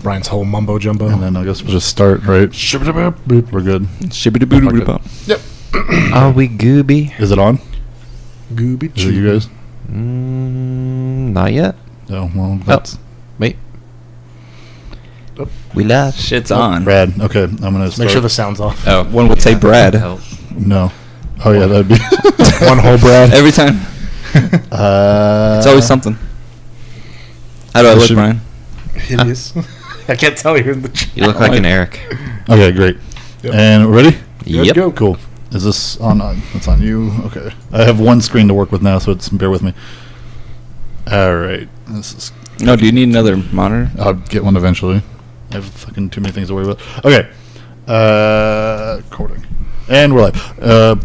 Brian's whole mumbo jumbo. And then I guess we'll just start, right? We're good. shibbity-boo-doo-boo-pop. Yep. Are we gooby? Is it on? Gooby. Is it you guys? Not yet. No. Well, that's Wait. We left. Shit's on. Brad. Okay, I'm gonna Make sure the sound's off. Oh, One would say Brad. No. Oh yeah, that'd be One whole Brad. Every time. It's always something. How do I look, Brian? Hideous. I can't tell you're in the. You look like an Eric. Okay, great. Yep. And we're ready? Yep. Go. Cool. Is this on? It's on you. Okay. I have one screen to work with now, so bear with me. All right. This is. No, do you need another monitor? I'll get one eventually. I have fucking too many things to worry about. Okay. Recording. And we're live.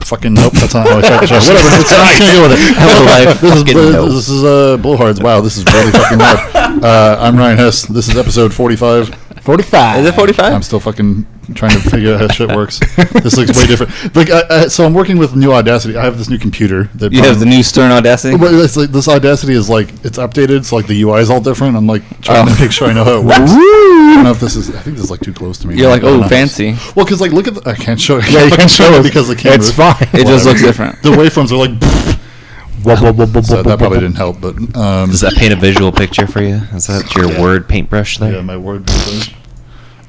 Fucking nope. That's not how I start the show. Whatever. I'm just gonna go with it. Hello, life. This is Blowhards. Wow, this is really fucking loud. I'm Ryan Hess. This is episode 45. 45. Is it 45? I'm still fucking trying to figure out how shit works. This looks way different. Like, so I'm working with new Audacity. I have this new computer. That You have the new Stern Audacity? Well, it's like, this Audacity is like, it's updated, so like the UI is all different. I'm like trying to make sure I know how it works. I don't know if this is, I think this is like too close to me. You're like, I don't know. fancy. Well, because like, look at the, I can't show it. Yeah, you can show it because the camera. It's fine. It just looks different. The waveforms are like, so that probably didn't help, but. Does that paint a visual picture for you? Is that your word paintbrush there? Yeah, my word.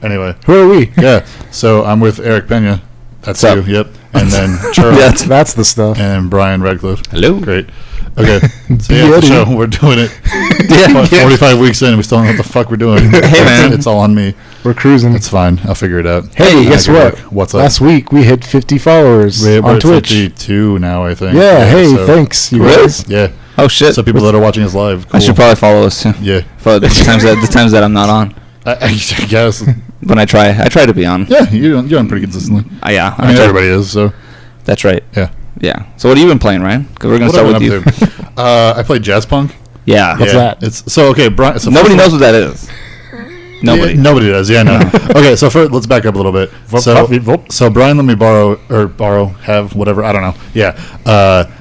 Anyway. Who are we? Yeah, so I'm with Eric Pena. That's you, yep. And then Charlie. That's the stuff. And Brian Radcliffe. Hello. Great. Okay. So yeah, the show, we're doing it. Yeah. 45 weeks in, we still don't know what the fuck we're doing. Hey, man. It's all on me. We're cruising. It's fine. I'll figure it out. Hey, guess what? What's up? Last week we hit 50 followers We're on at Twitch. 52 now, I think. Yeah, hey, so- thanks, you Really? guys. Yeah. Oh, shit. So people that are watching us live, cool. I should probably follow us, too. Yeah. For the times that I'm not on. I guess. When I try to be on. Yeah, you're on pretty consistently. Yeah. I mean, everybody is, so. That's right. Yeah. Yeah. So what have you been playing, Ryan? Because we're going to What start have I with been you. up to? I played Jazz Punk. Yeah. What's that? It's so okay. Brian, so Nobody first- knows what that is. Nobody. Yeah, nobody does. Yeah, no. Okay, so let's back up a little bit. So Brian let me have whatever. I don't know. Yeah,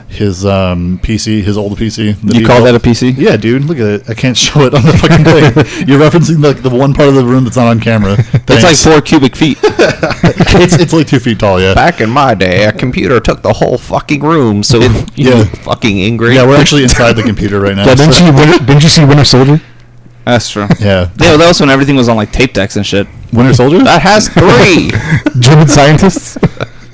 his PC, his old PC. You call that a PC? Yeah, dude. Look at it. I can't show it on the fucking thing. You're referencing like the one part of the room that's not on camera. It's like 4 cubic feet. it's like 2 feet tall. Yeah. Back in my day, a computer took the whole fucking room. So yeah. fucking ingrate. Yeah, we're actually inside the computer right now. Yeah, didn't you see Winter Soldier? That's true. Yeah. Yeah, that was when everything was on like tape decks and shit. Winter Soldier? That has 3. German scientists?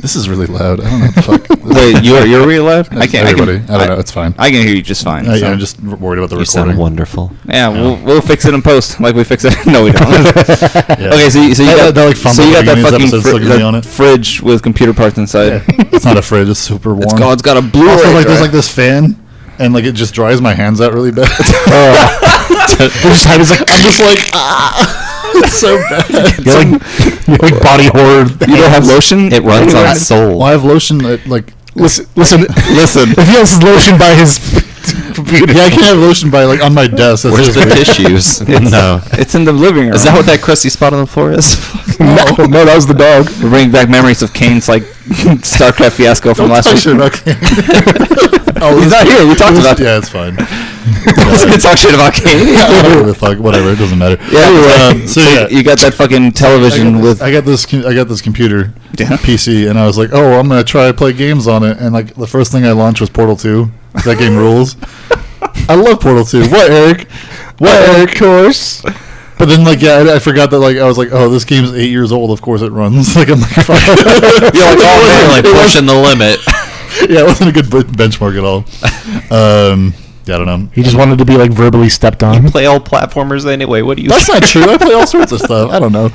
This is really loud. I don't know what the fuck. Wait, you're really loud? I can't. Everybody. I don't know. It's fine. I can hear you just fine. I'm just worried about the You recording. sound wonderful. Yeah, we'll fix it in post, like we fix it. No, we don't. Yeah. Okay, so you got They're like so you got that fucking fucking on it. fridge with computer parts inside. It's not a fridge. It's super warm. It's got a Blu-ray. Also, like, there's drive. like this fan, and like it just dries my hands out really bad. I'm just like, it's so bad. you're like body horror. You don't have lotion? It runs on Well, Soul. I have lotion that, like. Listen. Listen. If he has lotion by his computer. Yeah, I can't have lotion by like on my desk. That's Where's just the weird. tissues? No. It's in the living room. Is that what that crusty spot on the floor is? No, that was the dog. We're bringing back memories of Kane's like StarCraft fiasco from Don't last touch week. it, okay. He's not here. We talked about it. Yeah, it's fine. We talk shit about Kane. I don't give a fuck. Whatever, it doesn't matter. Yeah. So yeah, You got that fucking television with. I got this computer Yeah. PC, and I was like, oh, I'm gonna try to play games on it, and like the first thing I launched was Portal 2. That game rules. I love Portal 2. What, Eric? Of course. But then, like, yeah, I forgot that, like, I was like, oh, this game's 8 years old. Of course it runs. Like, I'm like, fuck. You're like, oh man, like pushing the limit. Yeah, it wasn't a good benchmark at all. Yeah, I don't know. He just wanted to be like verbally stepped on. Play all platformers anyway. What do you? That's not true. I play all sorts of stuff. I don't know.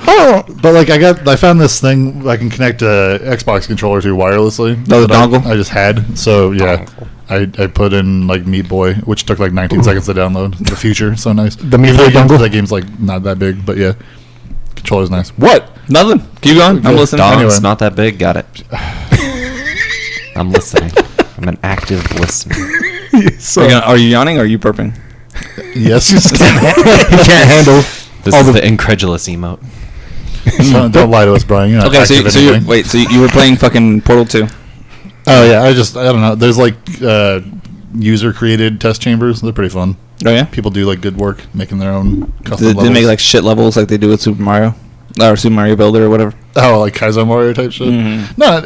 But like, I found this thing I can connect a Xbox controller to wirelessly. Oh, the that dongle? I just had. So yeah, I put in like Meat Boy, which took like 19 seconds to download. The future, so nice. The Meat Boy dongle? That game's like not that big, but yeah, controller's nice. What? Nothing. Keep going. I'm listening. Dog's Anyway. not that big. Got it. I'm listening. I'm an active listener. Are you yawning or are you burping? Yes. He can't handle. This is the incredulous emote. Don't lie to us, Brian. You're not Okay, active so you anything. wait. So you were playing fucking Portal 2. Oh yeah, I don't know. There's like user created test chambers. They're pretty fun. Oh yeah. People do like good work making their own custom They levels. make like shit levels like they do with Super Mario or Super Mario Builder or whatever. Oh, like Kaizo Mario type shit. Mm-hmm. No,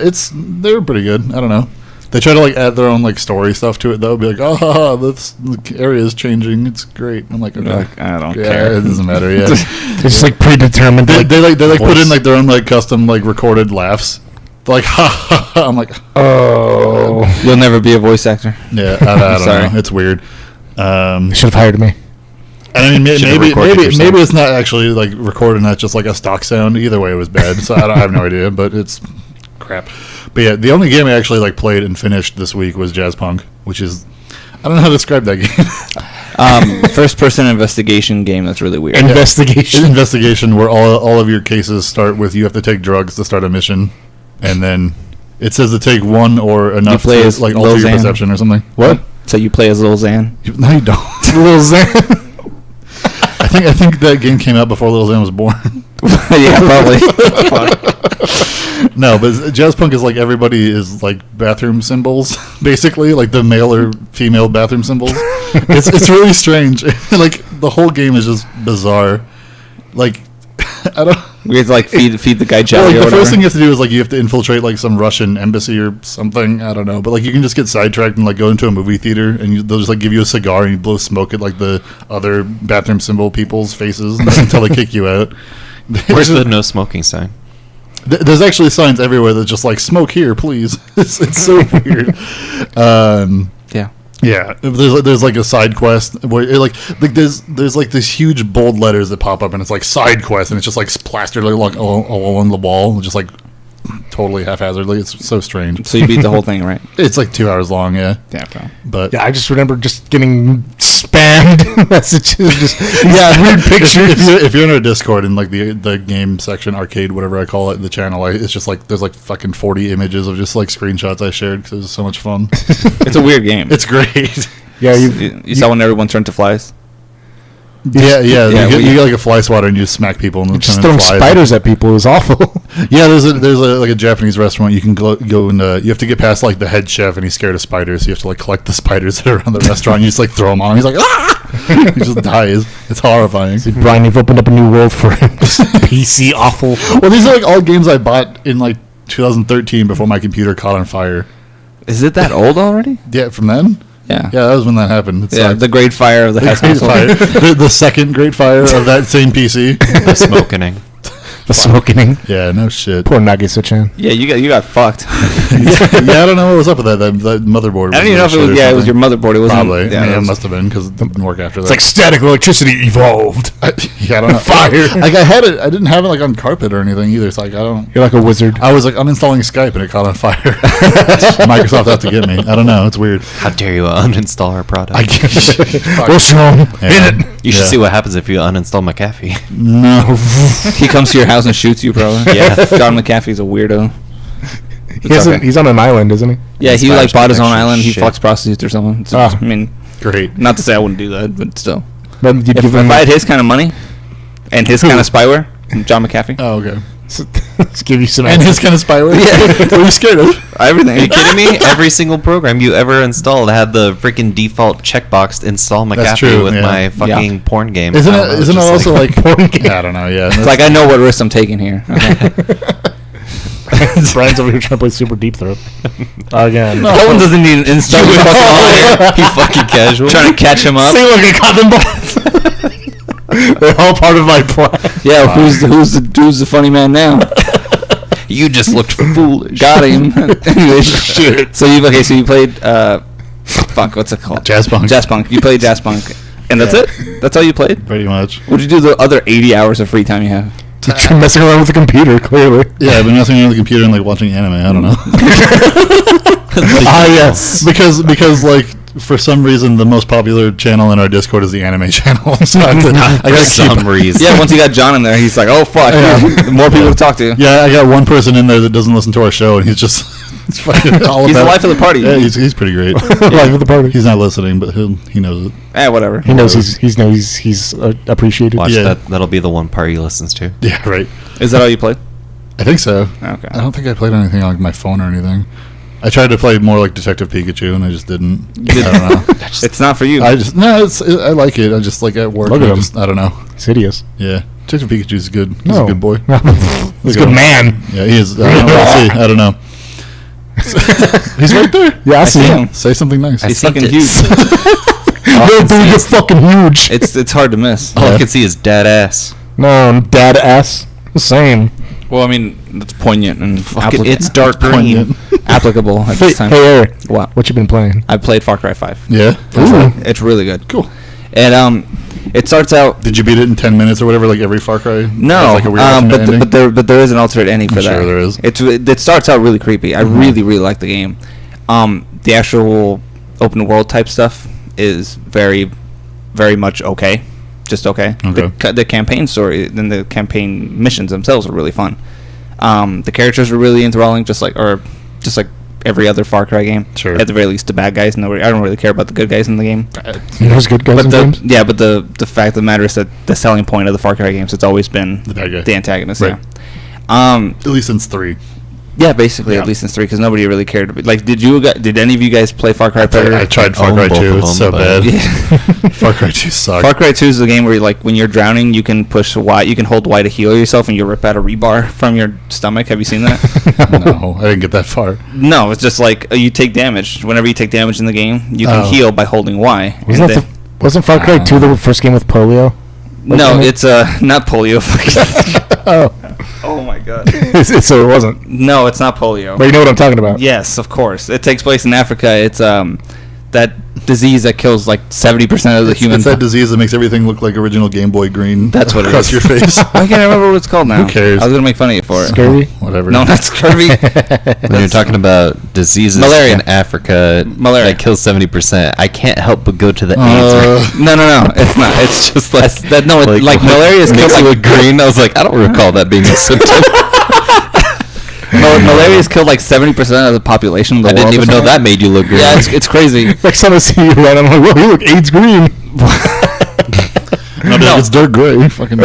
they're pretty good. I don't know. They try to like add their own like story stuff to it though. Be like, oh, this area is changing. It's great. I'm like, okay, I don't yeah, care. it doesn't matter. Yeah, It's just like predetermined. they voice. put in like their own like custom like recorded laughs. They're like, ha ha ha. I'm like, Oh, You'll never be a voice actor. yeah, I don't Sorry. know. It's weird. they should have hired me. And I mean, Should've maybe recorded yourself. maybe it's not actually like recorded, not just like a stock sound. Either way, it was bad. So I have no idea, but it's crap. But yeah, the only game I actually like played and finished this week was Jazz Punk, which is I don't know how to describe that game. First-person investigation game that's really weird. Investigation. Investigation where all of your cases start with you have to take drugs to start a mission, and then it says to take one or enough play to as like Lil alter your Xan. perception or something. What? So you play as Lil Xan? No, you don't. Little Zan. I think that game came out before Lil Xan was born. Yeah, probably. No, but Jazz Punk is like everybody is like bathroom symbols, basically, like the male or female bathroom symbols. It's really strange. Like the whole game is just bizarre. Like I don't. We have to like feed the guy Well, jelly like, or the whatever. first thing you have to do is like you have to infiltrate like some Russian embassy or something. I don't know, but like you can just get sidetracked and like go into a movie theater and they'll just like give you a cigar and you blow smoke at like the other bathroom symbol people's faces until they kick you out. Where's the no smoking sign? There's actually signs everywhere that just like smoke here, please. It's so weird. Yeah. Yeah, there's like a side quest where there's like this huge bold letters that pop up and it's like side quest and it's just like plastered like all along the wall, just like totally haphazardly. It's so strange. So you beat the whole thing, right? It's like 2 hours long, yeah. Yeah, bro. But Yeah, I just remember just getting spammed messages, just these weird pictures. if you're in our Discord in like the game section, arcade, whatever I call it, the channel, it's just like there's like fucking 40 images of just like screenshots I shared because it was so much fun. It's a weird game. It's great. Yeah, You saw when everyone turned to flies? Yeah. Yeah, You get like a fly swatter and you just smack people and just throwing spiders at people is awful. Yeah, there's like a Japanese restaurant you can go and you have to get past like the head chef and he's scared of spiders. So you have to like collect the spiders that are around the restaurant. And you just like throw them on him. He's like ah! He just dies. It's horrifying. Brian, you've opened up a new world for him. PC awful. Well, these are like all games I bought in like 2013 before my computer caught on fire. Is it that old already? Yeah, from then. Yeah. Yeah, that was when that happened. It Yeah, sucked. the Great Fire of the Hess Great household. fire. The second Great Fire of that same PC. The smoking. The smoking. Yeah, no shit. Poor Nagisa-chan. Yeah, you got fucked. Yeah, I don't know what was up with that. That motherboard. I don't even know if it was. Yeah, it was your motherboard. It wasn't. Probably. Yeah, I mean, it it was- must have been because it didn't work after that. It's like static electricity evolved. I don't know. Fire. Like I had it. I didn't have it like on carpet or anything either. It's like I don't. You're like a wizard. I was like uninstalling Skype and it caught on fire. Microsoft out to get me. I don't know. It's weird. How dare you uninstall our product? I guess. What's wrong? Yeah. Hit it. You should Yeah. see what happens if you uninstall McAfee. No. He comes to your house and shoots you, probably. Yeah. John McAfee's a weirdo. He's on an island, isn't he? Yeah, he Spanish like bought his own connection island. He shit. fucks prostitutes or something. It's- Ah. I mean, Great. not to say I wouldn't do that, but still. But you'd If give him I had his kind of money and his kind of spyware, John McAfee, Oh, okay. let's give you some. And his kind of spyware. Yeah. What are you scared of? everything. Are you kidding me? Every single program you ever installed had the freaking default checkbox install That's McAfee true, with yeah. my fucking porn game. Isn't I don't know, it? it's Isn't it just also like? porn game. I don't know. Yeah. It's like I know what risks I'm taking here. Okay. Brian's over here trying to play Super Deep Throat again. No one doesn't need an install. he fucking casual. Trying to catch him up. See, look, I got them both. They're all part of my plan. Yeah, who's the funny man now? You just looked foolish. Got him. Anyways, shit. So you played fuck, what's it called? Jazz Punk. Jazz Punk. You played Jazz Punk, and that's Yeah. it. That's all you played. Pretty much. What'd you do the other 80 hours of free time you have? You're messing around with the computer, clearly. Yeah, I've been messing around with the computer and like watching anime. I don't know. Yes. Because like for some reason the most popular channel in our Discord is the anime channel. So I For gotta some keep. reason. Yeah, once you got John in there, he's like, oh fuck, Yeah. more people to talk to. Yeah, I got one person in there that doesn't listen to our show, and he's just he's fucking all He's the about life of the party. Yeah, he's pretty great. Life of the party. He's not listening, but he knows it. Whatever. He knows he's appreciated. Watch Yeah. that'll be the one part he listens to. Yeah, right. Is that all you played? I think so. Okay. I don't think I played anything on like my phone or anything. I tried to play more like Detective Pikachu, and I just didn't. I don't know. It's not for you. I like it. I just like at work. Look at him. I don't know. It's hideous. Yeah, Detective Pikachu's good. He's a good boy. He's a good man. Yeah, he is. I don't know. He's right there. Yeah, I see him. Say something nice. He's fucking huge. Yo, dude, you're fucking huge. It's hard to miss. All I can see is dad ass. No, dad ass. The same. Well, I mean, that's poignant and It's dark green. applicable at Hey, this time. hey, Eric. What? What you been playing? I played Far Cry 5. Yeah. Ooh. It's really good. Cool. And it starts out. Did you beat it in 10 minutes or whatever? Like every Far Cry? No, has, like a weird alternate ending? but there is an alternate ending for I'm that. sure there is. It starts out really creepy. I really like the game. The actual open world type stuff is very, very much okay. Just okay. The campaign story and the campaign missions themselves are really fun. The characters are really enthralling, just like every other Far Cry game. Sure. At the very least, the bad guys. I don't really care about the good guys in the game. There's good guys in games? Yeah, but the fact of the matter is that the selling point of the Far Cry games, it's always been The bad guy. the antagonist. Right. Yeah. At least since 3. Yeah, basically, Yeah. at least since 3, because nobody really cared. Like, did any of you guys play Far Cry Predator? I tried Far Cry 2. It's so bad. Far Cry 2 sucks. Far Cry 2 is the game where, like, when you're drowning, you can push Y, you can hold Y to heal yourself, and you rip out a rebar from your stomach. Have you seen that? No, I didn't get that far. No, it's just like you take damage. Whenever you take damage in the game, you can heal by holding Y. Wasn't Far Cry 2 the first game with polio? No, it's not polio. Oh. Oh my god. So it wasn't. No, it's not polio. But you know what I'm talking about. Yes, of course. It takes place in Africa. It's that disease that kills like 70% of the human. It's that disease that makes everything look like original Game Boy Green. That's what it across is. your face. I can't remember what it's called now. Who cares? I was gonna make fun of you for it. Scurvy? Whatever. No, not scurvy. When you're talking about diseases Malaria. in Africa Malaria. that kills 70%, I can't help but go to the AIDS. No, it's not. It's just like that. No, like malaria is mixed killed with green. I was like, I don't recall that being a symptom. malaria has killed like 70% of the population of the I world. didn't even know that made you look green. Yeah, it's crazy. Next time I see you, right, I'm like, whoa, you look AIDS green. No, it's dark gray. Fucking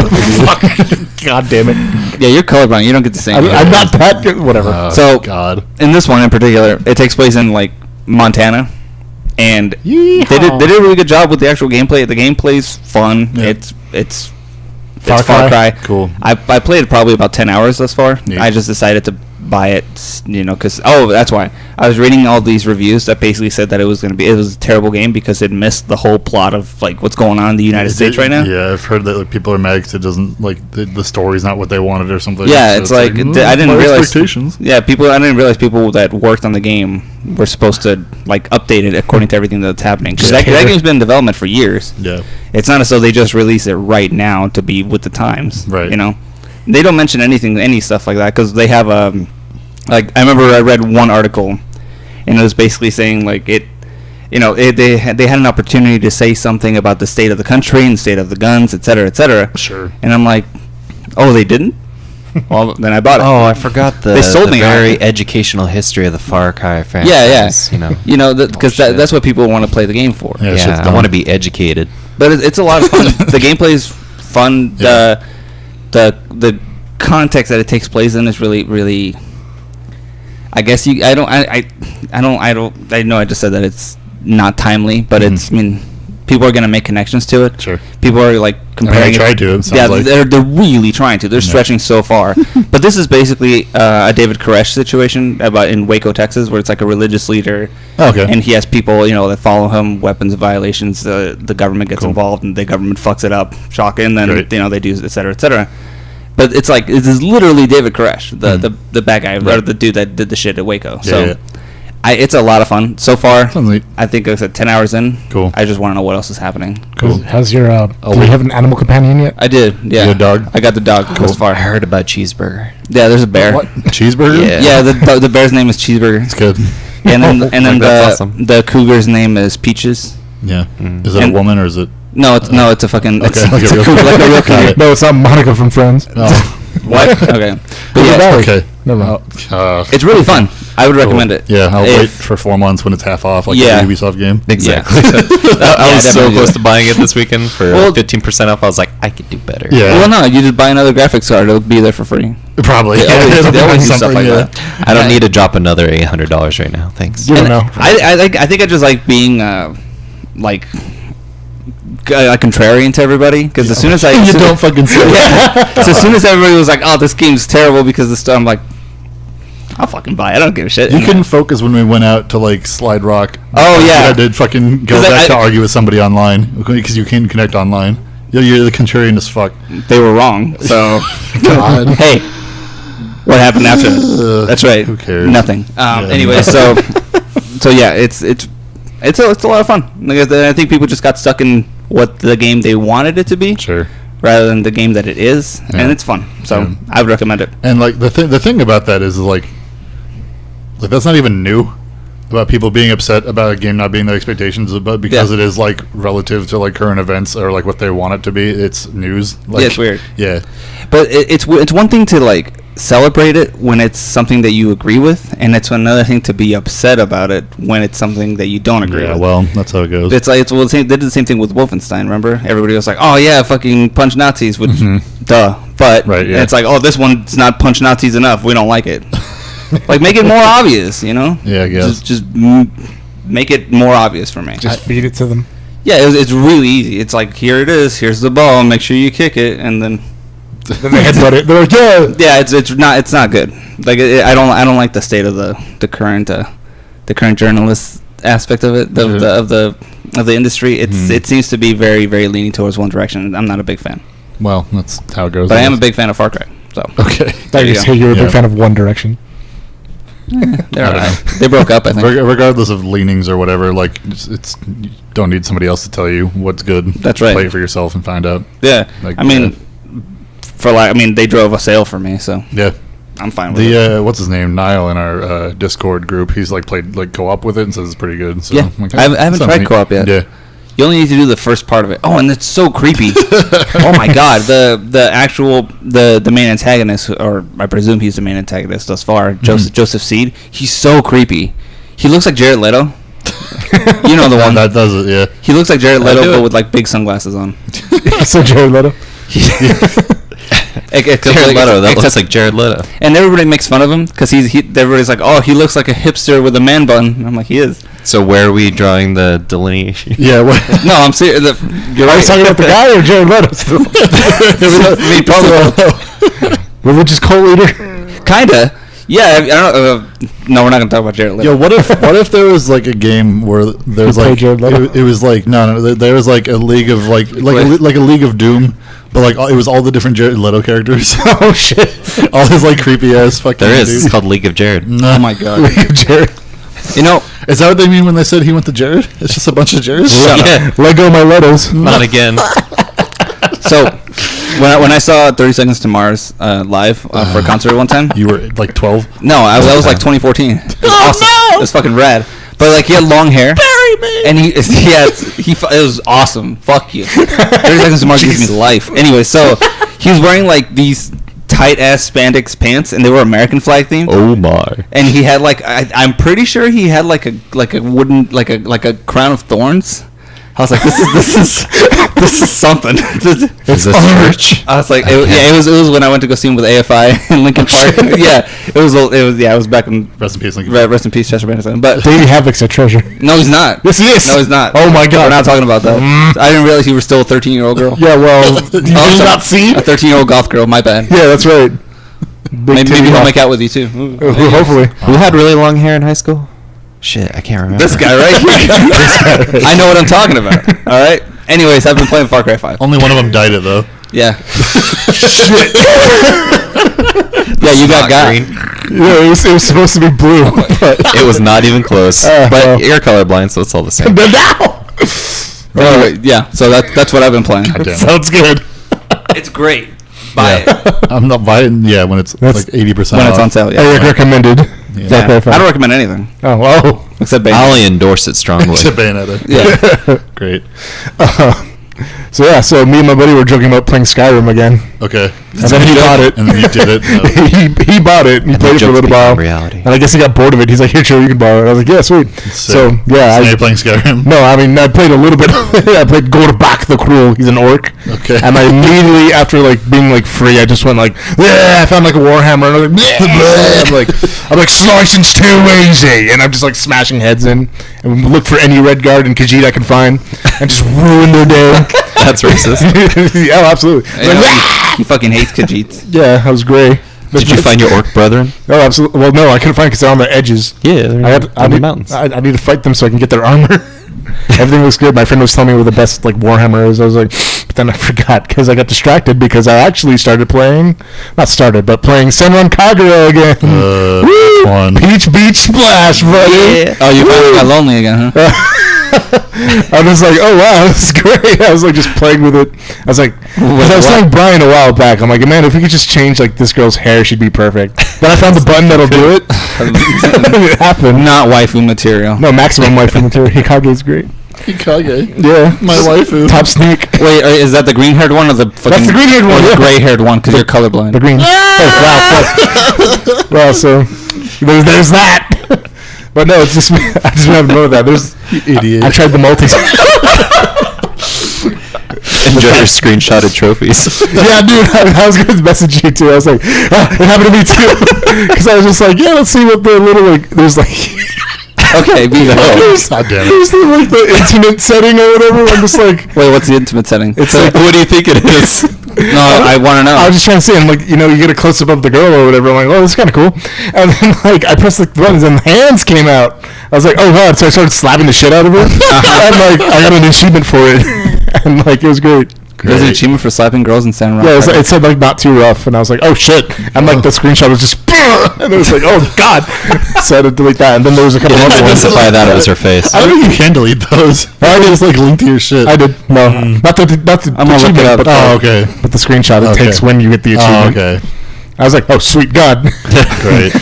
God damn it. Yeah, you're colorblind. You don't get the same. I'm not that good. Whatever. So, God. In this one in particular, it takes place in like Montana, and Yeehaw. they did a really good job with the actual gameplay. The gameplay's fun. Yeah. It's Far Far Cry. Cool. I played probably about 10 hours thus far. Neat. I just decided to buy it, because that's why I was reading all these reviews that basically said that it was a terrible game because it missed the whole plot of like what's going on in the United States right now. Yeah, I've heard that like, people are mad because it doesn't like the story's not what they wanted or something. Yeah, So it's like I didn't my realize. expectations. Yeah, I didn't realize people that worked on the game were supposed to like update it according to everything that's happening. Because that game's been in development for years. Yeah. It's not as though they just release it right now to be with the times. Right. You know, they don't mention any stuff like that because they have like I remember I read one article, and it was basically saying like they had an opportunity to say something about the state of the country and the state of the guns, et cetera, et cetera. Sure. And I'm like, oh, they didn't? Well, then I bought it. Oh, I forgot They sold me very on it. educational history of the Far Cry franchise. Yeah. You know, Because that's what people want to play the game for. Yeah, yeah, shit's I dumb. want to be educated. But it's a lot of fun. The gameplay's fun. Yeah. The context that it takes place in is really, really. I guess I know I just said that it's not timely, but it's. I mean, people are gonna make connections to it. Sure. People are like comparing. They tried to. It sounds like. they're really trying to. They're stretching so far. But this is basically a David Koresh situation about in Waco, Texas, where it's like a religious leader. Okay. And he has people, that follow him. Weapons violations. The government gets involved, and the government fucks it up. Shocking. And then Right. they do et cetera, et cetera. But it's like this is literally David Koresh, the bad guy, or the dude that did the shit at Waco. So. It's a lot of fun so far. Sounds neat. I think I said 10 hours in. Cool. I just want to know what else is happening. Cool. How's your, do you have an animal companion yet? I did, yeah. You got a dog? I got the dog Cool. thus far. I heard about Cheeseburger. Yeah, there's a bear. What? Cheeseburger? Yeah. Yeah, the bear's name is Cheeseburger. It's good. And then That's the awesome. the cougar's name is Peaches. Yeah. Is it a And- woman or is it? No, it's a fucking Okay, it's like a a real cougar, like a real Got cougar. it. No, it's not Monica from Friends. Oh. What? Okay. But Who's the yeah, dog? Okay. Never mind. it's really fun. I would recommend it. Yeah, I'll wait for 4 months when it's half off, like a Ubisoft game. Exactly. I was so close to buying it this weekend for 15% off. I was like, I could do better. Yeah. Well, no, you just buy another graphics card. It'll be there for free. Probably. They always do stuff like that. I don't need to drop another $800 right now. Thanks. You don't know. I think I just like being like contrarian to everybody, because as soon as you don't fucking say so as soon as everybody was like, "Oh, this game's terrible," because this stuff, I'm like, I'll fucking buy it. I don't give a shit. You couldn't focus when we went out to like Slide Rock. Oh yeah, I had to fucking go back to argue with somebody online because you can't connect online. You're the contrarian as fuck. They were wrong. So God. Hey, what happened after? That's right. Who cares? Nothing. Anyway, so yeah, it's a lot of fun. Like, I think people just got stuck in what the game they wanted it to be, Sure, rather than the game that it is, and it's fun. So I would recommend it. And like the thing about that is like that's not even new about people being upset about a game not being their expectations, but because it is like relative to like current events or like what they want it to be, it's news. Like, Yeah, it's weird. Yeah, But it's one thing to like celebrate it when it's something that you agree with, and it's another thing to be upset about it when it's something that you don't agree with. Yeah, well, that's how it goes. It's like they did the same thing with Wolfenstein. Remember, everybody was like, "Oh yeah, fucking punch Nazis," which duh. But it's like, "Oh, this one's not punch Nazis enough. We don't like it." Like, make it more obvious, you know? Yeah, I guess. Just make it more obvious for me. Just feed it to them. Yeah, it's really easy. It's like, here it is. Here's the ball. Make sure you kick it, and then Then they headbutt it. They're like, yeah. Yeah, it's not good. Like, I don't like the state of the current journalist aspect of it, of the industry. It seems to be very, very leaning towards one direction, and I'm not a big fan. Well, that's how it goes. But I am a big fan of Far Cry. So Okay. I just hear you're a big fan of One Direction. they're all right. They broke up, I think. Regardless of leanings or whatever, like it's you don't need somebody else to tell you what's good. That's right. Play it for yourself and find out. Yeah, Like, I mean, they drove a sale for me, so Yeah. I'm fine with it. The what's his name, Niall, in our Discord group, he's like played like co-op with it and says it's pretty good. So Yeah, like, I haven't sounds tried neat. co-op yet. Yeah. You only need to do the first part of it. Oh, and it's so creepy. Oh my god, the actual the main antagonist, or I presume he's the main antagonist thus far, Joseph Seed. He's so creepy. He looks like Jared Leto. You know the one that does it. Yeah. He looks like Jared Leto, but with like big sunglasses on. So Jared Leto. Jared Leto. That looks like Jared Leto. And everybody makes fun of him because everybody's like, oh, he looks like a hipster with a man bun. And I'm like, he is. So where are we drawing the delineation? Yeah. What? No, I'm serious. You're Are you talking about the guy or Jared Leto still? Religious cult leader? Kinda. Yeah, I don't. No, we're not gonna talk about Jared Leto. Yo, what if there was like a game where there's like it was like no there was like a league of like a League of Doom, but like it was all the different Jared Leto characters. Oh shit! All his like creepy ass fucking. There is. Dudes. It's called League of Jared. Oh my god. League of Jared. You know, is that what they mean when they said he went to Jared? It's just a bunch of Jareds. Yeah. Let go of my Letos. Not again. So when I saw 30 Seconds to Mars live for a concert one time, You were like 12. no, that was like 2014. It was awesome. It was fucking rad. But like, he had long hair. Bury me. And it was awesome. Fuck you. 30 Seconds to Mars gives me life. Anyway, so he was wearing like these tight ass spandex pants, and they were American flag themed. Oh my. And he had like I'm pretty sure he had like a wooden like a crown of thorns. I was like, this is something. Is this merch? I was like, it was when I went to go see him with AFI in Lincoln Park. Yeah, it was back when. Rest in peace, Lincoln. Rest in peace, Chester Bennington. But Davey Havoc's a treasure. no, he's not. Yes, he is. No, he's not. Oh my god. We're not talking about that. I didn't realize you were still a 13-year-old girl. Yeah, well, you did not see? A 13-year-old goth girl. My bad. Yeah, that's right. Maybe he'll make out with you too. Ooh. Hopefully. Who had really long hair in high school? Shit, I can't remember. This guy right here. I know what I'm talking about. All right. Anyways, I've been playing Far Cry 5. Only one of them dyed it though. Yeah. Shit. Yeah, you got green. Yeah, it was supposed to be blue. But It was not even close. But you're colorblind, so it's all the same. Anyway, yeah. So that's what I've been playing. God damn it. sounds good. It's great. Buy it I'm not buying. Yeah, when it's like 80% when it's off. on sale. Yeah. Eric recommended. Yeah. Far Cry I 5. don't recommend anything Oh, well. except Bayonetta. I only endorse it strongly. Except Bayonetta. Yeah. Great. So me and my buddy were joking about playing Skyrim again. Okay. And then he bought it. And then he did it. he bought it. And he played it for a little while. Reality. And I guess he got bored of it. He's like, here, Joe, you can borrow it. I was like, yeah, sweet. So, yeah. So you're playing Skyrim? No, I mean, I played a little bit. I played Gorbak the Cruel. He's an orc. Okay. And I immediately, after like being like free, I just went like, I found like a Warhammer. And I'm like, slicing's too easy. And I'm just like smashing heads in. And look for any Redguard and Khajiit I can find. And just ruin their day. That's racist. Yeah, absolutely. He fucking hates Khajiit. Yeah, I was gray. Did you find your orc brethren? Oh, absolutely. Well, no, I couldn't find because they're on the edges. Yeah, they're I on the need, mountains. I need to fight them so I can get their armor. Everything looks good. My friend was telling me where the best like Warhammer is. I was like, but then I forgot because I got distracted because I actually started playing, playing Senran Kagura again. Woo! Fun. Peach Beach Splash, buddy. Yeah. Oh, you finally got lonely again, huh? I was like, oh wow, this is great. I was like just playing with it. I was like, I was telling Brian a while back. I'm like, man, if we could just change like this girl's hair, she'd be perfect. Then I found the button that'll do it. It happened. Not waifu material. No, maximum waifu material. Hikage's great. Hikage. Yeah, My waifu. top sneak. Wait, is that the green-haired one or the fucking... That's the green-haired one. Or the Yeah. gray-haired one because you're colorblind. The green. Oh, wow. Well, so there's that. But no, it's just I just have to know that. There's Idiot. I tried the multi. Enjoy your screenshotted trophies. Yeah, dude, I was gonna message you too. I was like, it happened to me too, because I was just like, yeah, let's see what the little like. There's like. Okay, God damn it. There's the, like the intimate setting or whatever. I'm just like, wait, what's the intimate setting? it's like, What do you think it is? No, I want to know. I was just trying to say, I'm like, you know, you get a close up of the girl or whatever. I'm like, oh, this is kind of cool. And then like I pressed the buttons and hands came out. I was like, oh god! So I started slapping the shit out of her, and like I got an achievement for it, and like it was great. There's an achievement for slapping girls in San Rafael. Yeah, it said like not too rough, and I was like, oh shit! And like the screenshot was just, and it was like, oh god! So I had to delete that, and then there was a couple You other didn't ones. specify that it was her face. I don't think you can delete those. I just like link to your shit. I did no, not the I'm gonna look it achievement, up. but okay. But the screenshot it Okay. takes when you get the Oh, achievement. okay. I was like, oh sweet god! Great.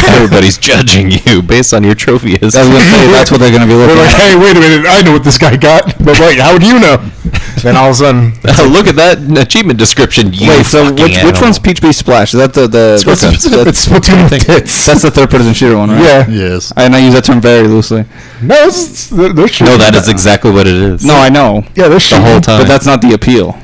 Everybody's judging you based on your trophy I was gonna say, that's what they're gonna be They're looking like, at. hey, wait a minute, I know what this guy got, but wait, how would you know? Then all of a sudden, Oh, look at that achievement description. You Wait, so fucking which animal. one's Peach Beach Splash? Is that the it's Splatoon with tits. that's the third-person shooter one, right? Yeah. Yes. And I use that term very loosely. No, they're shooting. No, that is exactly what it is. No, I know, Yeah, they're the shooting. whole time. but that's not the appeal.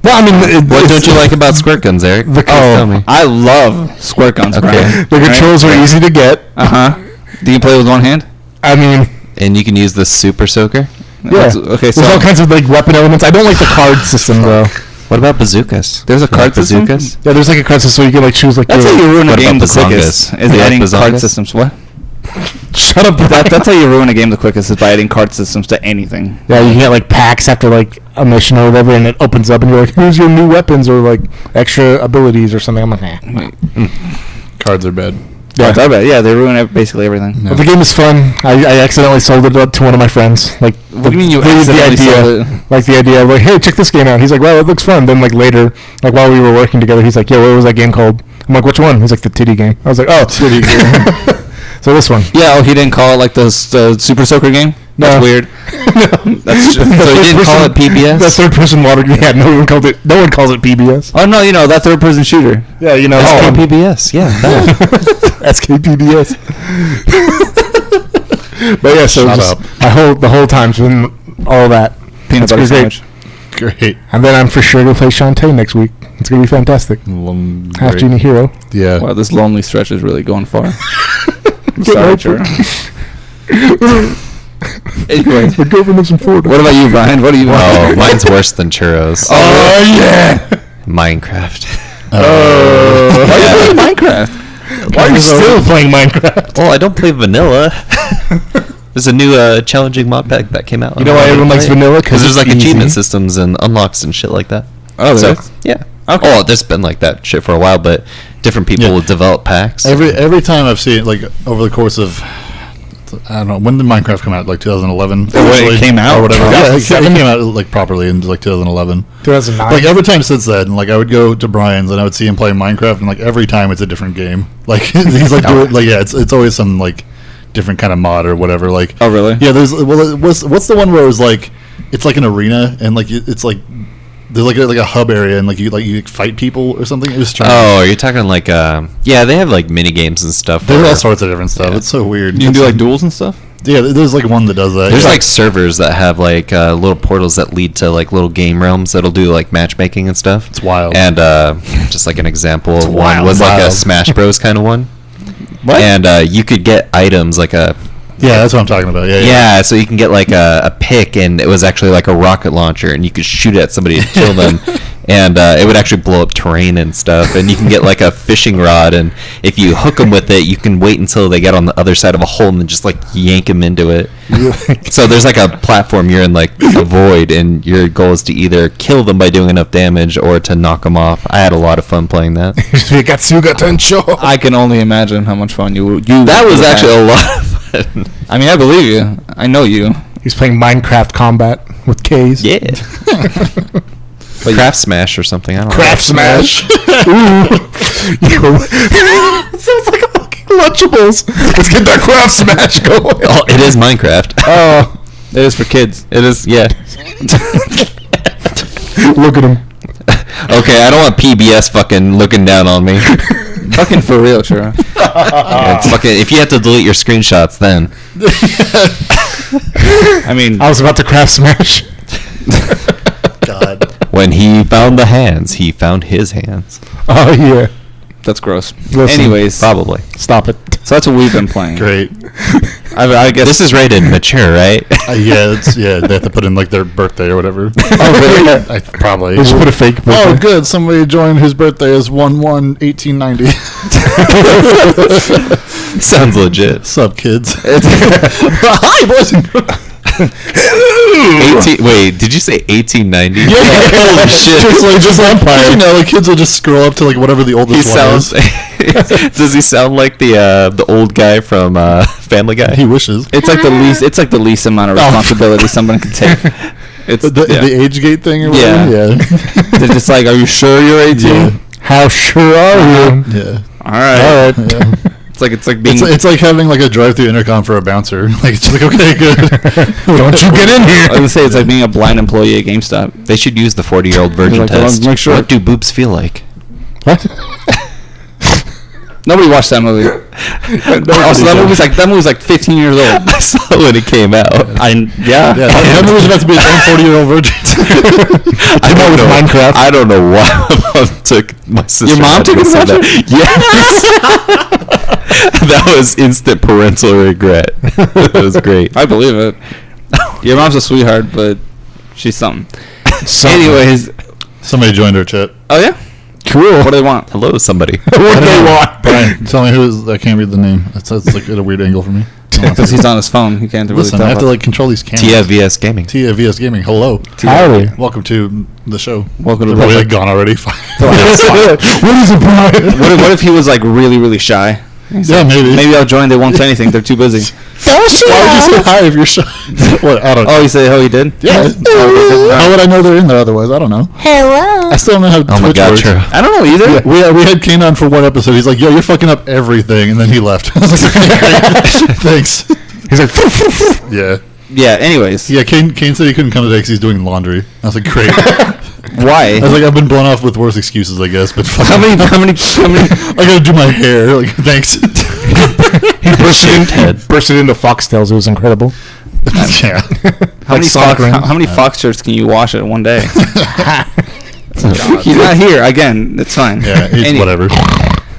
Well, I mean, What don't you like about squirt guns, Eric? The- Tell me. I love squirt guns, Okay. Brian. The controls are easy to get. Uh-huh. Do you play with one hand? I mean, And you can use the super soaker. yeah. That's- okay, so There's all kinds of like weapon elements. I don't like the card system though. What about bazookas? there's a You card like system? bazookas? Yeah, there's like a card system so you can like choose like. That's your- how you ruin a What game the about quickest, bazongas? is You like adding card bazongas? systems. What? Shut up. That's how you ruin a game the quickest, is by adding card systems to anything. Yeah, you can get like packs after like a mission or whatever, and it opens up, and you're like, here's your new weapons or like extra abilities or something. I'm like, nah. Cards are bad. Cards are bad. Yeah, they ruin basically everything. But the game is fun. I accidentally sold it to one of my friends. Like, What do you mean you the accidentally idea, sold it? like the idea of like, hey, check this game out. He's like, well, it looks fun. Then like later, like while we were working together, he's like, yeah, what was that game called? I'm like, which one? He's like, the titty game. I was like, oh, titty game. So this one. Yeah, oh, he didn't call it like the Super Soaker game? No. That's weird. That's The so he third didn't call it PBS? The third person water. Yeah, no one called it. No one calls it PBS. Oh, no, you know, that third-person shooter. Yeah, you know. SKPBS, yeah. that. SKPBS. But yeah, so Shut just, up. the whole time's been all that. Peanut It's butter great. sandwich. Great. And then I'm for sure to play Shantae next week. It's gonna be fantastic. Half Great. Genie Hero. Yeah. Wow, this lonely stretch is really going far. I'm Get sorry, right Jer. Anyway, We're going from some Florida. what about you, Brian? What do you Oh, mine's worse than churros. Oh yeah. Minecraft. Why are you playing Minecraft? Why are you still playing Minecraft? Oh, I don't play vanilla. There's a new challenging mod pack that came out. You know why everyone likes vanilla? Because there's it's like achievement easy. systems and unlocks and shit like that. Oh, so, there is? yeah. Okay. Oh, there's been like that shit for a while, but different people Yeah. will develop packs. Every time I've seen it, like over the course of, I don't know, when did Minecraft come out? Like 2011? Oh, when it Actually, came out? or whatever. Oh, Yeah, it seven. came out like properly in like 2011. 2009. Like every time since then, like I would go to Brian's and I would see him playing Minecraft, and like every time it's a different game. Like he's like doing, like yeah, it's always some like different kind of mod or whatever. Like Oh, really? yeah, there's what's the one where it was like it's like an arena and like it's like There's like a hub area and like you fight people or something. It was strange. Oh, are you talking like yeah, they have like mini games and stuff. There's all sorts of different stuff. Yeah. It's so weird. You can do like duels and stuff. Yeah, there's like one that does that. There's like servers that have like little portals that lead to like little game realms that'll do like matchmaking and stuff. It's wild. And just like an example of one wild. was like a Wild. Smash Bros kind of one. What? And you could get items like a Yeah, that's what I'm talking about. yeah, so you can get like a pick, and it was actually like a rocket launcher, and you could shoot at somebody to kill them, and it would actually blow up terrain and stuff. And you can get like a fishing rod, and if you hook them with it, you can wait until they get on the other side of a hole and then just like yank them into it. So there's like a platform, you're in like a void, and your goal is to either kill them by doing enough damage or to knock them off. I had a lot of fun playing that. I can only imagine how much fun you. That was would actually have. a lot of fun. I mean, I believe you. I know you. He's playing Minecraft Combat with K's. Yeah. Craft Smash or something. I don't know. Craft Smash. Ooh. Sounds like a fucking Lunchables. Let's get that Craft Smash going. Oh, it is Minecraft. Oh, it is for kids. It is, yeah. Look at him. Okay, I don't want PBS fucking looking down on me. Fucking for real, sure. Yeah, it's fucking, if you have to delete your screenshots, then I mean, I was about to Craft Smash. God. when he found the hands, he found his hands. Oh, yeah. that's gross. Listen, Anyways, Probably. Stop it. so that's what we've been playing. Great. I guess This is rated mature, right? Yeah, they have to put in like their birthday or whatever. Oh, really? I probably. They just put a fake Oh, birthday. good. Somebody joined whose birthday is 1/1/1890. Sounds legit. Sup, kids? Hi, boys and girls. 18, did you say 1890? Yeah. Holy shit. Just Empire. You know, like kids will just scroll up to like whatever the He oldest one sounds. is. Does he sound like the old guy from Family Guy? He wishes. it's like the least. It's like the least amount of responsibility someone can take. It's The age gate thing or Yeah. whatever? They're just like, are you sure you're 18? Yeah. How sure are you? Yeah. All right. Yeah. It's like being. It's like having like a drive-through intercom for a bouncer. Like it's just like, okay, good. Don't you get in I here. was gonna say it's like being a blind employee at GameStop. They should use the 40-year-old virgin Like, test. make sure- What do boobs feel like? What? Nobody watched that movie. Also, that movie's like 15 years old. I saw it when it came out. Yeah, that movie's about to be its own 40-year-old virgin. I don't know. Minecraft. I don't know why my mom took my sister. Your mom had took to it to listen watch to that. Yes. That was instant parental regret. That was great. I believe it. Your mom's a sweetheart, but she's something. Anyways, Somebody joined our chat. oh yeah, Cool. what do they want? Hello, somebody. What do they want? Brian, tell me who is. I can't read the name. It's like at a weird angle for me. Because he's on his phone, he can't really Listen, tell. I have to about- like control these cameras. Tia VS Gaming. Tia VS Gaming. Hello. Howdy. Welcome to the show. Welcome to They're probably the- like gone already. Fine. What is it, Brian? what if he was like really, really shy? Yeah, maybe. Maybe I'll join. They won't say anything. They're too busy. Why would you say hi if you're shy? What? I don't know. Oh, he did. Yeah. How would I know they're in there otherwise? I don't know. Hello. I still don't know how Oh my Twitch god, works. true. I don't know either. Yeah, we had Kane on for one episode. He's like, "Yo, you're fucking up everything," and then he left. I was like, "Okay, great. Thanks." He's like, Yeah. Yeah. Anyways, Yeah, Kane said he couldn't come today because he's doing laundry. I was like, "Great." why? I was like, "I've been blown off with worse excuses, I guess." But fuck How many? I gotta do my hair. Like, thanks. he bursted into Foxtails. It was incredible. Yeah. How many Sonic Fox? Rings. How many Fox shirts can you wash in one day? He's not here again. It's fine. Yeah. It's whatever.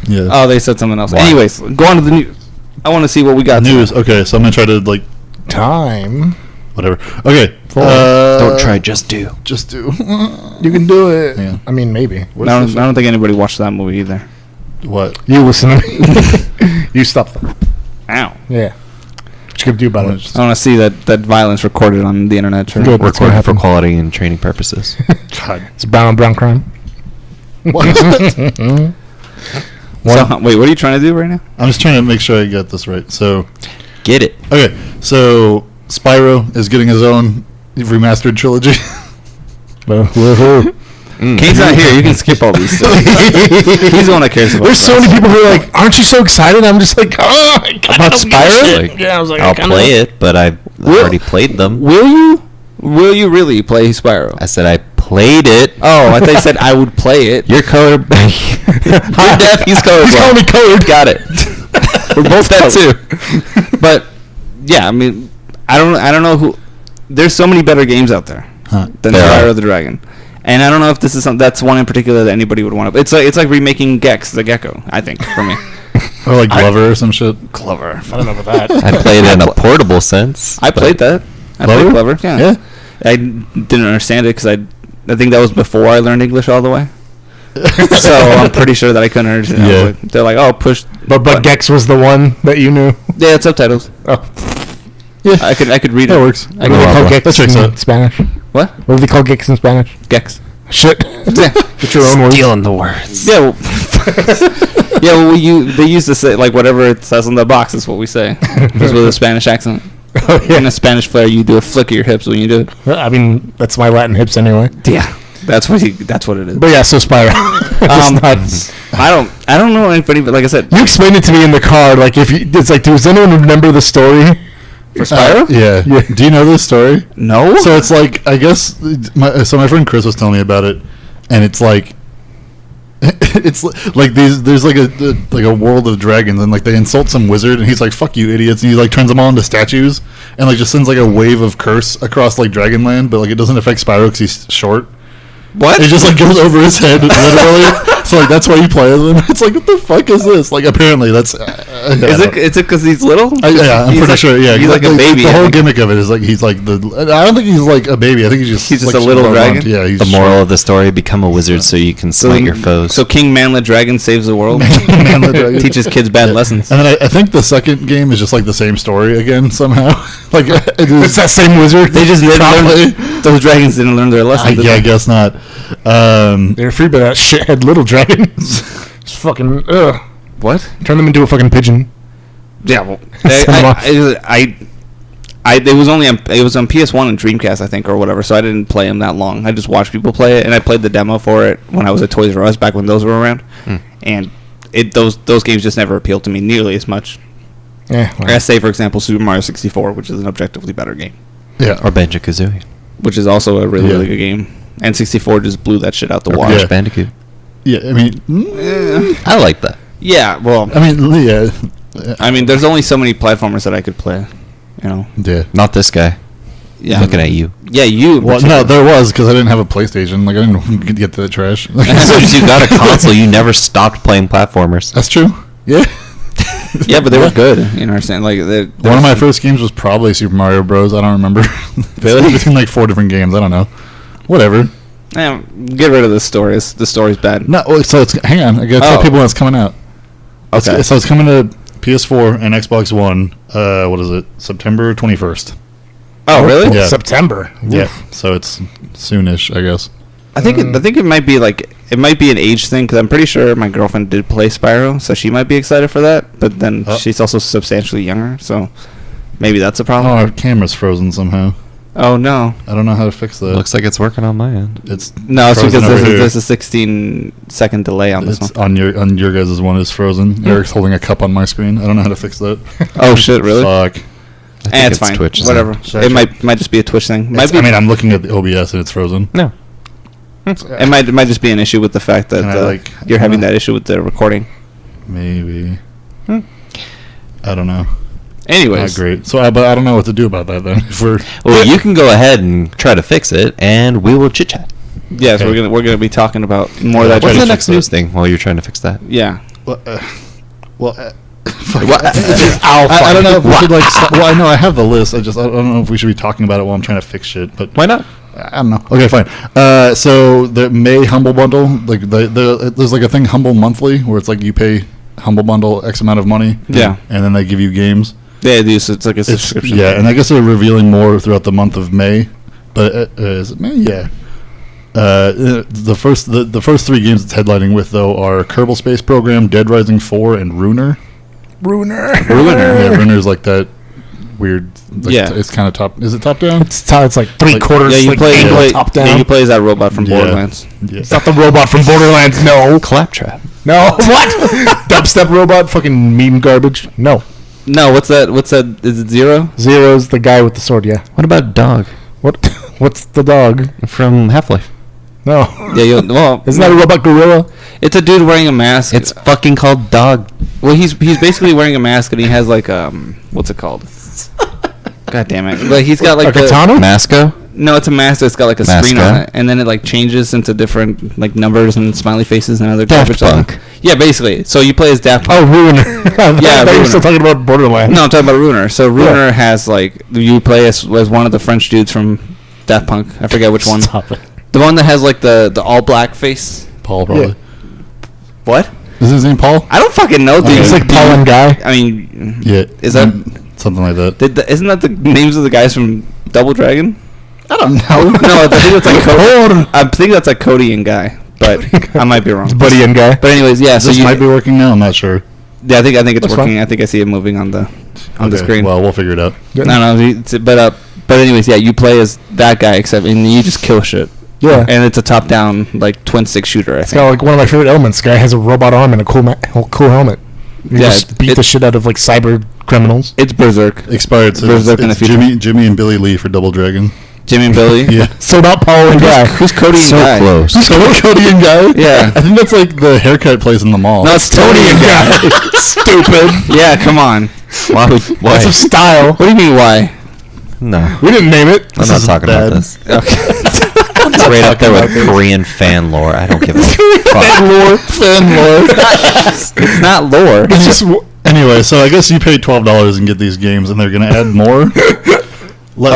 Yeah. Oh, they said something else. Why? Anyways, go on to the news. I want to see what we got. News. Okay, so I'm gonna try to like Time. whatever. Okay. Don't try, just do. Just do. You can do it. Yeah. I mean, maybe. I don't think anybody watched that movie either. What? You listen to me. You stop that. Ow. Yeah. What you gonna do about it? I want to see that violence recorded on the internet. Sure. Good. That's what Recorded for happened. quality and training purposes. God. It's brown on brown crime. What? So, wait, what are you trying to do right now? I'm just trying to make sure I get this right. So, Get it. okay, so Spyro is getting his own remastered trilogy. Woohoo. Kane's not here. You can skip all these. Stuff. He's the one that cares about. There's so many people who are like, "Aren't you so excited?" I'm just like, "Oh, I kinda About don't give a Spyro? shit." Like, Yeah, I was like, I'll play it, but I've already played them. Will you really play Spyro? I said I played it. Oh, I thought you said I would play it. You're color. You're deaf. He's colorblind. He's calling me colored. Got it. We're both that too. But yeah, I mean, I don't know who. There's so many better games out there than There are. Spyro the Dragon, and I don't know if this is that's one in particular that anybody would want to. It's like remaking Gex the Gecko. I think for me. Or like Glover or some shit. Clever. I don't know about that. I played it in a portable sense. I played that. I Clever? played Clever. Yeah. Yeah. I didn't understand it because I think that was before I learned English all the way. So I'm pretty sure that I couldn't understand. Yeah. I was like, they're like, oh, push. But Gex was the one that you knew. Yeah, it's subtitles. Oh. Yeah. I could read That it. works. What do they call Gex That checks in out. Spanish? What? What do they call Gex in Spanish? Gex. Shit. Yeah. Get your own words. Stealing the words. Yeah. Well, yeah. Well, they used to say like whatever it says on the box is what we say, just with a Spanish accent. Oh, In yeah. a Spanish flair, you do a flick of your hips when you do it. I mean, that's my Latin hips anyway. Yeah. That's what it is. But yeah, so Spyro. I don't know anybody, but like I said, You explained it to me in the car. Like, it's like, does anyone remember the story? for Spyro, Yeah. Yeah. Do you know this story? no. So it's like, I guess, my friend Chris was telling me about it, and it's like, it's like there's like a world of dragons, and like they insult some wizard, and he's like, "Fuck you, idiots!" and he like turns them all into statues, and like just sends like a wave of curse across like Dragonland, but like it doesn't affect Spyro because he's short. What? It just like goes over his head literally. So like that's why you play as him. It's like, what the fuck is this? Like apparently that's. Is it because he's little? Yeah, I'm He's pretty like- sure. Yeah, he's like a baby. The I whole think. gimmick of it is like he's like the. I don't think he's like a baby. I think he's just He's just like, a little around. dragon? Yeah, he's The moral short. of the story: become a wizard so you can smite your foes. So King Manlet Dragon saves the world. Manlet Dragon. Teaches kids bad Yeah. lessons. And then I think the second game is just like the same story again somehow. Like it is, It's that same wizard. They just didn't Probably. learn. Those dragons didn't learn their lesson. did I they? guess not. They're free by that shithead little dragon. It's fucking, ugh. What? Turn them into a fucking pigeon. Yeah. Well, Send 'em off. it was only on PS1 and Dreamcast, I think, or whatever. So I didn't play them that long. I just watched people play it, and I played the demo for it when I was at Toys R Us back when those were around. And those games just never appealed to me nearly as much. Yeah. well. As say, for example, Super Mario 64, which is an objectively better game, Yeah. Or Banjo-Kazooie. which is also a really Yeah. really good game. And 64 just blew that shit out the Or water. Crash Yeah. Bandicoot. Yeah. I mean. I like that. Yeah. Well, I mean. Yeah. I mean, there's only so many platformers that I could play. You know. Yeah. Not this guy. Yeah. Looking at you. Yeah, you. Well, no, there was because I didn't have a PlayStation. Like I didn't get to the trash. Since you got a console, you never stopped playing platformers. That's true. Yeah. Yeah, but they were good. You know what I'm saying? Like One of my first games was probably Super Mario Bros. I don't remember. Really? Between like 4 different games. I don't know. Whatever. Get rid of the stories. The story's bad. No. So it's hang on. I gotta tell Oh. people when it's coming out. Okay. So it's coming to PS4 and Xbox One. What is it? September 21st. Oh, really? Yeah. September. Yeah. So it's soonish, I guess. I think it might be an age thing because I'm pretty sure my girlfriend did play Spyro, so she might be excited for that. But then Oh. she's also substantially younger, so maybe that's a Oh, problem. our camera's frozen somehow. Oh no, I don't know how to fix that. Looks like it's working on my end. It's no, it's frozen because over here. there's a 16-second delay on this It's one. on your guys' one is frozen. Eric's holding a cup on my screen. I don't know how to fix that. Oh shit, really? Fuck. I think It's fine. Twitch. Whatever. Should I It check? might just be a Twitch thing. Might be. I mean, I'm looking at the OBS and it's frozen. No. it might just be an issue with the fact that Can I, like, you're having I don't know. that issue with the recording. Maybe. I don't know. Anyways, Not great. So, but I don't know what to do about that then. If we're Well, you can go ahead and try to fix it, and we will chit chat. yes, Okay. we're gonna be talking about more of that. Try What's to the fix next that. news thing while you're trying to fix that? Yeah. well, I I don't know if we should like. Well, I know I have the list. I don't know if we should be talking about it while I'm trying to fix shit. But Why not? I don't know. Okay, fine. So the May Humble Bundle, like there's like a thing Humble Monthly where it's like you pay Humble Bundle X amount of money. Yeah. And then they give you games. Yeah, it is. It's like a It's, subscription. yeah, and I guess they're revealing more throughout the month of May. But is it May? Yeah. The first 3 games it's headlining with though are Kerbal Space Program, Dead Rising 4, and Ruiner. Ruiner. Yeah, Ruiner's like that weird. Like Yeah. it's kind of top. Is it top down? It's like three Like- quarters. Yeah, you like play. angle top down. Yeah, you play as that robot from Yeah. Borderlands. Yeah. It's not the robot from Borderlands. No. Claptrap. No. What? Dubstep robot. Fucking meme garbage. No. No, what's that? Is it Zero? Zero's the guy with the sword. Yeah. What about Dog What? What's the dog? from Half-Life? No. Yeah, well, Isn't that a robot gorilla? it's a dude wearing a mask. It's fucking called dog. Well, he's basically wearing a mask, and he has like what's it called? God damn it! Like he's got like A katana? Masco? No, it's a mask that's got like a screen Mascot? on it, and then it like changes into different like numbers and smiley faces and other Daft garbage on it. Punk. Yeah, basically. So you play as Daft Punk. Oh, Ruiner. Yeah, I thought you were still Ruiner. talking about Borderlands. No, I'm talking about Ruiner. So Ruiner has like you play as one of the French dudes from Daft Punk. I forget which one. Stop it. The one that has like the all black face. Paul, probably. What? Is his name Paul? I don't fucking know, dude. Okay. It's like Paul and Guy. I mean, Yeah. Is that- something like that? isn't that the names of the guys from Double Dragon? I don't know. No, I think it's like Cody. I think that's like Cody and Guy, but I might be wrong. It's Buddy and Guy. But anyways, yeah. So This you might be working now. I'm not sure. Yeah, I think it's That's working. fine. I think I see it moving on the screen. Well, we'll figure it out. But anyways, yeah, you play as that guy, except and you just kill shit. Yeah. And it's a top-down like twin stick shooter. I It's think. got like one of my favorite elements. Guy has a robot arm and a cool helmet. You Yeah, just beat the shit out of like cyber criminals. It's Berserk. Expired. So Berserk in it's the future. Jimmy and Billy Lee for Double Dragon. Jimmy and Billy. Yeah. So not Paul and Guy. Who's Cody and So Guy? close. So Cody and Guy? Yeah. I think that's like the haircut place in the mall. No, it's Tony and Guy. Stupid. Yeah, come on. Why? That's a style. What do you mean? Why? No. We didn't name it. I'm not is talking bad. about this. Okay. It's right up there with Korean fan lore. I don't give a fuck. Fan lore. It's not lore. It's just Anyway, so I guess you paid $12 and get these games, and they're going to add more.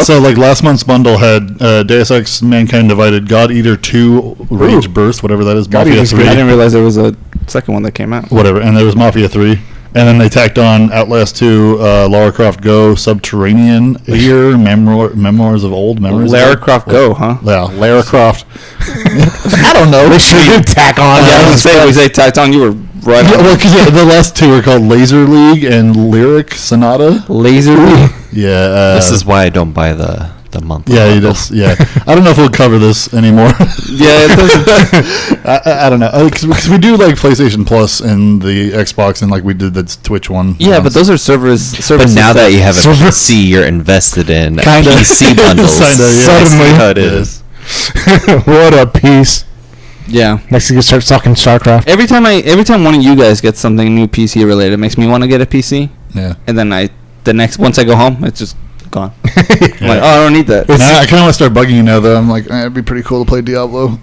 So, like, last month's bundle had Deus Ex: Mankind Divided, God Eater 2, Rage Burst, whatever that is, God Mafia Eater's 3, I didn't realize there was a second one that came out. whatever, and there was Mafia 3. And then they tacked on Outlast 2, Lara Croft Go, Subterranean, Ear, Memoirs of Old Memories. Lara Croft Go, huh? Yeah, Lara Croft. I don't know. they sure did tack on. Yeah, I was gonna say we say tacked on. You were right. Yeah, on. well, 'cause, the last two are called Laser League and Lyric Sonata. Laser. Yeah. This is why I don't buy the monthly. Yeah, you bundle. just yeah. I don't know if we'll cover this anymore. Yeah, it doesn't. I don't know because we do like PlayStation Plus and the Xbox and like we did the Twitch one. Yeah, but those are services. But now that you have a Service. PC, you're invested in Kinda. PC bundles. Kinda, yeah. Suddenly. That's how it Yeah. is. What a piece. Yeah. Next thing you start talking StarCraft. Every time one of you guys gets something new PC related, it makes me want to get a PC, yeah. and then once I go home, it's just gone. I'm like, Yeah. oh, I don't need that. And I kind of want to start bugging you now though. I'm like, it'd be pretty cool to play Diablo.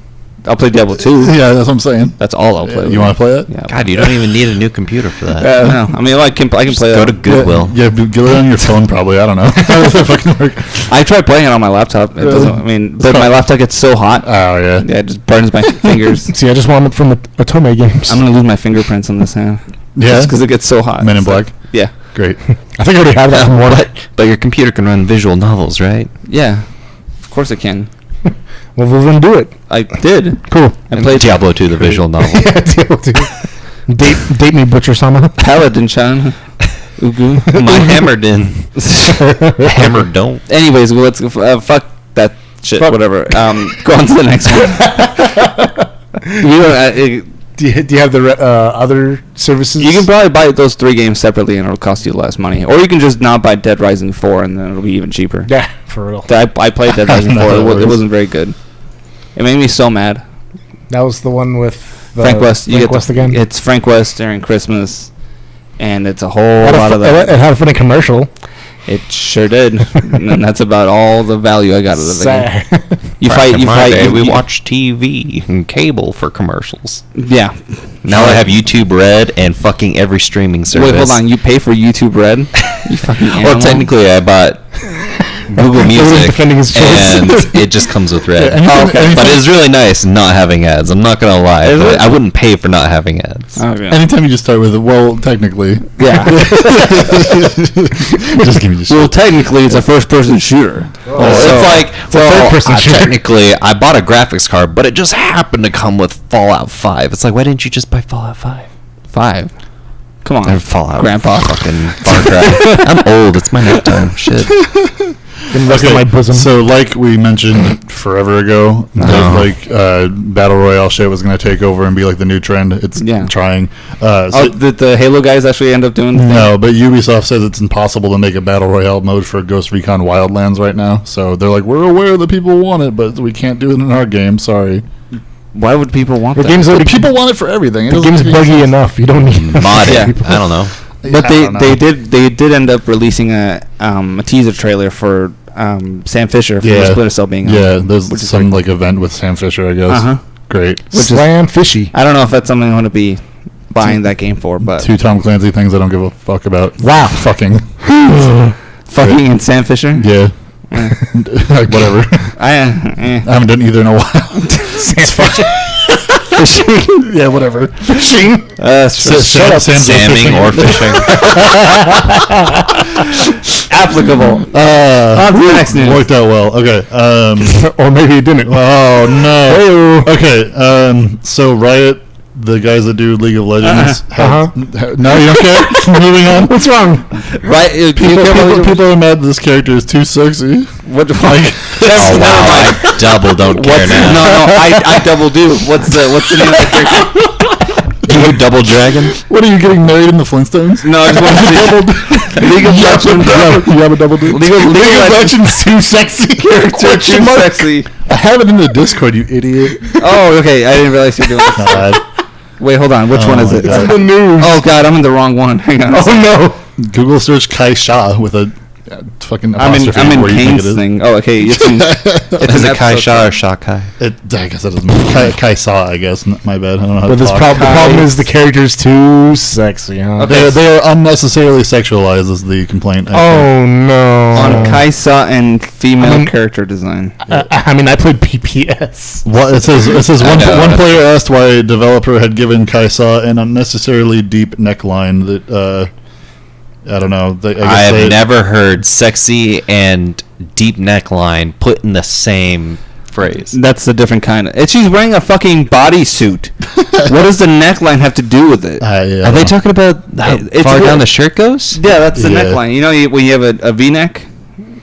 I'll play Diablo 2. Yeah, that's what I'm saying. That's all I'll play. You want to play it? Yeah. God, you don't even need a new computer for that. No, I mean, I can play Just that. go to Goodwill. Yeah, get it on your phone probably. I don't know. How does that fucking work? I tried playing it on my laptop. It doesn't. I mean, but my laptop gets so hot. Oh yeah. Yeah, it just burns my fingers. See, I just want it from the Otome games. I'm gonna lose my fingerprints on this hand. Yeah? because it gets so hot. Men in It's like- Black? Yeah. Great. I think I already have that from one. But your computer can run visual novels, right? Yeah. Of course it can. Well, we'll then do it. I did. Cool. I played Diablo 2, the visual novel. Yeah, Diablo 2. Date me, Butcher Sama. Paladin Chan. Ugu. My hammer didn't. Hammer don't. Anyways, well, let's fuck that shit. Whatever. Go on to the next one. You don't. Do you have the other services? You can probably buy those 3 games separately and it'll cost you less money. Or you can just not buy Dead Rising 4 and then it'll be even cheaper. Yeah, for real. I played Dead Rising 4. I don't know how that It works. wasn't very good. It made me so mad. That was the one with Frank West. Frank West again. It's Frank West during Christmas. And it's a whole It had lot of that. It had a funny commercial. It sure did. And that's about all the value I got out of the game. Sad. You Back fight. in You my fight. day, we you- watch TV and cable for commercials. Yeah. Now I have YouTube Red and fucking every streaming service. Wait, hold on. You pay for YouTube Red? You fucking animal. Well, technically, I bought Google Music, defending his choice. and it just comes with Red. Yeah, anything- anything- But it's really nice not having ads. I'm not gonna lie, Is but it? I wouldn't pay for not having ads. Oh, yeah. Anytime you just start with, well, technically. Yeah. Just give me the shit. Well, technically, it's a first-person shooter. Well, it's like, third-person shooter. technically, I bought a graphics card, but it just happened to come with Fallout 5. It's like, why didn't you just buy Fallout 5? 5. Come on, Or Fallout. Grandpa. Fucking Far Cry. I'm old. It's my nighttime. Shit. In rest of my bosom. So, like we mentioned forever ago, that like battle royale shit was going to take over and be like the new trend. It's trying. Oh, did the Halo guys actually end up doing the thing? No, but Ubisoft says it's impossible to make a battle royale mode for Ghost Recon Wildlands right now. So they're like, we're aware that people want it, but we can't do it in our game. Sorry. Why would people want The that? game's already People want it for everything. The game's buggy enough. You don't need Mod it. Yeah. I don't know. But I don't know. they did end up releasing a teaser trailer for Sam Fisher for Splinter Cell being Yeah, on, there's which is some pretty like event with Sam Fisher, I guess. Uh-huh. Great. Slam fishy. I don't know if that's something I want to be buying that game for, but Two Tom Clancy things I don't give a fuck about. Wow. Fucking. fucking and Sam Fisher. Yeah. Like, whatever. I haven't done either in a while. Sam fishy. Fishing. Yeah, whatever. Fishing. Shut up. Samming or fishing. applicable. On to the next news. Worked out well. Okay. Or maybe it didn't. Oh no. Hey-o. Okay. So Riot, the guys that do League of Legends. No, you don't care. Moving on. What's wrong? Right? People are mad that this character is too sexy. What the fuck? Oh wow! I double don't care now. No, I double do. What's the name of that character? You double dragon? What are you getting married in the Flintstones? No, I just want to see League of Legends. You have a double dude. League of Legends too sexy character. too sexy. I have it in the Discord, you idiot. Oh, okay. I didn't realize you were doing this. God. Wait, hold on. Which Oh one is my it? God. The news. Oh God, I'm in the wrong one. Hang on. Oh no. Google search Kai Sha with a fucking I'm apostrophe. in where you think Kane's it is. thing. Oh, okay. It's Is it Kai Sha or Sha Kai? I guess that doesn't matter. Kai Sa, I guess. My bad. I don't know how But to the talk. problem is the character's too sexy, huh? Okay. They are unnecessarily sexualized is the complaint. I think. Oh no. on Kaisa and female I mean- character design. I mean, I played PPS. What it says I know. one player asked why a developer had given Kai Sa an unnecessarily deep neckline that I don't know. I have never heard sexy and deep neckline put in the same phrase. That's a different kind of. She's wearing a fucking bodysuit. What does the neckline have to do with it? Are they talking about how It's far weird. down the shirt goes? Yeah, that's the Yeah. neckline. You know, when you have a V-neck,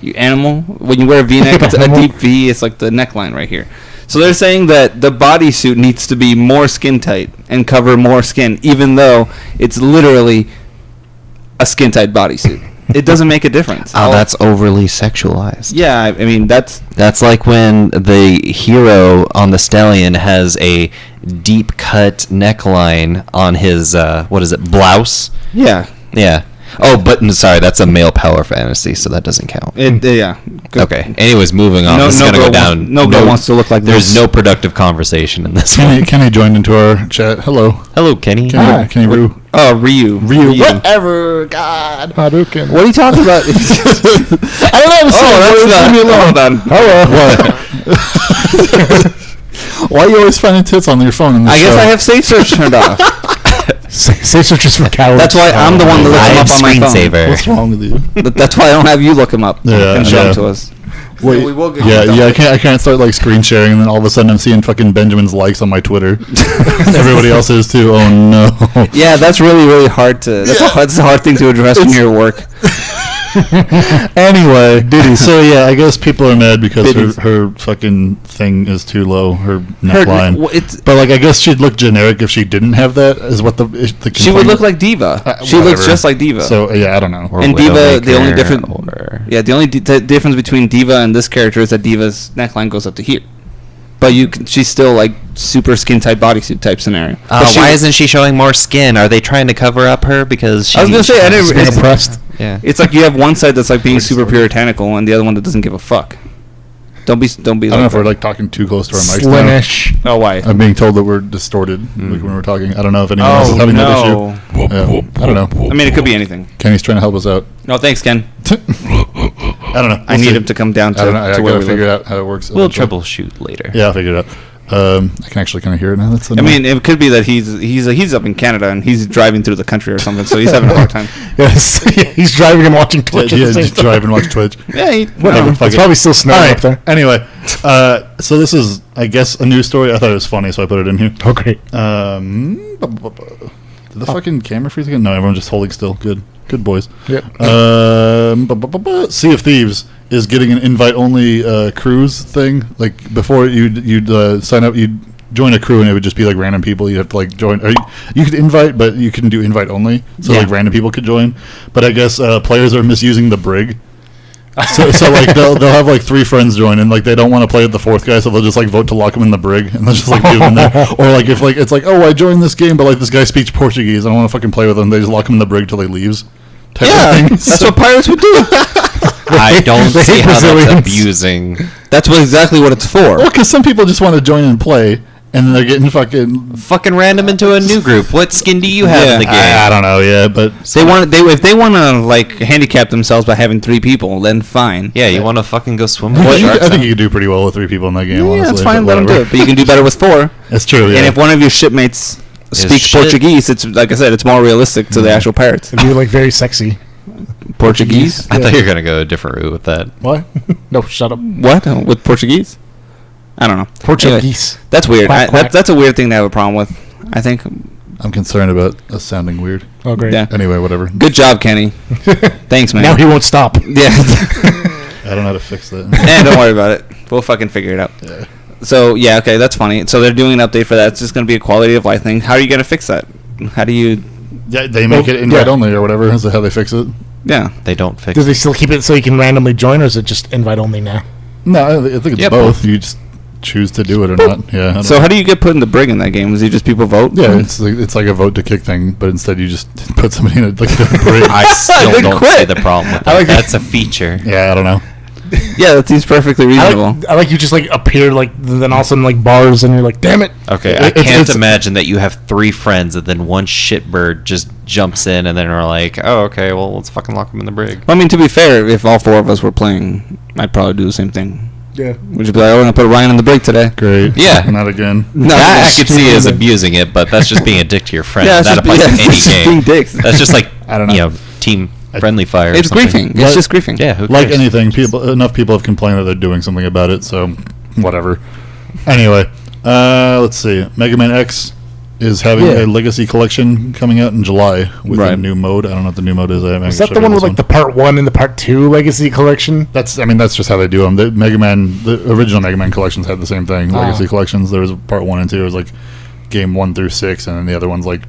you animal. When you wear a V-neck, it's a deep V. It's like the neckline right here. So they're saying that the bodysuit needs to be more skin tight and cover more skin, even though it's literally a skin tight bodysuit. It doesn't make a difference. Oh, that's overly sexualized. yeah. I mean, that's Like when the hero on the stallion has a deep cut neckline on his blouse. yeah. Yeah. Oh, but sorry, that's a male power fantasy, so that doesn't count. Yeah. Good. Okay. Anyways, moving on. This is gonna go down. No girl wants to look like There's this. no productive conversation in this one. Kenny joined into our chat. Hello, Hello, Kenny. Kenny Roo. Oh, Ryu. Whatever. God. Hadouken. What are you talking about? I don't know. Hold on. What? Why are you always finding tits on your phone? In this I guess show? I have safe search turned off. Safe searches for cowards. That's why I'm the one that looks I them have up on my phone. screensaver. What's wrong with you? That's why I don't have you look them up Yeah, and show yeah. them to us. Wait, we will get yeah. I can't start like screen sharing, and then all of a sudden I'm seeing fucking Benjamin's likes on my Twitter. And everybody else is too. Oh no. Yeah, that's really hard to. That's a hard thing to address when you're at work. Anyway, so yeah, I guess people are mad because Diddy's. her fucking thing is too low, her neckline. It's, But like, I guess she'd look generic if she didn't have that. Is what the complaint. she would look like Diva. She looks Whatever. just like Diva. So yeah, I don't know. Or And Diva, the only Widowmaker, difference. or- Yeah, the only difference between Diva and this character is that Diva's neckline goes up to here. But she's still like super skin tight bodysuit type scenario. But Why isn't she showing more skin? Are they trying to cover up her because she? I was gonna say I She's didn't. being It's, oppressed. Yeah. it's like you have one side that's like being super puritanical, and the other one that doesn't give a fuck. Don't be. I don't know if we're like talking too close to our mics. now. Slimish. Oh, why? I'm being told that we're distorted like when we're talking. I don't know if anyone else is having that issue. Yeah, I don't know. I mean, it could be anything. Kenny's trying to help us out. No, thanks, Ken. I don't know. I need him to come down I don't know. to I where gotta we figure live. out how it works. We'll eventually. troubleshoot later. Yeah, I'll figure it out. I can actually kind of hear it now. That's I mean, it could be that he's up in Canada and he's driving through the country or something, so he's having a hard time. Yes, he's driving and watching Twitch. yeah, at the same just time. drive and watch Twitch. Yeah, Whatever. Fuck It's it. probably still snowing All up there. Anyway, so this is, I guess, a news story. I thought it was funny, so I put it in here. Oh, great. Did the fucking camera freeze again? No, everyone's just holding still. Good boys. Yep. Sea of Thieves is getting an invite-only cruise thing. Like before, you'd sign up, you'd join a crew, and it would just be like random people. You'd have to like join. Or you could invite, but you couldn't do invite only. So Yeah. like random people could join. But I guess players are misusing the brig. So like they'll have like 3 friends join, and like they don't want to play with the 4th guy, so they'll just like vote to lock him in the brig, and they'll just like leave him there. Or like if like it's like, oh, I joined this game, but like this guy speaks Portuguese, I don't want to fucking play with him. They just lock him in the brig till he leaves. Yeah, that's what pirates would do. I don't see how that's Brazilians. abusing. That's exactly what it's for. Well, because some people just want to join and play, and then they're getting Fucking random into a new group. What skin do you have in the game? I don't know, yeah, but If they want to like handicap themselves by having 3 people, then fine. Yeah, you want to fucking go swim with I the think, sharks? I think you could do pretty well with 3 people in that game. Yeah, honestly, that's fine. but Let them do whatever. it. But you can do better with 4. That's true. Yeah. And if one of your shipmates speaks shit. Portuguese, it's like I said, it's more realistic to the actual pirates. It'd be like very sexy. Portuguese? I thought you were going to go a different route with that. What? No, shut up. What with Portuguese? I don't know. Portuguese. Anyway, that's weird. Quack, quack. That's a weird thing to have a problem with. I think. I'm concerned about us sounding weird. Oh, great. Yeah. Anyway, whatever. Good job, Kenny. Thanks, man. Now he won't stop. Yeah. I don't know how to fix that. Don't worry about it. We'll fucking figure it out. Yeah. So yeah, okay, that's funny. So they're doing an update for that. It's just going to be a quality of life thing. How are you going to fix that? How do you? Yeah, they make it invite only or whatever. Is that how they fix it? Yeah. They don't fix Do they it. still keep it so you can randomly join, or is it just invite only now? No, I think it's Yeah, both. both. You just choose to do it or not. Yeah. I don't So know. how do you get put in the brig in that game? Is it just people vote? Yeah, it's like a vote to kick thing, but instead you just put somebody in a brig. I still They don't quit. see the problem with that. I like That's a feature. Yeah, I don't know. Yeah, that seems perfectly reasonable. I like you just like appear like then all of a sudden like bars and you're like, damn it. Okay, I can't imagine that you have 3 friends and then one shitbird just jumps in and then are like, oh, okay, well, let's fucking lock them in the brig. Well, I mean, to be fair, if all 4 of us were playing, I'd probably do the same thing. Yeah. Would you be like, oh, we're going to put Ryan in the brig today? Great. Yeah. Not again. No, That I that's could see as stupid. abusing it, but that's just being a dick to your friend. Yeah, it's that just- applies yeah, to it's any just game. being dicks. That's just like, I don't know. team friendly fire. or It's something. griefing. It's Like- just griefing. Yeah, who Like cares? anything, enough people have complained that they're doing something about it, so whatever. Anyway, let's see. Mega Man X is having Yeah. a Legacy Collection coming out in July with a Right. new mode. I don't know what the new mode is. Is that the one with like the part 1 and the part 2 Legacy Collection? That's just how they do them. The original Mega Man collections had the same thing. Legacy collections. There was part 1 and 2. It was like game 1 through 6, and then the other one's like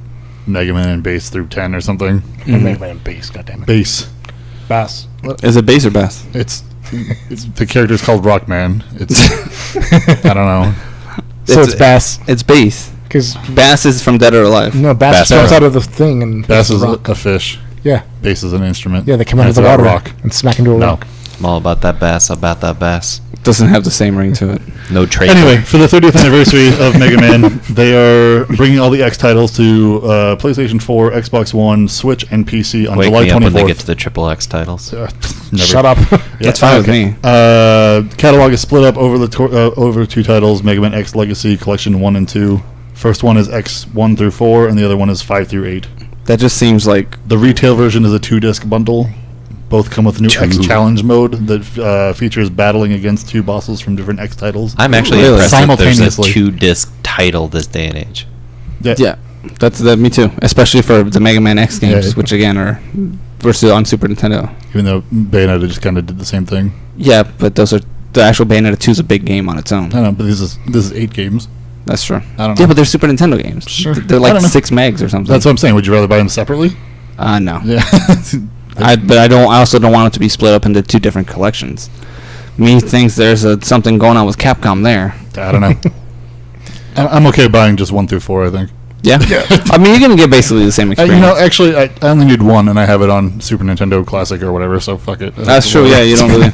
Mega Man and Base through 10 or something. Mega Man Base, goddammit. Base. Bass. Is it bass or bass? It's the character's called Rockman. It's I don't know. So it's Bass. It's bass. Because Bass is from Dead or Alive. no, Bass Bass comes Bass. out of the thing and Bass is rock. a fish. Yeah. Bass is an instrument. Yeah, they come out And of it's the about water rock. and smack into a No. rock. I'm all about that bass, about that bass. Doesn't have the same ring to it. No trade. Anyway, for the 30th anniversary of Mega Man, they are bringing all the X titles to PlayStation 4, Xbox One, Switch, and PC on Wake July me up when they 24th. get to the triple X titles. Never. Shut up. That's fine with me. Catalog is split up over over 2 titles: Mega Man X Legacy Collection 1 and 2. First one is X 1 through 4, and the other one is 5 through 8. That just seems like The retail version is a 2-disc bundle. Both come with a new X Challenge mode that features battling against 2 bosses from different X titles. I'm actually Really? impressed that there's a Simultaneously. 2-disc title this day and age. yeah. That's me too. Especially for the Mega Man X games, Yeah. which again are versus on Super Nintendo. Even though Bayonetta just kind of did the same thing. Yeah, but the actual Bayonetta 2 is a big game on its own. I don't know, but this is 8 games. That's true. I don't know. Yeah, but they're Super Nintendo games. Sure. They're I like don't know. 6 megs or something. That's what I'm saying. Would you rather buy them separately? No. Yeah. But I also don't want it to be split up into 2 different collections. Me thinks there's something going on with Capcom there. I don't know. I'm okay buying just 1 through 4, I think. Yeah. I mean, you're gonna get basically the same experience. Actually, I only need 1, and I have it on Super Nintendo Classic or whatever, so fuck it. That's true. Yeah, you don't really.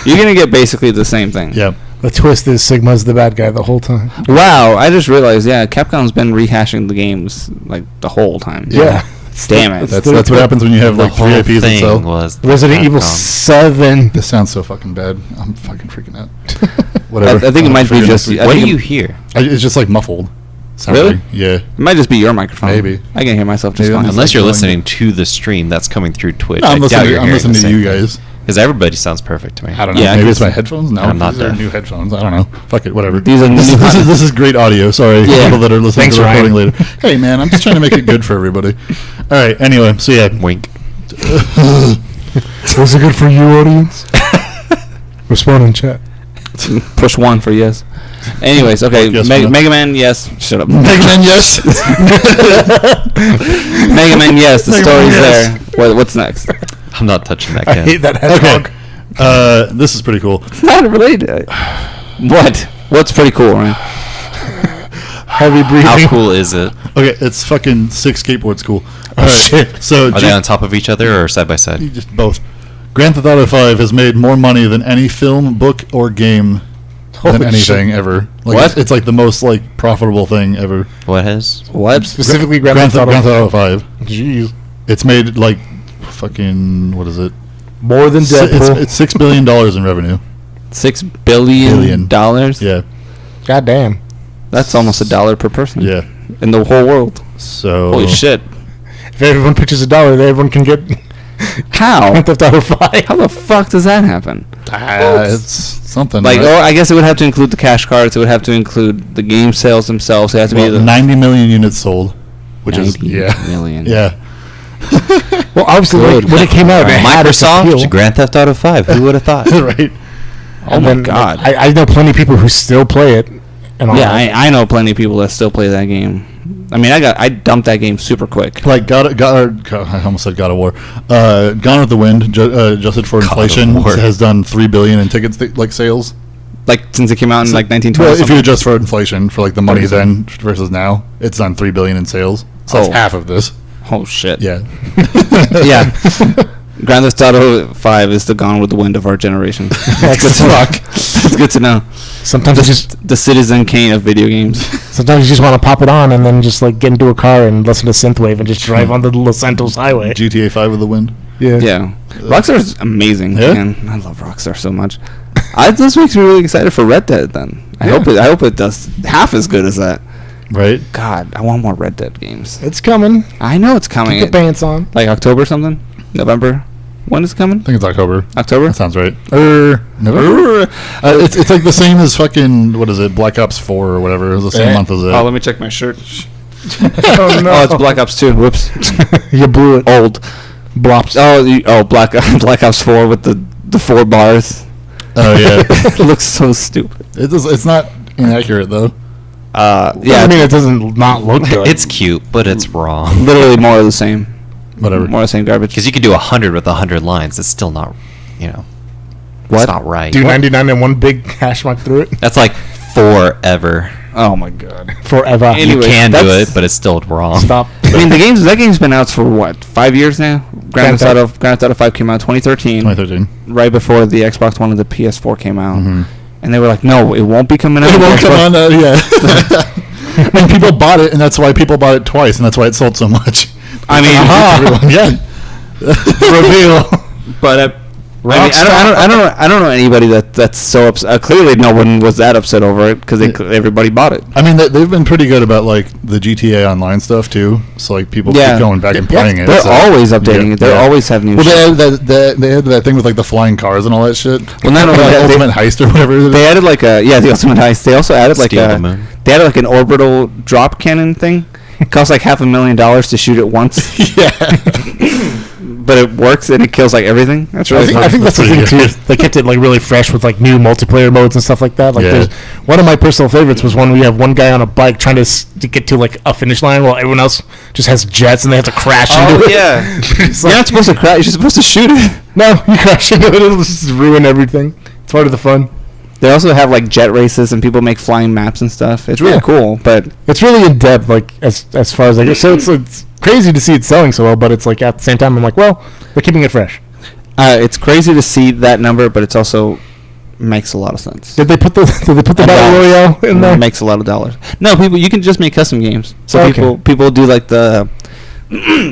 You're gonna get basically the same thing. Yeah. The twist is Sigma's the bad guy the whole time. Wow, I just realized. Yeah, Capcom's been rehashing the games like the whole time. Yeah. Damn it. That's what happens when you have The like 3 whole IPs that thing sell. was Resident Evil Capcom. 7. This sounds so fucking bad. I'm fucking freaking out. I Whatever. think it might be Figure just. next I What think do you it, hear? It's just like muffled. Really? Sounding. Yeah. it might just be your microphone. Maybe. I can hear myself just Maybe I'm fine. just Unless you're going- listening to the stream that's coming through Twitch. No, I'm I doubt you're listening to you guys. guys. Because everybody sounds perfect to me. I don't know. Yeah, I Maybe guess- it's my headphones. No, I'm not these are deaf. new headphones. I don't know. Fuck it. Whatever. These are this, new- this is great audio. Sorry, Yeah. people that are listening Thanks, to the recording Ryan. later. Hey, man, I'm just trying to make it good for everybody. All right. Anyway, so yeah. Wink. Was it good for you, audience? Respond in chat. Push 1 for yes. Anyways, okay. Yes for no. Mega Man, yes. Shut up. Mega Man, yes. Mega Man, yes. The Mega Man, story's yes. there. What's next? I'm not touching that I cat. hate that hedgehog. This is pretty cool. It's not related. What? What's pretty cool, right? Heavy breathing. How cool is it? Okay, it's fucking sick skateboards cool. Oh, shit. So Are they on top of each other or side by side? just both. Grand Theft Auto 5 has made more money than any film, book, or game than Holy anything shit. ever. Like, What? It's like the most like profitable thing ever. What has? What? Specifically Grand Grand Theft Theft Auto. Auto 5. Gee. It's made like fucking what is it? More than Deadpool. It's $6 billion in revenue. $6 billion dollars. Yeah, God damn. That's almost $1 per person. yeah. In the whole world. So Holy shit! If everyone pitches $1, then everyone can get How? Grand Theft Auto 5. How the fuck does that happen? It's something Like, right? oh, I guess it would have to include the cash cards. It would have to include the game sales themselves. It has to be Well, the 90 million units sold, which is 90 yeah, million. yeah. Well, obviously, like, when it came out, it had its appeal. Microsoft, Grand Theft Auto 5. Who would have thought? Right. Oh And my then, god. like, I know plenty of people who still play it. And all Yeah, that. I know plenty of people that still play that game. I mean, I dumped that game super quick. Like I almost said God of War. Gone with the Wind, adjusted for God of inflation, War. has done $3 billion in tickets like sales. Like since it came out in like 1920. Well, if you something. adjust for inflation for like the money 30 then versus now, it's done $3 billion in sales. So that's Oh. half of this. Oh shit. Yeah. Yeah. Grand Theft Auto 5 is the Gone with the Wind of our generation. That's good to know. That's good to know. Sometimes you just The Citizen Kane of video games. sometimes you just want to pop it on and then just like get into a car and listen to synthwave and just drive on the Los Santos highway. GTA 5 with the Wind. Yeah. Rockstar's amazing. Yeah? Man, I love Rockstar so much. This makes me really excited for Red Dead then. I hope it does half as good as that. Right? God, I want more Red Dead games. It's coming. I know it's coming. Keep the pants on. Like October or something? November? When is it coming? I think it's October. October? That sounds right. November? It's like the same as fucking, what is it, Black Ops 4 or whatever. It's the same month as it. Oh, let me check my shirt. Oh no! Oh, it's Black Ops 2. Whoops. You blew it. Old. Blops. Black Ops 4 with the 4 bars. Oh, yeah. It looks so stupid. It's not inaccurate, though. Yeah, Yeah, I mean it doesn't not look good. It's cute, but it's wrong. literally more of the same. Whatever. More of the same garbage. Because you could do 100 with 100 lines. It's still not, What? It's not right. do 99 and one big hash mark through it That's like forever. Oh my god. forever. Anyway, You can do that's- it, but it's still wrong. Stop. I mean, that game's been out for what, 5 years now? Grand Theft Auto 5 came out 2013, 2013. right before the Xbox One and the PS4 came out, and they were like, "No, it won't be coming out." It won't come on, yeah. And people bought it, and that's why people bought it twice, and that's why it sold so much. I mean, Everyone, yeah. Reveal. but I don't know anybody that's so upset. Clearly, no one was that upset over it because everybody bought it. I mean, they've been pretty good about like the GTA Online stuff too. So like people keep going back and playing it. They're so- always updating it. They always have new. Well, shit. they had that thing with like the flying cars and all that shit. Well, not only Like that, Ultimate Heist or whatever. they added like the Ultimate Heist. They also added like Steal the moon. they added like an orbital drop cannon thing. It costs like $500,000 to shoot it once. Yeah. But it works and it kills like everything. That's really I think that's the thing too. They kept it like really fresh with like new multiplayer modes and stuff like that. Like, Yeah. there's one of my personal favorites was when we have one guy on a bike trying to get to like a finish line while everyone else just has jets and they have to crash into it. yeah. It's You're like, not supposed to crash. You're supposed to shoot it. no, you crash into it, it'll just ruin everything. It's part of the fun. They also have like jet races and people make flying maps and stuff. It's really Yeah. cool, but It's really in depth, like as far as I go. So it's crazy to see it selling so well, but it's like at the same time I'm like, well, they're keeping it fresh. it's crazy to see that number. But it's also makes a lot of sense. Did they put the battle royale in there? It makes a lot of dollars. No, people, you can just make custom games. So Okay. people do like the.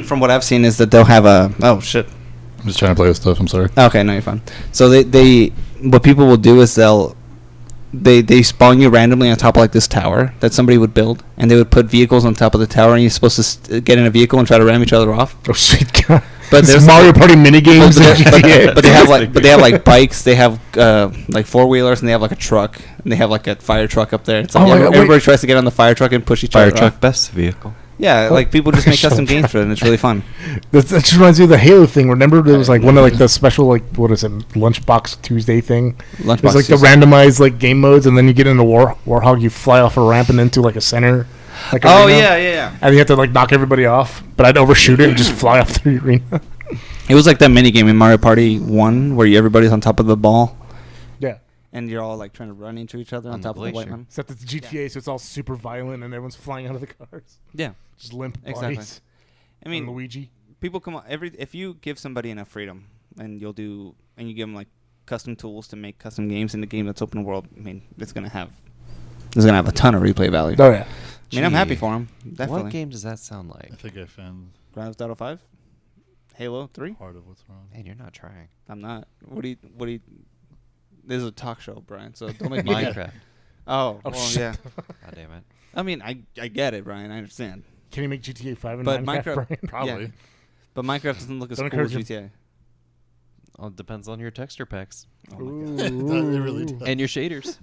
From what I've seen is that they'll have a I'm just trying to play with stuff. I'm sorry. Okay, no, you're fine. So they what people will do is they spawn you randomly on top of like this tower that somebody would build, and they would put vehicles on top of the tower, and you're supposed to get in a vehicle and try to ram each other off. Oh sweet God! But It's there's Mario Party mini games. But they have like bikes. They have like 4-wheelers, and they have like a truck, and they have like a fire truck up there. It's like Oh my God, wait. everybody tries to get on the fire truck and push each Fire other truck, off. best vehicle. Yeah, like people just make custom games for it, and it's really fun. That just reminds me of the Halo thing. Remember, there was like one of like the special like what is it, Lunchbox Tuesday thing. Lunchbox There's like the Tuesday. randomized like game modes, and then you get into Warhog, you fly off a ramp and into like a center. Like Oh arena, yeah. And you have to like knock everybody off. But I'd overshoot it and just fly off the arena. It was like that mini game in Mario Party 1 where everybody's on top of the ball Yeah. and you're all like trying to run into each other on On the top of the white glacier. one. Except it's GTA, so it's all super violent and everyone's flying out of the cars. Yeah, Just limp exactly. bodies. I mean, And Luigi. people come on if you give somebody enough freedom and you give them like custom tools to make custom games in the game that's open world. I mean, it's gonna have a ton of replay value. Oh, yeah. I mean, I'm happy Gee, for him. Definitely. What game does that sound like? I think I found Grand Theft Auto 5, Halo 3. part of what's wrong. Man, you're not trying. I'm not. What do you? This is a talk show, Brian. So don't make me. Minecraft. Oh, Oh, well, shit. yeah. God damn it. I mean, I get it, Brian. I understand. Can you make GTA 5 in But Minecraft, Brian? Probably. Yeah. But Minecraft doesn't look as Don't cool as encourage him. GTA. Well, it depends on your texture packs Oh my Ooh. god. It really does. and your shaders.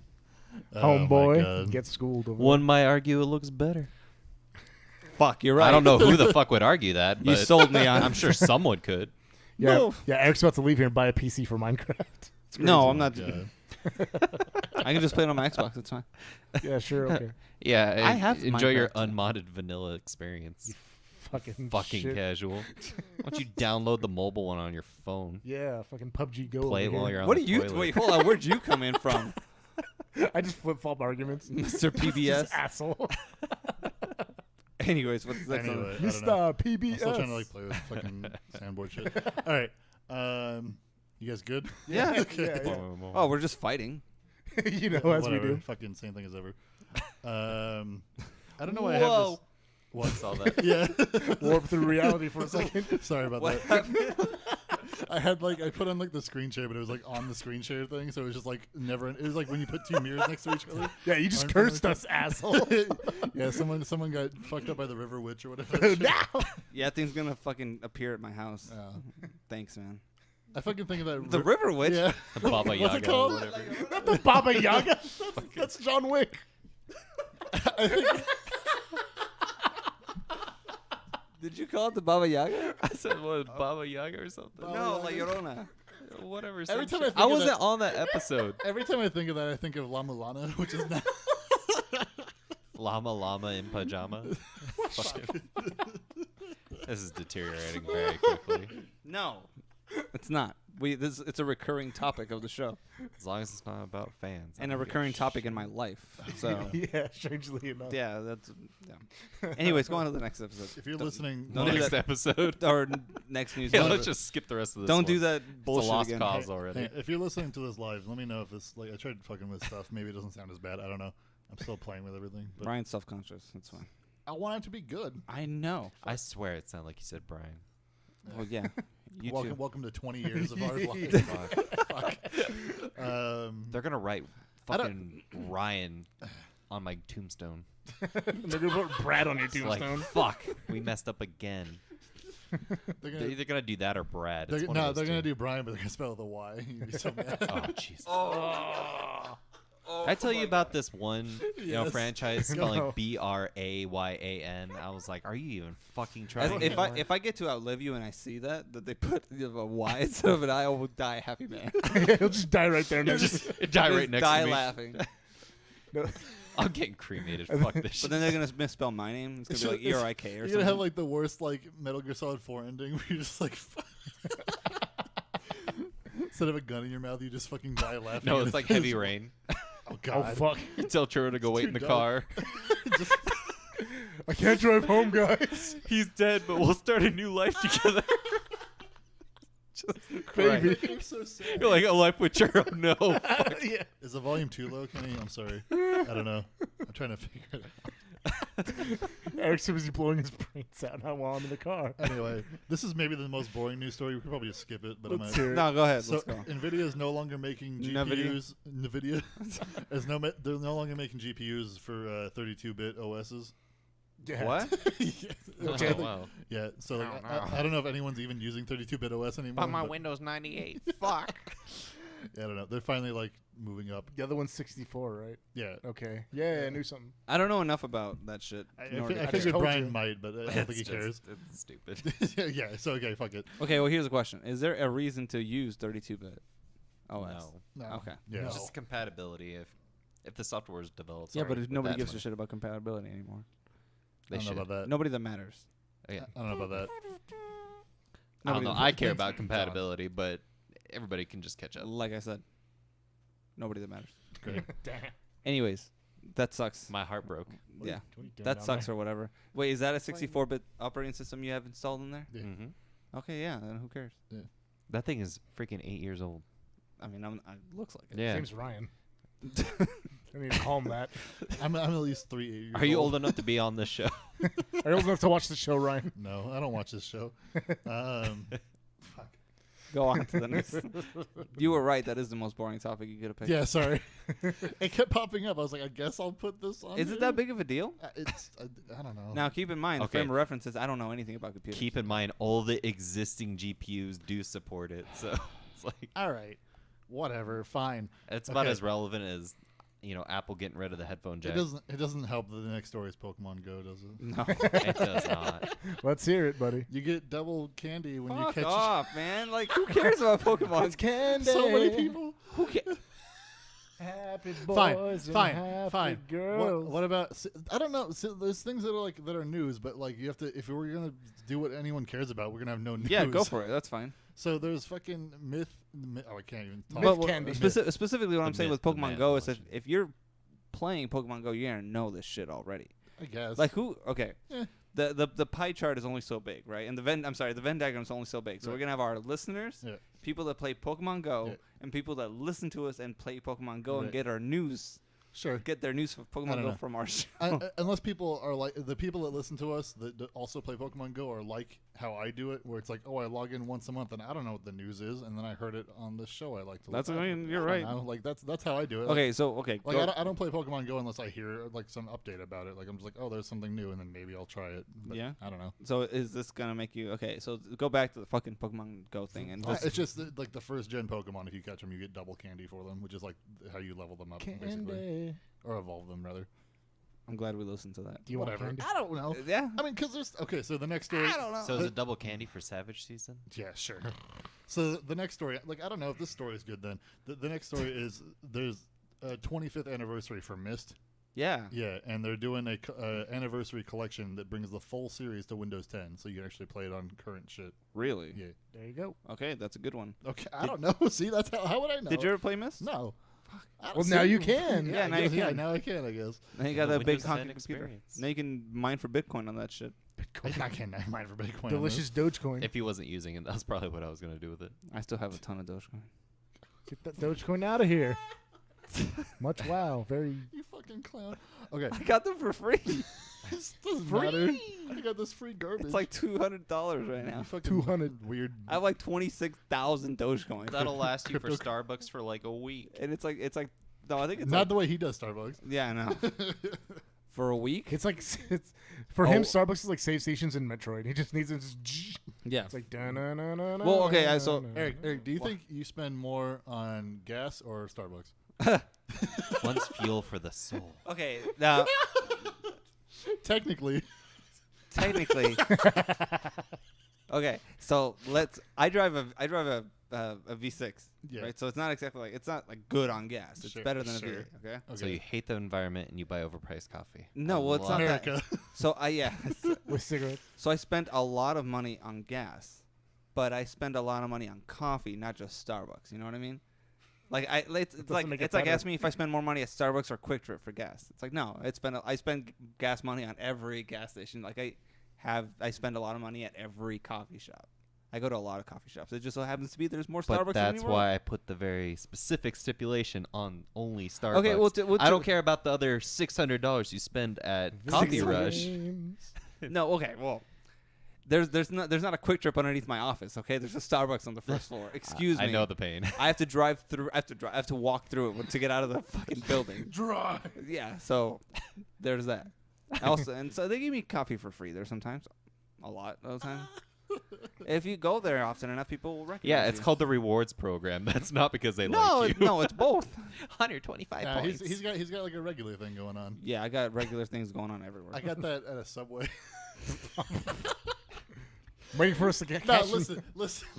Oh my Homeboy, God. get schooled over One might argue it looks better. Fuck, you're right. I don't know who the fuck would argue that, but You sold me on. I'm sure someone could. Yeah, No. yeah. Eric's about to leave here and buy a PC for Minecraft. No, I'm Oh my not. God. I can just play it on my Xbox. It's fine. Yeah, sure, okay. Yeah, I have enjoy your Minecraft. unmodded vanilla experience. Fucking Fucking shit. casual. Why don't you download the mobile one on your phone? Yeah, fucking PUBG Go. Play it over while here. you're on What the do you? toilet. Wait, hold on. Where'd you come in from, I just flip flop arguments. Mr. PBS? Just asshole. Anyways, what's the next Anyway, one? I don't know. Mr. PBS. I'm still trying to like play with fucking sandboard shit. All right. You guys good? Yeah. Okay. Yeah, yeah. Oh, we're just fighting. You know, as we Whatever. do. Fucking same thing as ever. I don't know why I have Whoa. this. What? Saw that. Yeah. Warp through reality for a second. Sorry about What that. happened? I put on like the screen share, but it was like on the screen share thing, so it was just like never. It was like when you put two mirrors next to each other. Yeah, you just Aren't- cursed us, asshole. Yeah, someone got fucked up by the river witch or whatever. Yeah, thing's gonna fucking appear at my house. Yeah. Thank man. I fucking think of that. The River Witch? Yeah. Baba What's Yaga it called? or whatever. Not the Baba Yaga. That's John Wick. Did you call it the Baba Yaga? I said what, Baba Yaga or something? No, La Llorona. Whatever. Every some time I shit. think of wasn't that- on that episode. Every time I think of that, I think of La Mulana, which is not. Llama llama in pajama. Fucking- This is deteriorating very quickly. No, it's not. It's a recurring topic of the show As long as it's not about fans. and a recurring topic in my life. So Yeah, strangely enough. yeah, that's yeah. Anyways, go on to the next episode. If you're Don't- listening, don't do Next that. episode. Or next news. Yeah, Don't- let's just skip the rest of this. don't do one. that It's a bullshit lost again. cause Hey, already. if you're listening to this live, let me know if this. Like, I tried fucking with stuff. Maybe it doesn't sound as bad. I don't know. I'm still playing with everything. But Brian's self-conscious. That's fine. I want it to be good. I know. I swear it sounded like you said Brian. Well, yeah. You too. Welcome to 20 years of our life. Fuck. They're gonna write I don't- fucking Ryan on my tombstone. They're gonna put Brad on your It's like, tombstone. fuck, we messed up again. They're They're gonna, either gonna do that or Brad. It's they're, one no, of they're those gonna two. do Brian, but they're gonna spell it with a Y. You'd be so mad. Oh Jesus! Did I tell you about this one Yes. franchise No. spelling Bryan? I was like, are you even fucking As- trying? if I get to outlive you and I see that they put a Y instead of an I will die a happy man. He'll just die right there. Next. just die right Just next die to me. laughing. No. I'm getting cremated. Fuck this But shit. then they're gonna misspell my name. It's gonna be like ERIK or You're something. gonna have like the worst like Metal Gear Solid 4 ending where you're just like. Instead of a gun in your mouth, you just fucking die laughing. No, at it's like it. heavy rain. Oh Oh god. fuck! You tell Trevor to go wait too in the dark. car. Just- I can't drive home, guys. He's dead, but we'll start a new life together. Baby. I'm so sad. You're like a life with Churro. No. Fuck. Yeah. Is the volume too low, Kenny? I'm sorry. I don't know. I'm trying to figure it out. Eric's too busy blowing his brains out now while I'm in the car. Anyway, this is maybe the most boring news story. We could probably just skip it, but Let's I'm hear it. No, go ahead. So Let's go. Nvidia is no longer making Nvidia? GPUs. Nvidia is they're no longer making GPUs for 32-bit OSs. Yeah. What? Okay. Oh, wow. Yeah, so like, I don't know if anyone's even using 32-bit OS anymore. but- Windows 98. Fuck. Yeah, I don't know. They're finally like moving up. The other one's 64, right? Yeah, Okay. Yeah, I knew something. I don't know enough about that shit. I in order to- figured told Brian you. might, but I don't think he cares. It's stupid. Yeah, so okay, fuck it. Okay, well here's a question: is there a reason to use 32-bit OS? No. No. Okay. Yeah. It's just compatibility. If the software is developed. Yeah, but sorry, if nobody that's gives a when shit about compatibility anymore. I They don't know should. about that. Nobody that matters. Oh, yeah. I don't know about that. I don't know. Nobody- I care about compatibility, but everybody can just catch up. Like I said, nobody that matters. Great. Damn. Anyways, that sucks. My heart broke. Yeah, what are you doing that down sucks there? or whatever. Wait, is that a 64-bit operating system you have installed in there? Yeah. Hmm. Okay, yeah. Then who cares? Yeah. That thing is freaking 8 years old. I mean, it looks like it. Yeah. Name's Ryan. I need to call him that. I'm at least 3 years Are you old enough to be on this show? Are you old enough to watch the show, Ryan? No, I don't watch this show. Fuck. Go on to the next. You were right. That is the most boring topic you could have picked. Yeah, sorry. It kept popping up. I was like, I guess I'll put this on. Is it that big of a deal? It's. I don't know. Now, keep in mind, the Okay. frame of reference is I don't know anything about computers. Keep in mind, all the existing GPUs do support it, so it's like All right. Whatever. Fine. it's about Okay. as relevant as Apple getting rid of the headphone jack. It doesn't help that the next story is Pokemon Go, does it? No. It does not. Let's hear it, buddy. You get double candy when you Fuck catch off, man. Like, who cares about Pokemon? It's candy. so many people. Who cares? Happy Fine, boys and fine, happy fine. girls. What about? I don't know. So there's things that are news, but like you have to. If we're gonna do what anyone cares about, we're gonna have no news. Yeah, go for it. That's fine. So there's fucking I can't even talk. Myth candy. Specifically, what I'm saying myth, with the Pokemon man Go is collection. if you're playing Pokemon Go, you're gonna know this shit already. I guess. Like who? Okay. Eh. The pie chart is only so big, right? And the Venn diagram is only so big. So Right. we're gonna have our listeners, Yeah. people that play Pokemon Go, Yeah. and people that listen to us and play Pokemon Go and Right. get our news, Sure. get their news for I Pokemon don't Go know. from our show. Unless people are like the people that listen to us that also play Pokemon Go are like how I do it, where it's like, oh, I log in once a month and I don't know what the news is, and then I heard it on this show I like to. That's- listen. I mean, you're I don't right. know. Like that's how I do it. Okay, so Like go- I don't play Pokemon Go unless I hear like some update about it. Like I'm just like, oh, there's something new, and then maybe I'll try it. But Yeah? I don't know. so is this gonna make you okay? So go back to the fucking Pokemon Go thing and just, It's just like the first gen Pokemon. If you catch them, you get double candy for them, which is like how you level them up, basically, Candy. or evolve them rather. I'm glad we listened to that. Do you want Whatever. candy? I don't know. Yeah. I mean, because there's okay. So the next story. I don't know. So is it double candy for Savage season? Yeah, sure. So the next story, like I don't know if this story is good. Then the next story is there's a 25th anniversary for Myst. Yeah. Yeah, and they're doing a anniversary collection that brings the full series to Windows 10, so you can actually play it on current shit. Really? Yeah. There you go. Okay, that's a good one. Okay, I don't know. See, that's how would I know? Did you ever play Myst? No. Well, now you can. Yeah, I now you guess- yeah, can. now I can. I guess. Now you got The that big Windows 10 honking computer. experience. Now you can mine for Bitcoin on that shit. I can't mine for Bitcoin. on Delicious this. Dogecoin. If he wasn't using it, that's probably what I was going to do with it. I still have a ton of Dogecoin. Get that Dogecoin out of here. Much wow. Very. You fucking clown. Okay. I got them for free. This doesn't matter. I got this free garbage. It's like $200 right now. You fucking 200. weird. I have like 26,000 Dogecoin. That'll last you for Crypto- Starbucks for like a week. And it's like no, I think it's Not like, the way he does Starbucks. yeah, I know. For a week? It's like it's for him. Oh. Starbucks is like save stations in Metroid. He just needs to just. Yeah. It's like da-na-na-na-na. Well, okay, so- Eric, do you think you spend more on gas or Starbucks? One's fuel for the soul. Okay, now Technically. technically okay, so I drive a V6, Yeah. right? So it's not like good on gas. It's Sure, better than sure. a V8, okay? Okay. So you hate the environment and you buy overpriced coffee. No, well, it's I not love that. America. So with cigarettes. So I spent a lot of money on gas, but I spend a lot of money on coffee, not just Starbucks. You know what I mean? Like it's like make it it's like better. ask me if I spend more money at Starbucks or Quick Trip for gas. It's like no, I spend gas money on every gas station. Like I spend a lot of money at every coffee shop. I go to a lot of coffee shops. It just so happens to be there's more Starbucks. But than that's anywhere why else. I put the very specific stipulation on only Starbucks. Okay, well, I don't care about the other $600 you spend at Coffee Video Rush. games. No, okay, well. There's not a Quick Trip underneath my office. Okay, there's a Starbucks on the first floor. Excuse me. I know the pain. I have to drive through. I have to walk through it to get out of the fucking building. Drive. Yeah, so there's that. Also, and so they give me coffee for free there sometimes, a lot of the time. If you go there often enough, people will recognize Yeah, it's you. call the rewards program. That's not because they No, like you. no, it's both. 125 Nah, points. he's got like a regular thing going on. Yeah, I got regular things going on everywhere. I got that at a Subway. Waiting for us to get No, cash. listen.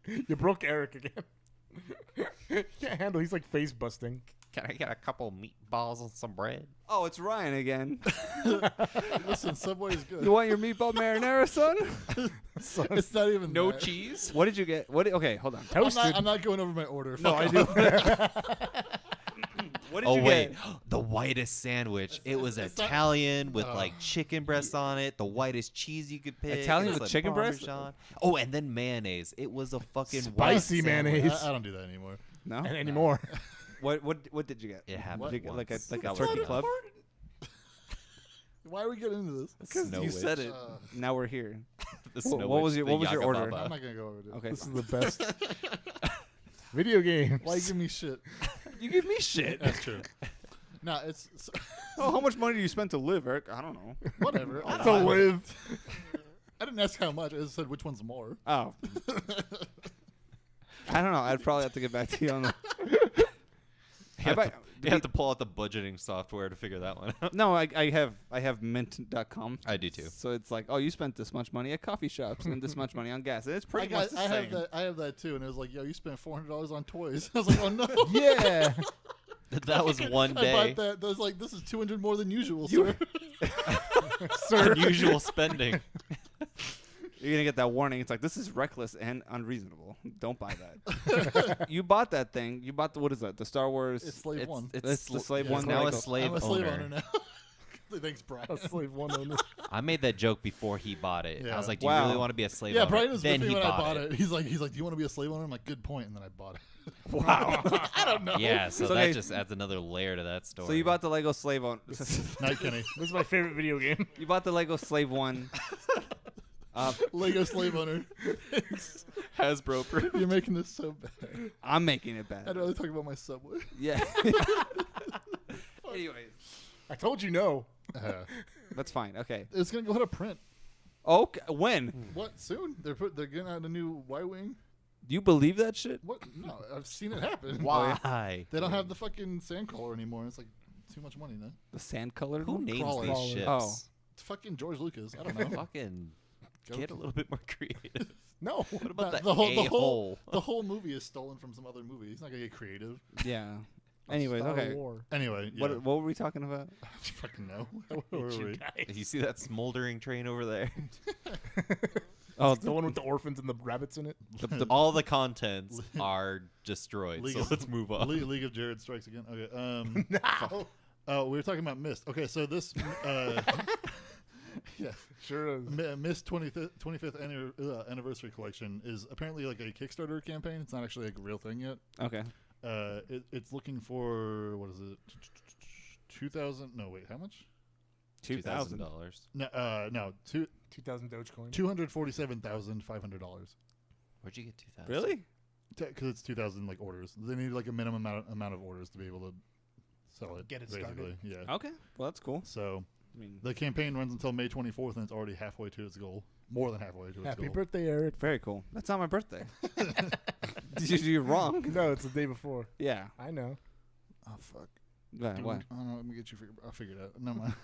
You broke Eric again. Can't handle. He's like face busting. Can I get a couple meatballs and some bread? Oh, it's Ryan again. Listen, Subway is good. You want your meatball marinara, son? It's not even No that. cheese? What did you get? Okay, hold on. I'm not going over my order. No, I Fuck do. What did Oh, you wait. get? The whitest sandwich. It was it's not- Italian with like chicken breast on it. The whitest cheese you could pick. Italian It was, with chicken breast? Parmesan. Oh, and then mayonnaise. It was a fucking Spicy white sandwich. mayonnaise. I don't do that anymore. No. And anymore. What did you get? It happened Did you get like a once. like a That was turkey enough. club? Why are we getting into this? Because Snow you Witch. said it. Now we're here. The Wh- Snow what was Witch, your- the what was your order? Yaga I'm Baba. not gonna go over it. Okay. This fine. is the best video game. Why you give me shit? You give me shit. That's true. No, it's Oh, how much money do you spend to live, Eric? I don't know. whatever. To live. I didn't ask how much. I just said which one's more. Oh. I don't know. I'd probably have to get back to you on that. You have to pull out the budgeting software to figure that one out. No, I have mint.com. I do too. So it's like, oh, you spent this much money at coffee shops and this much money on gas. And it's pretty much the I same. have that too, and it was like, yo, you spent $400 on toys. I was like, oh no. Yeah. That was one I day. bought that. That was like, this is 200 more than usual, sir. Sir. Unusual spending. You're gonna get that warning. It's like, this is reckless and unreasonable. Don't buy that. You bought that thing. You bought what is that? The Star Wars. It's Slave One. It's the slave Yeah, one. it's now Lego. a slave I'm a slave owner. owner now. Thanks, Brian. A slave one owner. I made that joke before he bought it. Yeah. I was like, "Do Wow. you really want to be a slave Yeah, owner?" Brian was then with me he when I bought bought it. He's like, do you want to be a slave owner? I'm like, good point. And then I bought it. Wow. I don't know. Yeah, so So, that okay. just adds another layer to that story. So you bought the Lego slave one. Night Kenny. This is my favorite video game. You bought the Lego slave one. Lego slave owner. Hasbro. You're making this so bad. I'm making it bad. I'd rather talk about my Subway. Yeah. Anyways, I told you no. that's fine. Okay. It's gonna go out of print. Okay. When? What soon? They're getting out a new Y-wing. Do you believe that shit? What? No, I've seen it happen. Why? They don't have the fucking Sandcrawler anymore. It's like too much money now. The sand colored Who one? names Crawler. these ships? Oh. It's fucking George Lucas. I don't know. Fucking Go get to- a little bit more creative. No. What about the whole a-hole? the whole movie is stolen from some other movie. He's not gonna get creative. Yeah. Anyways, Star okay. War. Anyway, yeah. What were we talking about? I fucking know. Where were we? You see that smoldering train over there? Oh, The one with the orphans and the rabbits in it. All the contents are destroyed. League So of- let's move on. League of Jared strikes again. Okay. No. Oh, we were talking about Mist. Okay, so this. Yeah. Sure is. Mist 25th anniversary collection is apparently like a Kickstarter campaign. It's not actually like a real thing yet. okay. It's looking for what is it? 2,000? No, wait, how much? $2,000. No, 2,000 Dogecoin. $247,500. Where'd you get 2,000? Really? Because it's 2,000 like orders. They need like a minimum amount of orders to be able to sell it. Get it basically. started. Yeah. Okay. Well, that's cool. So I mean, the campaign runs until May 24th, and it's already halfway to its goal. More than halfway to its Happy goal. birthday, Eric. very cool. That's not my birthday. You're wrong. No, it's the day before. Yeah. I know. Oh fuck. What? I don't know. Let me get you. I'll figure it out. No, mind.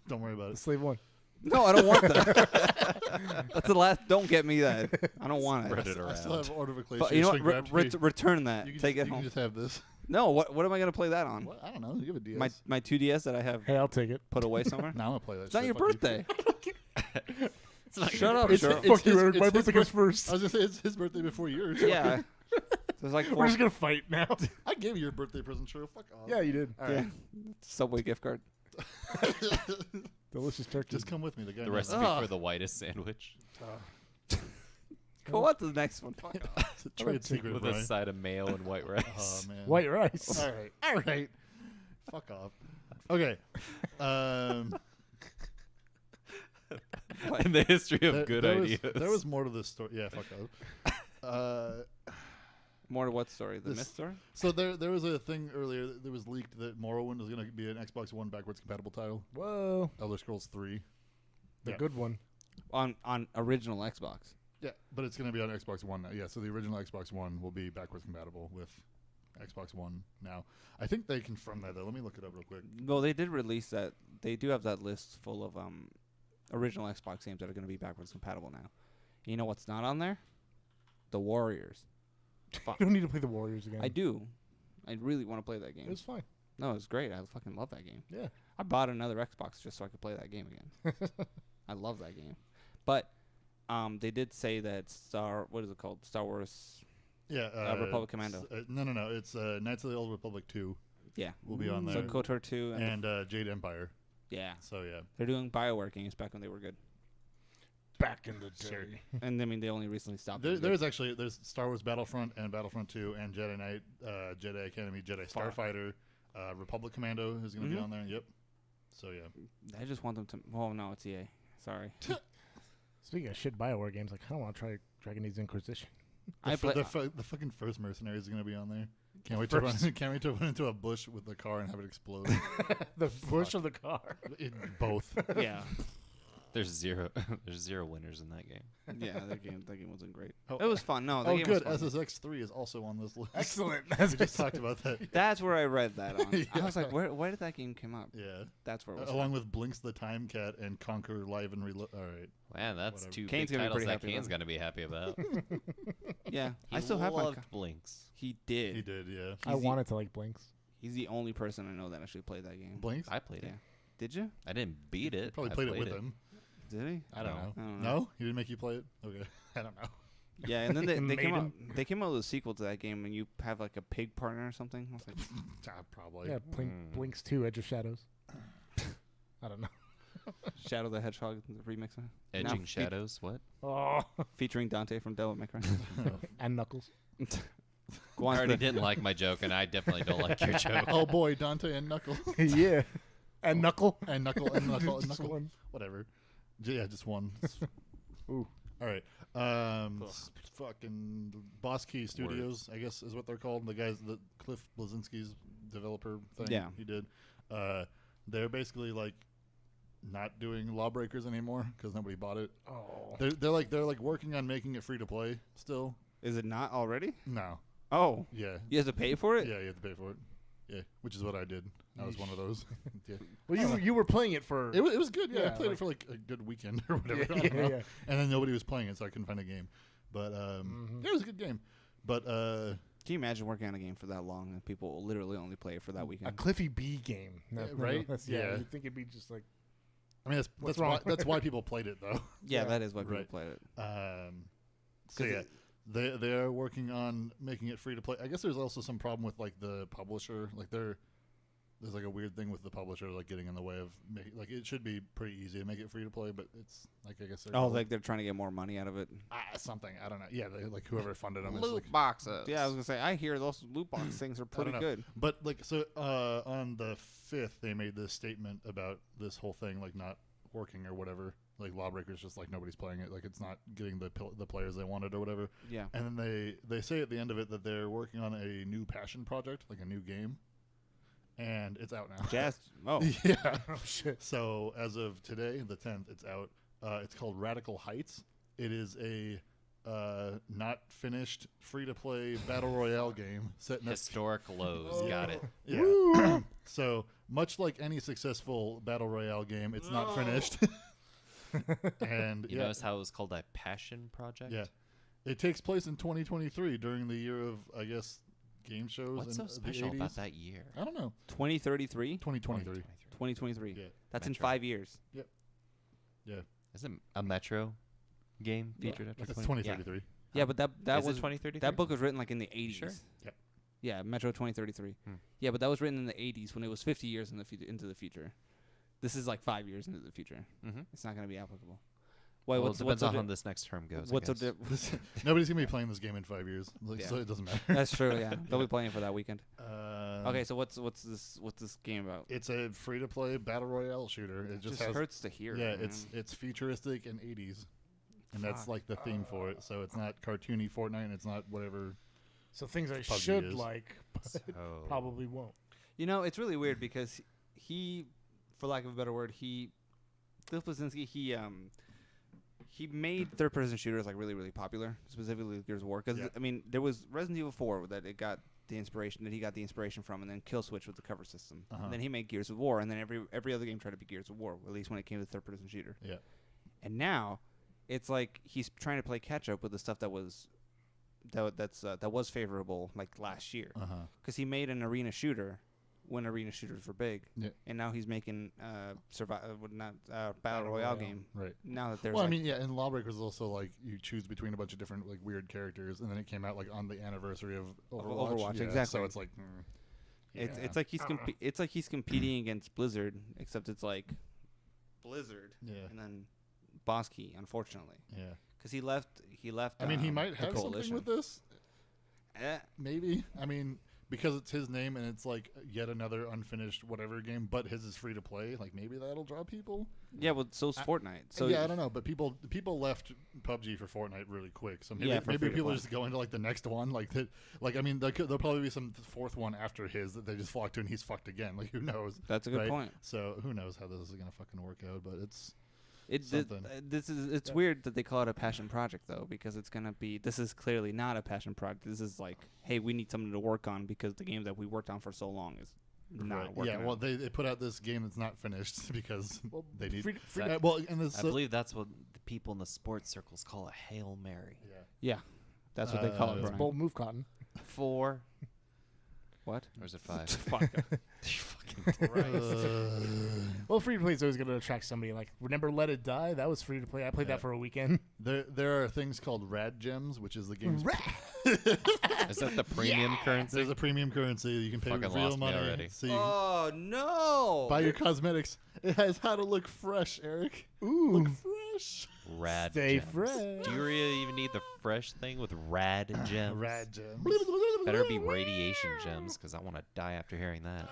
Don't worry about The it. slave one. No, I don't want that. That's the last. Don't get me that. I don't want Spread it. it I still around. have Order of But Ecclesia. you know what? shrink wrapped. Return that. You can Take just, it you home. can just have this. No. What am I gonna play that on? What? I don't know. You have a DS. My 2DS that I have Hey, I'll take it. put away somewhere. No, I'm gonna play that. It's not shit. your Fuck you. birthday. It's not Shut your up, birthday. Cheryl. Fuck you, Eric. My his birthday comes first. I was gonna say it's his birthday before yours. Yeah. There's like We're four. just going to fight now. I gave you your birthday present, Cheryl. Fuck off. Yeah, you did. All right. Yeah. Subway gift card. Delicious turkey. Just come with me. The guy. The knows. recipe Ugh. for the whitest sandwich Go on to the next one. Fuck off. It's a trade secret, with Brian. a side of mayo and white rice. Oh man. White rice. All right. All right. Fuck off. Okay. In the history of good there ideas. there was more to this story. Yeah. Fuck off. More to what story? The This- myth story? So there was a thing earlier that was leaked that Morrowind was going to be an Xbox One backwards compatible title. Whoa. Elder Scrolls 3. The Yeah. good one. On original Xbox. Yeah, but it's going to be on Xbox One now. Yeah, so the original Xbox One will be backwards compatible with Xbox One now. I think they confirmed that though. Let me look it up real quick. Well, they did release that. They do have that list full of original Xbox games that are going to be backwards compatible now. You know what's not on there? The Warriors. You don't need to play the Warriors again. I do. I really want to play that game. It was fine. No, it was great. I fucking love that game. Yeah. I bought another Xbox just so I could play that game again. I love that game. But they did say that what is it called? Star Wars Republic Commando. No. It's Knights of the Old Republic 2 Yeah. will be on there. So KOTOR 2 and Jade Empire. yeah. So, yeah. They're doing BioWare games back when they were good. Back in the day. And I mean, they only recently stopped. There's Star Wars Battlefront and Battlefront 2 and Jedi Knight, Jedi Academy, Jedi Starfighter, Republic Commando is going to be on there. Yep. So yeah. I just want them to. Oh no, it's EA. Sorry. Speaking of shit BioWare games, I kind of want to try Dragon Age Inquisition. The fucking first mercenary is going to be on there. Can't wait to run into a bush with the car and have it explode. The bush of the car. Both. Yeah. There's zero winners in that game. Yeah, that game wasn't great. Oh, it was fun. No, the game good. was fun. SSX3 is also on this list. Excellent. We just talked about that. That's where I read that on. Yeah. I was like, where did that game come up? Yeah. That's where it was. Along with Blinks the Time Cat and Conquer Live and Reload. All right. Man, that's Whatever. two Kane's big gonna be titles pretty that happy Kane's about. going to be happy about. Yeah, He I still have my. loved Blinks. He did. He did, yeah. I wanted to like Blinks. He's the only person I know that actually played that game. Blinks? I played Yeah. it. Did you? I didn't beat it. Probably I played it with him. Did he? I don't know. I don't know. No? He didn't make you play it? Okay. I don't know. Yeah, and then they came out. Maiden. They came out with a sequel to that game, and you have like a pig partner or something. I was like, Probably. Yeah, Blinks 2, Edge of Shadows. I don't know. Shadow the Hedgehog remix. Edging Now Shadows, what? Oh. featuring Dante from Devil May Cry. And Knuckles. Go I on to already the- didn't like my joke, and I definitely don't like your joke. Oh boy, Dante and Knuckle. Yeah. And Knuckle. and Knuckle and Knuckle and Just Knuckle. one. Whatever. Yeah, just one. Ooh. All right. Fucking Boss Key Studios, I guess is what they're called. The guys that Cliff Blazinski's developer thing Yeah. he did. They're basically like not doing Lawbreakers anymore because nobody bought it. Oh. They're like working on making it free to play still. Is it not already? No. Oh, Yeah. you have to pay for it. Yeah, you have to pay for it. Yeah, which is what I did. I was one of those. Yeah. Well, you were playing it for... It was good. Yeah, Yeah, I played like- it for like a good weekend or whatever. Yeah, I don't know. yeah. And then nobody was playing it, so I couldn't find a game. But yeah, it was a good game. But Can you imagine working on a game for that long and people will literally only play it for that a weekend? Cliffy B game. right? Yeah. Yeah. You'd think it'd be just like... I mean, What's that's why people played it though. Yeah, Yeah. that is why people Right. played it. So yeah, they're working on making it free to play. I guess there's also some problem with like the publisher. Like there's like a weird thing with the publisher like getting in the way of like it should be pretty easy to make it free to play, but it's like I guess Like they're trying to get more money out of it. something I don't know. Yeah, like whoever funded them. is Loot like, boxes. Yeah, I was gonna say I hear those loot box things are I pretty don't know. good. But like so on the 5th they made this statement about this whole thing like not working or whatever. Like Lawbreakers just like nobody's playing it. Like it's not getting the players they wanted or whatever. Yeah. And then they say at the end of it that they're working on a new passion project, like a new game. And it's out now. Jazz. Oh, Yeah. Oh, shit. So as of today, the 10th, it's out. It's called Radical Heights. It is a not finished free-to-play battle royale game set in a Historic lows. Got it. yeah. So much like any successful battle royale game, it's not finished. And You notice how it was called a passion project? yeah, it takes place in 2023 during the year of I guess game shows. What's so in special the 80s. about that year? I don't know. 2033, 2023. 2023. Yeah. That's in Metro. 5 years. Yep. Yeah. Isn't a Metro game featured after It's 20? 2033. Yeah, but that Is it was 2033? That book was written like in the 80s. Sure. Yep. Yeah, Metro 2033. Yeah, but that was written in the 80s when it was 50 years in the into the future. This is like 5 years into the future. Mm-hmm. It's not going to be applicable. Well, What's it depends so on how di- this next term goes. I What's so guess. Nobody's gonna be playing this game in 5 years, Yeah. so it doesn't matter. That's true. Yeah, they'll be playing for that weekend. Okay, Okay, so what's this game about? it's a free-to-play battle royale shooter. It It just just has hurts to hear. yeah, man. it's futuristic and 80s, and that's Fuck. like the theme for it. So it's not cartoony Fortnite. And it's not whatever. So things I PUBG should is. like, but So- probably won't. You know, it's really weird because he, for lack of a better word, Cliff Blazinski, he made third-person shooters like really, really popular, specifically Gears of War. Because Yeah. I mean, there was Resident Evil 4 that he got the inspiration from, and then Killswitch with the cover system. Uh-huh. And then he made Gears of War, and then every other game tried to be Gears of War, at least when it came to third-person shooter. Yeah, And now, it's like he's trying to play catch-up with the stuff that was favorable like last year. Uh-huh. Because he made an arena shooter when arena shooters were big, and now he's making battle royale game. Right. Now that there's Well, I mean, yeah, and Lawbreakers also like you choose between a bunch of different like weird characters, and then it came out like on the anniversary of Overwatch. Yeah, exactly. So it's like, it's like it's like he's competing against Blizzard, except it's like Blizzard, and then Boss Key, unfortunately. Yeah. Because he left. I mean, he might have Coalition. something with this. Maybe. I mean, because it's his name and it's like yet another unfinished whatever game, but his is free to play. Like maybe that'll draw people. Yeah, well, so's Fortnite. So yeah, I don't know, but people left PUBG for Fortnite really quick. So maybe people are just going to like the next one. Like that. Like I mean, there'll probably be some fourth one after his that they just flock to, and he's fucked again. Like who knows? That's a good point. So who knows how this is gonna fucking work out? But it's. It's weird that they call it a passion project though, because it's gonna be. This is clearly not a passion project. This is like, hey, we need something to work on because the game that we worked on for so long is not working. Yeah, well, they put out this game that's not finished because they need. I believe that's what the people in the sports circles call a Hail Mary. Yeah, that's what they call it. It's bold move, Cotton. 4. What? Or is it 5? Fuck. Well, free to play is always going to attract somebody. Like, remember Let It Die? That was free to play. I played that for a weekend. There are things called Rad Gems, which is the game's. Is that the premium currency? There's a premium currency. You can pay with real money. Already. So you Oh no! buy your cosmetics. It has how to look fresh, Eric. Ooh. Look fresh. Rad Stay gems. fresh. Do you really even need the fresh thing with rad gems? Rad Gems. Better be radiation gems, because I want to die after hearing that.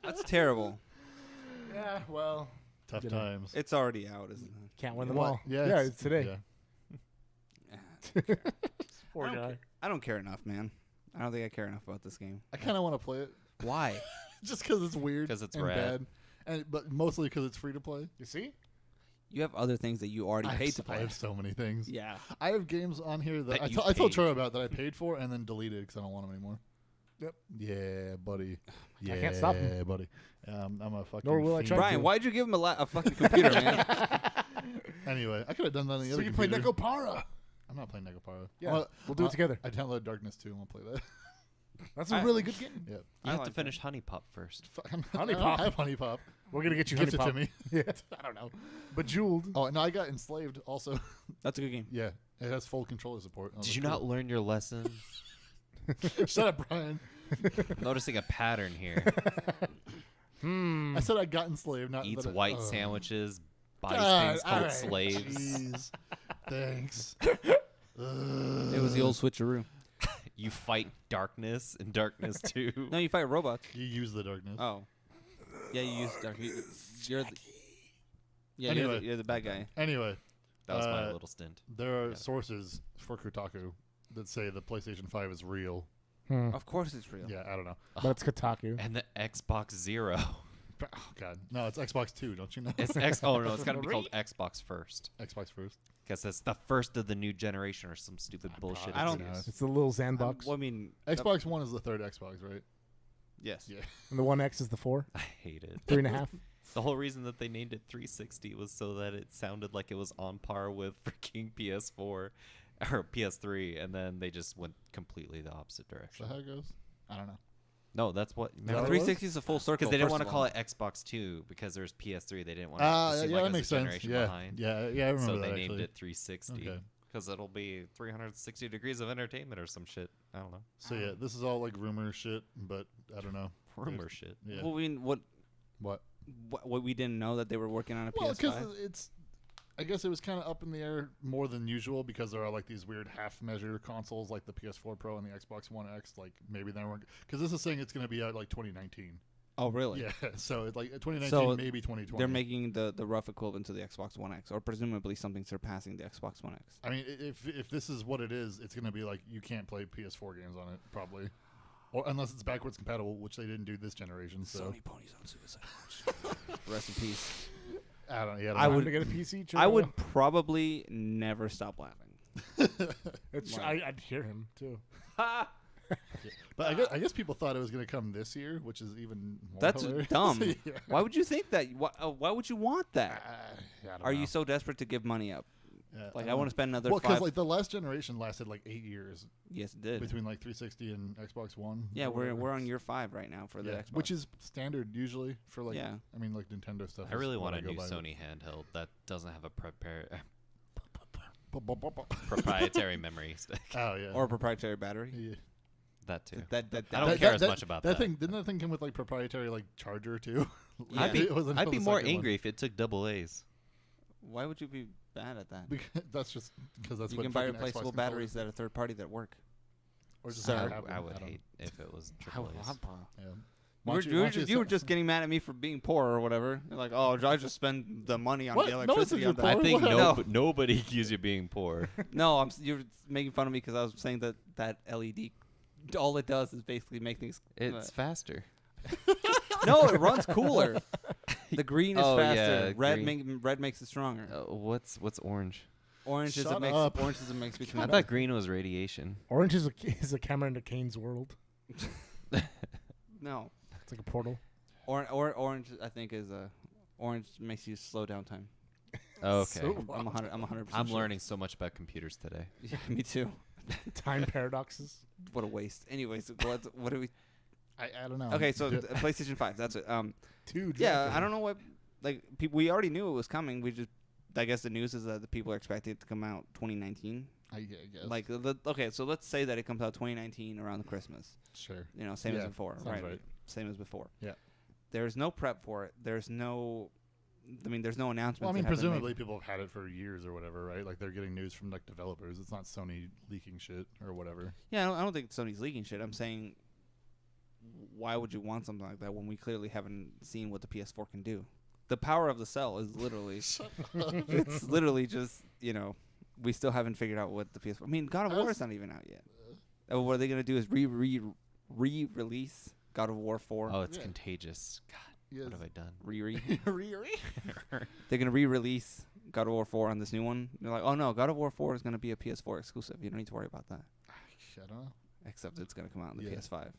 That's terrible. Yeah, well. Tough times. It's already out, isn't it? Can't win them What? all. Yeah, it's today. Poor guy. I don't care enough, man. I don't think I care enough about this game. I kind of want to play it Why? just because it's weird. 'Cause it's and rad. bad. But mostly because it's free to play. You see? You have other things that you already paid to I play. have so many things. Yeah. I have games on here that, That you I told paid. Troy about that I paid for and then deleted because I don't want them anymore. Yep. Yeah, buddy. Yeah, can't stop him. buddy. I'm a fucking. Nor will I fiend. try Brian, why'd you give him a fucking computer, man? Anyway, I could have done that on the So other you play computer. Necopara. I'm not playing Negapara. Yeah, we'll do it together. I downloaded Darkness 2 and we'll play that. That's a really good game. Yep. You have like to finish Honey Pop first. Honey Pop. I have Honey Pop. We're going to get you Gift Honey it Pop. to me. Yeah. I don't know. Bejeweled. Oh, no, I got Enslaved also. That's a good game. Yeah, it has full controller support. Did you not learn your lesson? Shut up, Brian. Noticing a pattern here. I said I got Enslaved, not Eats that white sandwiches, buys God, things called all right. slaves. Jeez. Thanks. It was the old switcheroo. You fight darkness in Darkness 2. No, you fight robots. You use the darkness. Oh. Yeah, you use dark. You're the. Yeah, Anyway. you're the bad guy. Anyway, That was my little stint. there are sources for Kotaku that say the PlayStation 5 is real. Of course it's real. Yeah, I don't know. But it's Kotaku. And the Xbox Zero. Oh God, no, it's Xbox 2. Don't you know? It's Oh no, it's got to be called Xbox first. Xbox first. Because it's the first of the new generation or some stupid bullshit. I don't- excuse. It's the little Sandbox. Well, I mean, Xbox One is the third Xbox, right? yes. Yeah. And the One X is the 4. I hate it. 3.5. The whole reason that they named it 360 was so that it sounded like it was on par with freaking PS4 or PS3, and then they just went completely the opposite Is that direction. how it goes? I don't know. No, that's what. that Remember, what it was? 360 is a full circle. because they didn't want to first of call all. it Xbox 2 because there's PS3. They didn't want it to seem Yeah, like that it was makes a sense. generation Yeah, behind. yeah, I remember So that. they actually. named it 360 Okay. because it'll be 360 degrees of entertainment or some shit. I don't know. So yeah, this is all like rumor shit, but I don't know. Rumor shit. Yeah. Well, I mean, what What? we didn't know that they were working on a Well, PS5. because it's. I guess it was kind of up in the air more than usual because there are like these weird half-measure consoles like the PS4 Pro and the Xbox One X. Like maybe they weren't because this is saying it's going to be out like 2019. Oh, really? Yeah, so it's like 2019, So maybe 2020. They're making the rough equivalent to the Xbox One X, or presumably something surpassing the Xbox One X. I mean, if this is what it is, it's going to be like you can't play PS4 games on it probably, or unless it's backwards compatible, which they didn't do this generation. So Sony ponies on suicide watch. Rest in peace. I don't. Yeah, I would- to get a PC. I would probably never stop laughing. I'd hear him too. But I guess people thought it was going to come this year, which is even more That's hilarious. dumb. Yeah. Why would you think that? Why would you want that? I don't Are know. you so desperate to give money up? Yeah, Like I want to spend another. Well, because 5. like the last generation lasted like 8 years Yes, it did. between like 360 and Xbox One. Yeah, or whatever. we're on year 5 right now for the Yeah, Xbox, which is standard usually for like. Yeah. I mean, like Nintendo stuff. I really is want what a go new by, Sony handheld that doesn't have a but- proprietary memory stick. Oh yeah. or a proprietary battery. Yeah. That too. That I don't care as much about that. thing. Didn't that thing come with like proprietary like charger too? Yeah. I'd be, It was I'd until be the more second one. angry if it took double A's. Why would you be bad at that? Because that's just because that's You what can buy fucking Xbox replaceable controllers- batteries that are third party that work. Or just Sir. have them. I would don't- hate if it was How- triple A's. Yeah. You Why were, don't you, were why don't just, you were set- just getting mad at me for being poor or whatever. You're like, oh, I just spend the money on What? the No one electricity said on you're that. I think No. nobody accused you of being poor. No, you're making fun of me because I was saying that LED, all it does is basically make things. It's faster. No, it runs cooler. The green is Oh, faster. yeah, Red red makes it stronger. What's orange? Orange is Shut a mix. up. Orange is a mix between. I thought green was radiation. Orange is a camera into Kane's world. No, It's like a portal. orange. I think is a orange makes you slow down time. Oh, okay. So- I'm 100. I'm 100. I'm learning so much about computers today. Yeah, me too. Time paradoxes. What a waste. Anyways, what do we? I don't know. Okay, so PlayStation 5. That's it. Dude. Yeah, I don't know what. Like, people, we already knew it was coming. We just, I guess the news is that the people are expecting it to come out 2019. I guess. Like, okay, so let's say that it comes out 2019 around the Christmas. Sure. You know, same as Yeah, before, sounds right? right. Same as before. Yeah. There's no prep for it. There's no. I mean, there's no announcements. Well, I mean, that have been presumably made. people have had it for years or whatever, right? Like they're getting news from like developers. It's not Sony leaking shit or whatever. Yeah, I don't think Sony's leaking shit. I'm saying, why would you want something like that when we clearly haven't seen what the PS4 can do? The power of the cell is literally. It's literally just, we still haven't figured out what the PS4. I mean, God of War is not even out yet. What are they gonna do? Is re-release God of War 4? Oh, it's Yeah. contagious. God, Yes. what have I done? They're gonna re-release God of War 4 on this new one. They're like, oh no, God of War 4 is gonna be a PS4 exclusive. You don't need to worry about that. I don't know. Except it's gonna come out on the Yeah. PS5.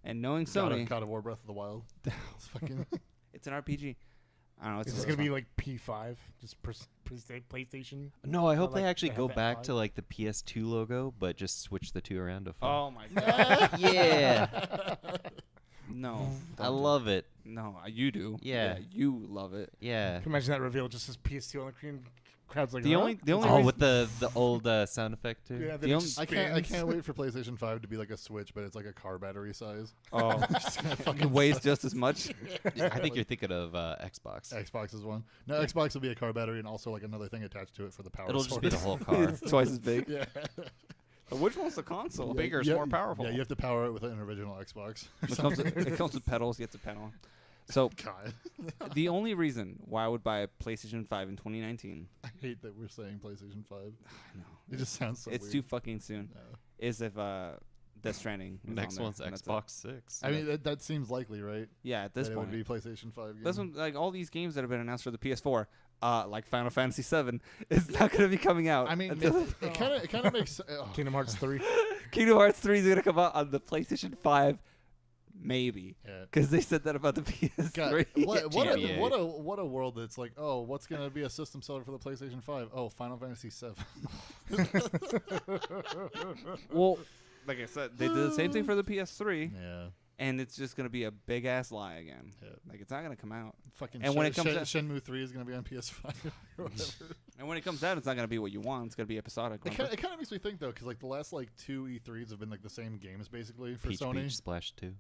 And knowing God Sony, of, God of War Breath of the Wild. It's fucking. it's an RPG. I don't know. It's Is this just gonna be fun. like P5? Just PlayStation? No, I hope like they actually to go have that back vibe. to like the PS2 logo, but just switch the two around to 4. Oh my god! yeah, No, I love it. No, you do. Yeah. you love it. Yeah. Can you imagine that reveal just as PS2 on the screen? Crowd's like, The huh? only Oh, reason- with the old sound effect too. Yeah, the then it only- just I spins. can't wait for PlayStation 5 to be like a Switch, but it's like a car battery size. Oh, it weighs just as much. I think you're thinking of Xbox. Xbox is one. No, Xbox will be a car battery and also like another thing attached to it for the power. It'll just source. be the whole car. It's twice as big. Yeah. But which one's the console? Bigger is Yeah, more powerful. Yeah, you have to power it with an original Xbox. It comes with pedals. You have to pedal. So God, the only reason why I would buy a PlayStation 5 in 2019, I hate that we're saying PlayStation 5. I know It just sounds so it's weird. too fucking soon, No. is if Death Stranding. is Next on there, one's and that's it. Xbox 6. I mean, that seems likely, right? Yeah, at this That point, it would be PlayStation 5 game. this one, like all these games that have been announced for the PS4, like Final Fantasy VII, is not going to be coming out. I mean, until- it kind of makes. Kingdom Hearts 3. Kingdom Hearts 3 is going to come out on the PlayStation 5, maybe, Yeah. because they said that about the God, PS3. GTA. what a world that's like, oh, what's gonna be a system seller for the PlayStation 5? Oh, Final Fantasy 7. Well, like I said, they did the same thing for the PS3, Yeah. and it's just going to be a big ass lie again. Yeah. Like it's not going to come out. Fucking And when it comes out- Shenmue 3 is gonna be on PS5 or whatever. And when it comes out, it's not going to be what you want. It's going to be episodic. It kind of makes me think though, because like the last like 2 E3s have been like the same games basically for Peach Sony. Beach Splash 2.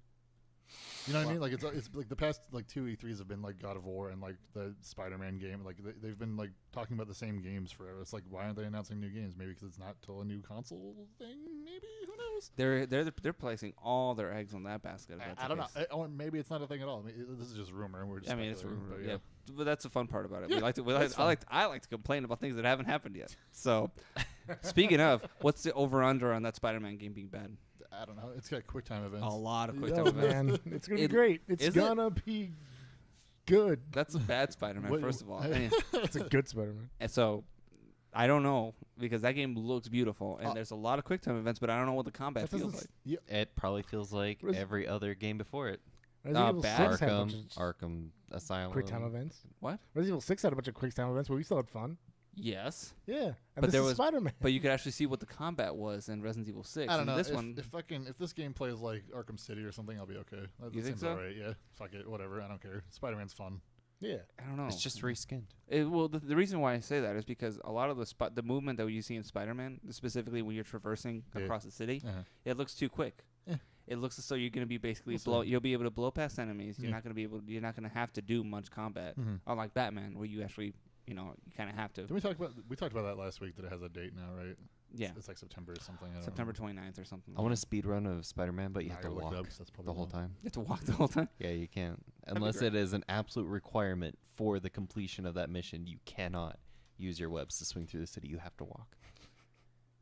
You know what I mean? Like it's like the past like 2 E3s have been like God of War and like the Spider-Man game. Like they've been like talking about the same games forever. It's like, why aren't they announcing new games? Maybe because it's not till a new console thing. Maybe, who knows? They're placing all their eggs on that basket. if that's I the don't know. case. Or maybe it's not a thing at all. I mean, this is just rumor. And we're just I mean, it's speculating, rumor, but yeah. But that's the fun part about it. Yeah, We like to. that's fun. I like to complain about things that haven't happened yet. So, speaking of, what's the over under on that Spider-Man game being bad? I don't know. It's got quick time events. A lot of quick Oh, time events. man. It's going to It- be great. It's is it? gonna be good. That's a bad Spider-Man, Wait, first of all. It's a good Spider-Man. And so, I don't know because that game looks beautiful, and there's a lot of quick time events, but I don't know what the combat That feels doesn't like. Yeah. It probably feels like Res- every other game before it. Resident Evil bad. 6 had a Arkham, bunch of Arkham Asylum. quick time events. What? Resident Evil 6 had a bunch of quick time events, but we still had fun. Yes. Yeah, and But this there is was Spider-Man. But you could actually see what the combat was in Resident Evil 6. I don't And know. This if, one, if this game plays like Arkham City or something, I'll be okay. That You think seems so? alright. Yeah. Fuck it. Whatever. I don't care. Spider-Man's fun. yeah, I don't know. It's just reskinned. Well, the reason why I say that is because a lot of the movement that you see in Spider-Man, specifically when you're traversing Yeah. across the city, Uh-huh. it looks too quick. Yeah. It looks as though you're going to be basically We'll see. you'll be able to blow past enemies. You're Yeah. not going to be able. You're not going to have to do much combat, Mhm. unlike Batman, where you actually, you kind of have to. Did we talk about that last week that it has a date now, right? Yeah, It's like September or something. I don't September know. 29th or something. I want a speed run of Spider-Man, but you Nah, have to I gotta look it up walk 'cause that's probably the whole wrong. time. You have to walk the whole time. Yeah, you can't. be Unless great. it is an absolute requirement for the completion of that mission, you cannot use your webs to swing through the city. You have to walk.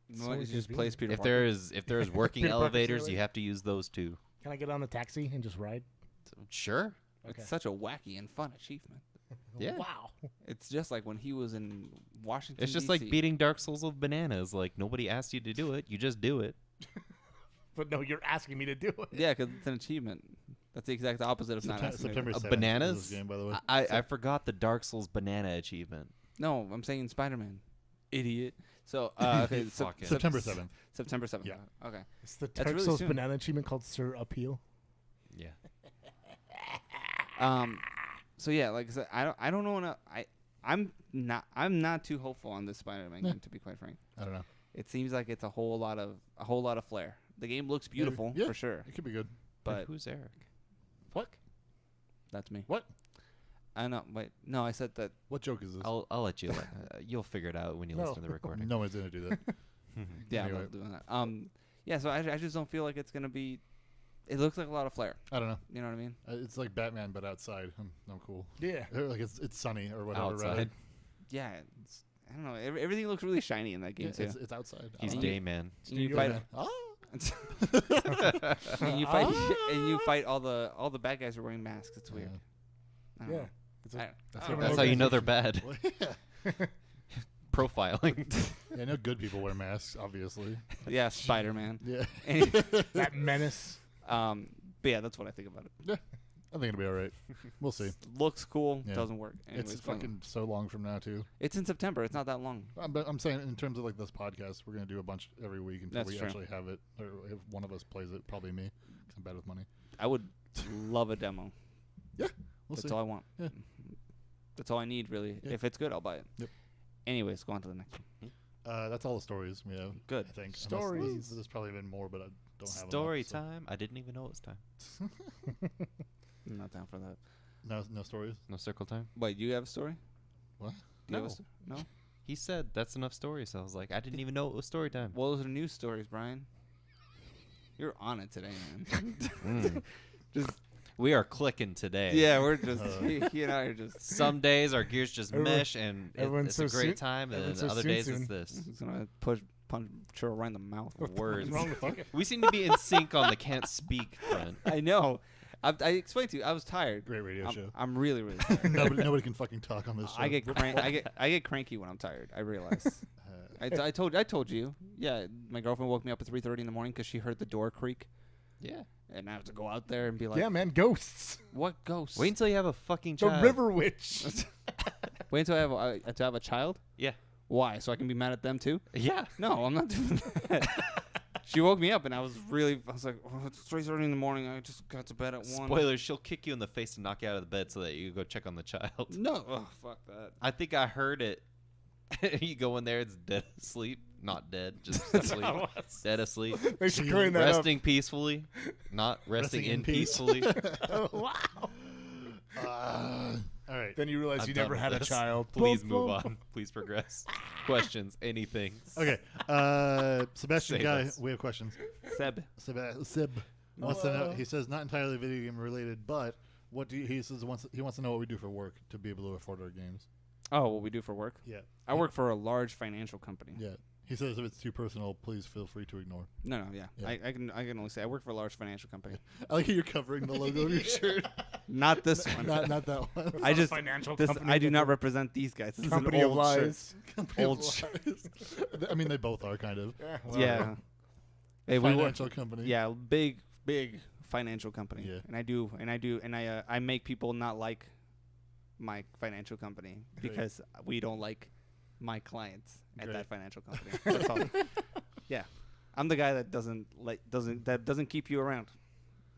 No, you just plays Peter If Parker. there is working Peter Parker elevators, Sailor? you have to use those too. can I get on a taxi and just ride? Sure. It's such a wacky and fun achievement. Yeah. Wow. It's just like when he was in Washington. It's just DC. like beating Dark Souls with bananas. Like nobody asked you to do it. You just do it. But no, you're asking me to do it. Yeah, because it's an achievement. That's the exact opposite of not asking. September 7th. Bananas. Is this game, by the way. I forgot the Dark Souls banana achievement. No, I'm saying Spider-Man. Idiot. So, okay, Fuck it. September 7th. September 7th. Yeah. Okay. It's the That's Dark really Souls soon. banana achievement called Sir Appeal. Yeah. So yeah, like I said, I don't know. I'm not too hopeful on this Spider-Man game, to be quite frank. I don't know. It seems like it's a whole lot of flair. The game looks beautiful Yeah, for sure, It could be good. but who's Eric? What? that's me. What? I know. Wait, no, I said that. What joke is this? I'll let you. You'll figure it out when you No. listen to the recording. No one's gonna do that. Yeah, Anyway. I'm not doing that. Yeah. So I just don't feel like it's gonna be. It looks like a lot of flair. I don't know. You know what I mean? It's like Batman, but outside. I'm cool. Yeah. Or like it's sunny or whatever. Outside. Rather. Yeah. I don't know. Everything looks really shiny in that game Yeah, too. it's outside. He's And Dayman. And you You're fight. right. and you fight. And you fight all the bad guys who are wearing masks. It's weird. I don't Yeah. know. It's I- That's I don't what- That's how you know they're bad. Well, yeah. Profiling. Yeah, I know good people wear masks, obviously. Yeah, Spider-Man. Yeah. that menace. But yeah, that's what I think about it. Yeah. I think it'll be all right. We'll see. Looks cool. Yeah. Doesn't work. Anyways, It's fucking so long from now too. It's in September. It's not that long. But I'm saying in terms of like this podcast, we're gonna do a bunch every week until That's we true. actually have it. Or if one of us plays it, probably me, 'cause I'm bad with money. I would love a demo. Yeah, we'll That's see. all I want. Yeah. That's all I need, really. Yeah. If it's good, I'll buy it. Yep. Anyways, go on to the next one. That's all the stories we have. Good. I think. Stories. Unless there's probably been more, but I don't have Story enough, so- time. I didn't even know it was time. I'm not down for that. No stories. No circle time. Wait, you have a story? What? Do you have No. a no? He said that's enough stories. So I was like, I didn't even know it was story time. Well, those are news stories, Brian. You're on it today, man. Just We are clicking today. yeah, we're just you know, you're just. Some days our gears just Everyone- mesh and everyone's it's a so great soon- time, and then everyone's the so other soon days soon. it's this. Just gonna punch Cheryl right in the mouth. Words. wrong with you? We seem to be in sync on the can't speak front. I know. I explained to you. I was tired. Great radio show. I'm really, really tired. nobody can fucking talk on this show. I get cranky when I'm tired. I realize. I told you. Yeah, my girlfriend woke me up at 3:30 in the morning because she heard the door creak, Yeah. and I have to go out there and be like, Yeah, man, ghosts. "What ghost?" Wait until you have a fucking The child. River Witch. Wait until I have a child. Yeah. Why? So I can be mad at them too? Yeah. No, I'm not doing that. She woke me up, and I was like, oh, it's 3:30 in the morning. I just got to bed at 1. Spoilers, she'll kick you in the face and knock you out of the bed so that you go check on the child. No, oh, fuck that. I think I heard it. You go in there, it's dead asleep. Not dead, just asleep. Dead asleep. Thanks for clearing that Resting peacefully. Not resting in peace. peacefully. up. Wow. All right. Then you realize I'm you done never with had a this. child. Please move on. Please progress. Questions, anything. Okay. Sebastian Save Guy, us. we have questions. Seb. Seb wants to know. He says not entirely video game related, but what do you, he says he wants to know what we do for work to be able to afford our games. Oh, what we do for work? Yeah. I work for a large financial company. Yeah. He says if it's too personal, please feel free to ignore. No, yeah. Yeah. I can only say I work for a large financial company. I like how you're covering the logo of your shirt. Not this one. not that one. I just financial this, company I do that not the- represent these guys. This Company is an of old shirt. lies. Old I mean, they both are kind of. Yeah. Yeah. Hey, we work. Financial company. Yeah, big financial company. Yeah. And I make people not like my financial company because we don't like my clients at Great. that financial company. That's all. Yeah, I'm the guy that doesn't keep you around.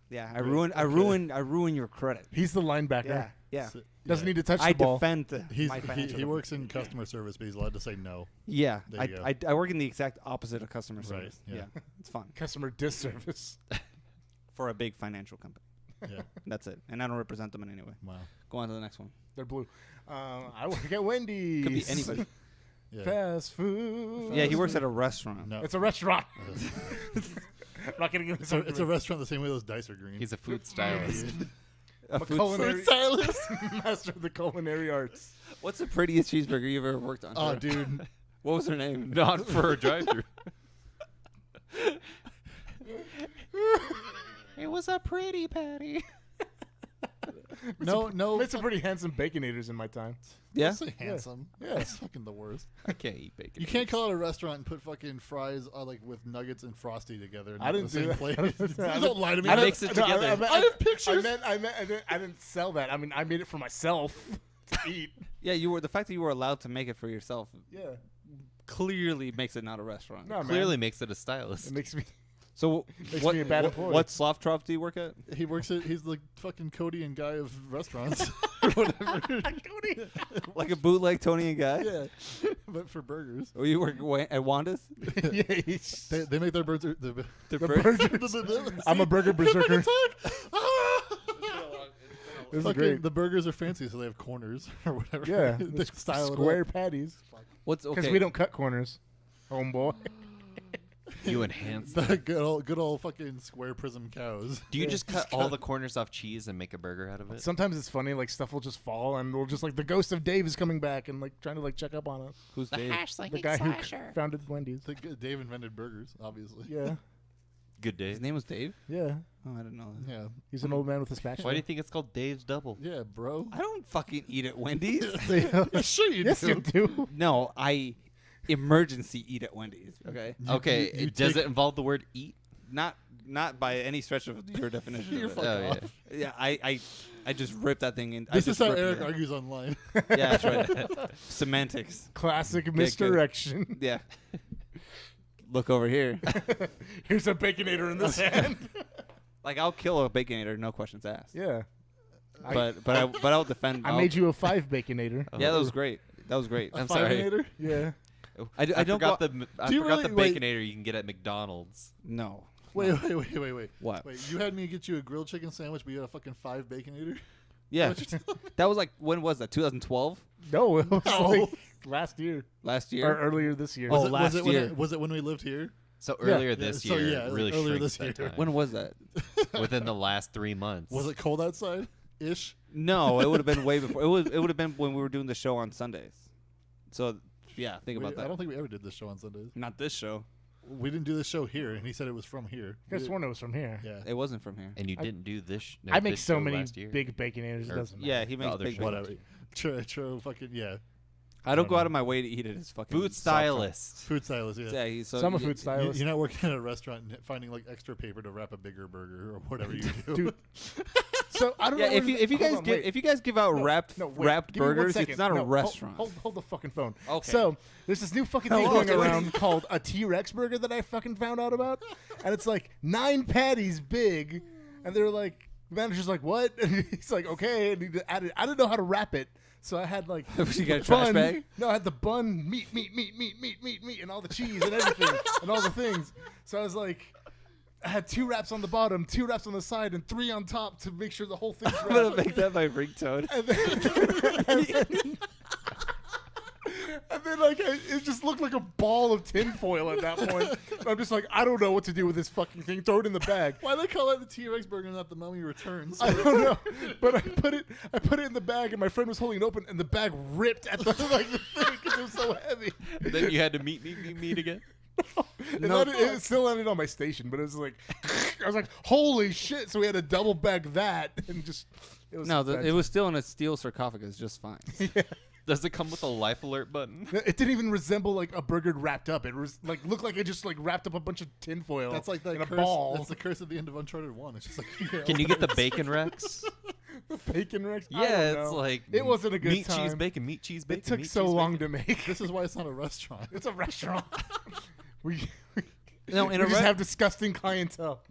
Yeah, I ruin your credit. He's the linebacker. Yeah. So- Doesn't yeah. need to touch I the ball. defend He's, my financial. he company. works in customer service, but he's allowed to say no. Yeah, There you go. I work in the exact opposite of customer Right, service. yeah. Yeah, it's fun Customer disservice. for a big financial company. Yeah. That's it, and I don't represent them in any way. Wow. Go on to the next one. They're blue. I work at Wendy's. Could be anybody. Yeah. Fast food. Yeah, he works at a restaurant. No. It's a restaurant. I'm not gonna give It's a restaurant the same way those dice are green. He's a food stylist. A I'm a food culinary stylist. master of the culinary arts. What's the prettiest cheeseburger you've ever worked on? Oh, Jared? dude. What was her name? Not for a drive-through. It was a pretty patty. No. Made some pretty handsome baconators in my time. Yeah. Say handsome. Yeah. That's fucking the worst. I can't eat bacon. You can't call it a restaurant and put fucking fries like with nuggets and frosty together. I didn't do that. Plate. I didn't- Don't lie to me. I didn't- mix it together. I have pictures. I didn't sell that. I mean, I made it for myself to eat. Yeah, you were the fact that you were allowed to make it for yourself Yeah. clearly makes it not a restaurant. No, man. Clearly makes it a stylist. It makes me. So Makes what? me a bad employee. What sloth trough do you work at? He works at. He's the fucking Cody and guy of restaurants or whatever. Like a bootleg Tony and Guy? Yeah, but for burgers. Or you work at Wanda's? Yeah, he's- They make their burgers. The burgers. I'm a burger berserker. This is Fucking, great. the burgers are fancy, so they have corners or whatever. Yeah, they style square it up. patties. What's Because okay? we don't cut corners, homeboy. You enhance. The good old fucking square prism cows. Do you just cut all the corners off cheese and make a burger out of it? Sometimes it's funny, like stuff will just fall, and we'll just like the ghost of Dave is coming back and like trying to like check up on it. Who's Dave? The guy who founded Wendy's. Dave invented burgers, obviously. Yeah, Good day. His name was Dave. yeah. Oh, I didn't know that. Yeah. He's an old man with a spatula. Why do you think it's called Dave's Double? Yeah, bro. I don't fucking eat at Wendy's. Sure you Yes, do. you do. No, I emergency eat at Wendy's. Okay, Okay, you does take- it involve the word eat? not by any stretch of your definition. You're of it. fucking off. Yeah, I just rip that thing in. This is how Eric argues. argues online. Yeah, that's right. Semantics. Classic misdirection. Yeah. Look over here. Here's a baconator in this hand. Like I'll kill a baconator, no questions asked. Yeah. But I'll defend. I made you a 5 baconator. Yeah, that was great. That was great. I'm sorry. Five-nator? Yeah. I don't forgot go- the Do you forgot the really- wait. baconator you can get at McDonald's. No. Wait. What? Wait, you had me get you a grilled chicken sandwich, but you got a fucking 5 baconator? Yeah. That was like, when was that? 2012? No, it was No. like last year Last or year? earlier this year. Oh, Was it, last was it year. was it when we lived here? So earlier Yeah, this so year, yeah, really earlier shrinks this that year. time. When was that? Within the last 3 months. Was it cold outside? Ish. No, it would have been way before. It would have been when we were doing the show on Sundays. So, yeah, think about that. I don't think we ever did this show on Sundays. Not this show. We didn't do this show here, and he said it was from here. I could have sworn it was from here. Yeah. It wasn't from here. And you didn't do this. I make this so show many last year. big baconators. It Or- doesn't matter. Yeah, he makes other big shows. whatever. Whatever. True, fucking, yeah. I don't go out of my way to eat it. It's fucking Food stylist. Food stylist, yeah. Yeah, he's so So I'm a food stylist. You're not working at a restaurant and finding like extra paper to wrap a bigger burger or whatever you do. Dude. So I don't Yeah, know. if you guys give out wrapped wait, wrapped give me 1 burgers, second. it's not a No, restaurant. Hold the fucking phone. Okay. So there's this new fucking thing Hello, going dude. around called a T-Rex burger that I fucking found out about, and it's like 9 patties big, and they're like, the manager's like, what? And he's like, okay, and he added, I didn't know how to wrap it, so I had like You got a the trash bun- bag? No, I had the bun, meat, and all the cheese and everything, and all the things. So I was like, I had 2 wraps on the bottom, 2 wraps on the side, and 3 on top to make sure the whole thing's I'm gonna wrapped. make that my ringtone. And then, like, it just looked like a ball of tinfoil at that point. And I'm just like, I don't know what to do with this fucking thing. Throw it in the bag. Why they call it the T-Rex burger and not the Mummy Returns? I don't know, but I put it in the bag, and my friend was holding it open, and the bag ripped at the like the thing because it was so heavy. Then you had to meet again. And it still landed on my station, but it was like, I was like, holy shit! So we had to double bag that, and just it was No, it was still in a steel sarcophagus, just fine. Does it come with a life alert button? It didn't even resemble like a burger wrapped up. It was like looked like it just like wrapped up a bunch of tinfoil. That's like that in a curse. ball. That's the curse at the end of Uncharted 1. It's just like Can you get the bacon Rex? Bacon Rex? I Yeah, don't it's know. like It wasn't a good meat, time. cheese, bacon, meat, cheese, bacon. It took meat, so cheese, long bacon. to make. This is why it's not a restaurant. It's a restaurant. we No, we just have disgusting clientele.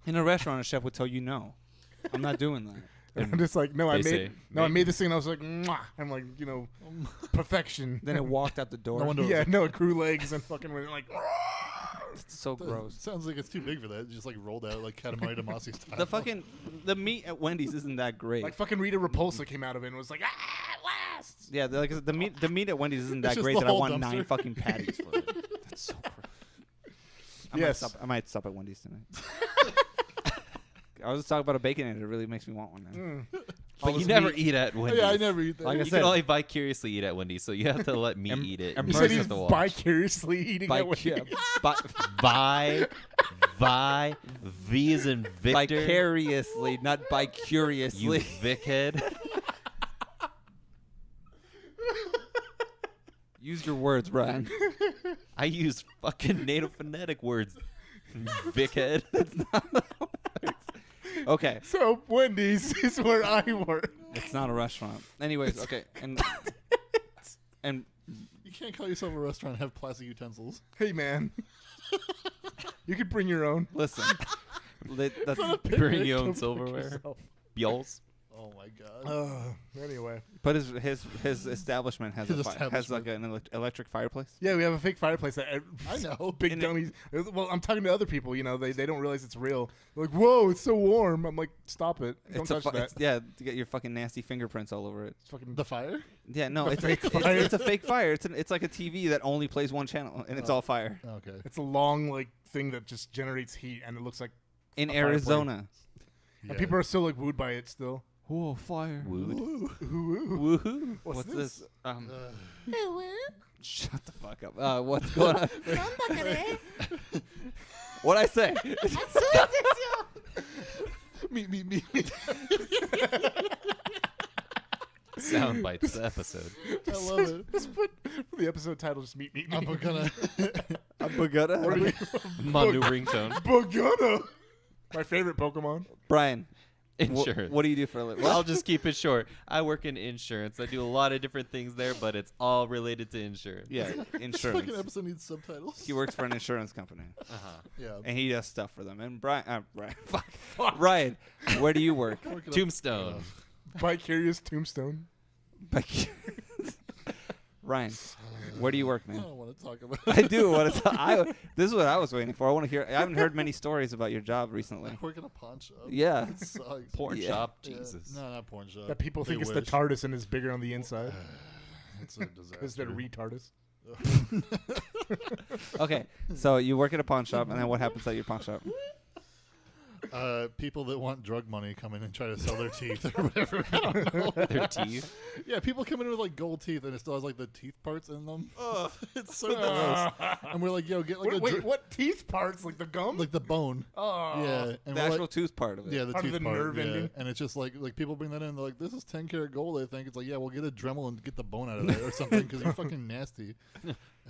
in a restaurant, a chef would tell you no. I'm not doing that. And I'm just like, no, I They made say, I made this thing. And I was like, mwah. I'm like, perfection. Then it walked out the door. No wonder. Yeah, no, it grew legs and fucking went like. It's so gross. Sounds like it's too big for that. It just like rolled out like Katamari Damacy style. The meat at Wendy's isn't that great. Like fucking Rita Repulsa came out of it and was like, at last. Yeah, the meat at Wendy's isn't that just great the that I whole want dumpster. 9 fucking patties for it. That's so gross. I might stop at Wendy's tonight. I was just talking about a bacon and it really makes me want one now. But you never eat at Wendy's. Yeah, I never eat that. Like I You said, can only vicariously eat at Wendy's, so you have to let me eat it. em- You Mercy said of he's the watch. vicariously eating at Wendy's. V is in Victor. vicariously, not You bicuriously. Vickhead. Use your words, Brian. I use fucking native phonetic words. Vickhead. Okay, So Wendy's is where I work. it's not a restaurant. Anyways, okay, and You can't call yourself a restaurant and have plastic utensils. Hey man, you could bring your own. listen, that's Bring your Go own fuck silverware. yourself. Bjols. Oh my god. Anyway, but his establishment has His has like an electric fireplace. yeah, we have a fake fireplace that I know. big And dummies. Well, I'm talking to other people. They don't realize it's real. They're like, whoa, it's so warm. I'm like, stop it. Don't touch that. Yeah, to get your fucking nasty fingerprints all over it. It's fucking The fire? Yeah, no, The it's fake it's, fire. it's a fake fire. It's like a TV that only plays one channel and it's all fire. Okay. It's a long like thing that just generates heat, and it looks like. In a fireplace. Arizona. Yeah. And people are still like wooed by it still. Oh, fire! Wood. Woohoo! What's this? Uh, Shut the fuck up. What's going on? What'd I say? me. Sound bites episode. I love it. Just put for the episode title. Just meet me. I'm gonna. My new ringtone. Bagana. My favorite Pokemon. Brian, Insurance. what do you do for a living? I'll just keep it short. I work in insurance. I do a lot of different things there, but it's all related to insurance. Yeah, This fucking insurance. episode needs subtitles. He works for an insurance company, Uh-huh. Yeah. and he does stuff for them. And Brian, Ryan, where do you work? Working up- Tombstone. Vicarious Tombstone. Ryan, where do you work, I man? don't want to talk about. I do want to. This is what I was waiting for. I want to hear. I haven't heard many stories about your job recently. I work in a pawn shop. Yeah. It sucks. Porn Yeah. shop. Yeah. Jesus. No, not porn shop. That people They think it's wish. the TARDIS and is bigger on the inside. It's a disaster. Because they're retardis. Okay, so you work at a pawn shop, and then what happens at your pawn shop? People that want drug money come in and try to sell their teeth or whatever. I don't know. Their teeth. Yeah, people come in with like gold teeth and it still has like the teeth parts in them. It's so gross. And we're like, yo, get like Wait, what teeth parts? Like the gum? like the bone. Oh. Yeah, and The we're actual like, tooth part of it. yeah, the Part of tooth the part. nerve yeah. ending. And it's just like people bring that in. They're like, this is 10 karat gold. I think it's like, yeah, we'll get a Dremel and get the bone out of there or something because you're fucking nasty.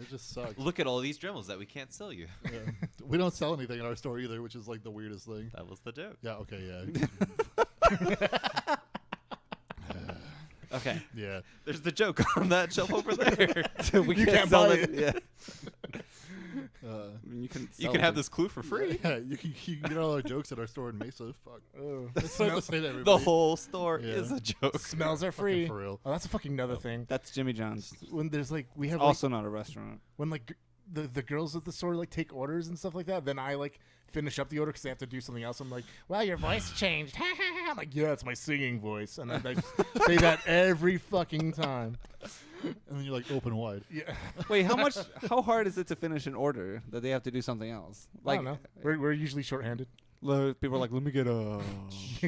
It just sucks. Look at all these Dremels that we can't sell you. Yeah. We don't sell anything in our store either, which is like the weirdest thing. That was the joke. Yeah. Okay. Yeah. Okay. Yeah. There's the joke on that shelf over there. We You can't buy it. Yeah. Uh, I mean, you can. You sell can have it. this clue for free. yeah. You can get all our jokes at our store in Mesa. Fuck. Oh. That's not to say to The everybody. whole store Yeah. is a joke. Smells are free. for real. Oh, that's a fucking another thing. That's Jimmy John's. When there's like we have Also not a restaurant. when like the girls at the store like take orders and stuff like that, then I like finish up the order because they have to do something else. I'm like, well, your voice changed. I'm like, yeah, it's my singing voice, and I say that every fucking time. And then you like open wide. Yeah, Wait, how hard is it to finish an order that they have to do something else? I don't know. We're usually shorthanded. People are like, let me get a.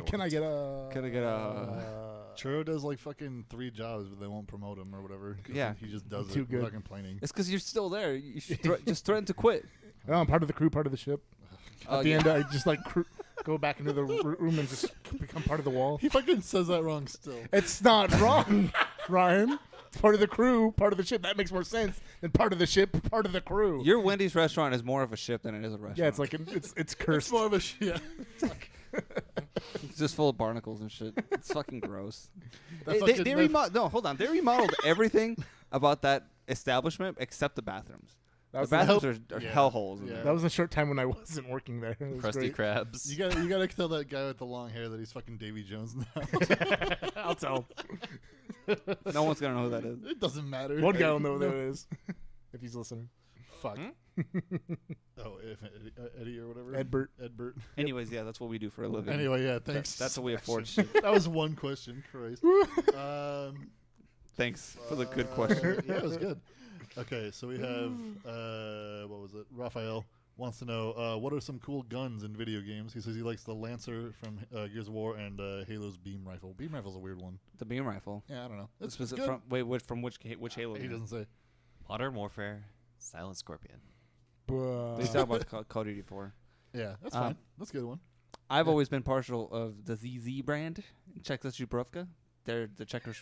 Can I get a? Can I get a? Churro does like fucking 3 jobs, but they won't promote him or whatever. 'cause Yeah. he just does Too it good. without complaining. It's because you're still there. You should just threaten to quit. Oh, I'm part of the crew, part of the ship. At the yeah. end, I just like go back into the room and just become part of the wall. He fucking says that wrong still. It's not wrong, Ryan. It's part of the crew, part of the ship. That makes more sense than part of the ship, part of the crew. Your Wendy's restaurant is more of a ship than it is a restaurant. Yeah, it's like it's cursed. It's more of a yeah. It's just full of barnacles and shit. It's fucking gross. That They remodeled everything about that establishment except the bathrooms. That The was bathrooms are Yeah. hellholes. In Yeah. there. That was a short time when I wasn't working there. It was Krusty great. Krabs. You gotta tell that guy with the long hair that he's fucking Davy Jones now. I'll tell. No one's gonna know who that is. It doesn't matter. One guy will know who that is if he's listening. Fuck. Oh, if Eddie or whatever. Edbert. Anyways, yeah, that's what we do for a living. Anyway, yeah, thanks. That's what we afford shit. That was one question, Christ. Thanks for the good question. Yeah, it was good. Okay, so we have what was it? Raphael wants to know what are some cool guns in video games. He says he likes the Lancer from Gears of War and Halo's beam rifle. Beam rifle's a weird one. The beam rifle. Yeah, I don't know. It's Was it good. from which Halo? He game? doesn't say. Modern Warfare, Silent Scorpion. They talk about Call of Duty 4. Yeah, that's fine. That's a good one. I've always been partial of the ZZ brand, Czechoslovakia. They're the Czechers.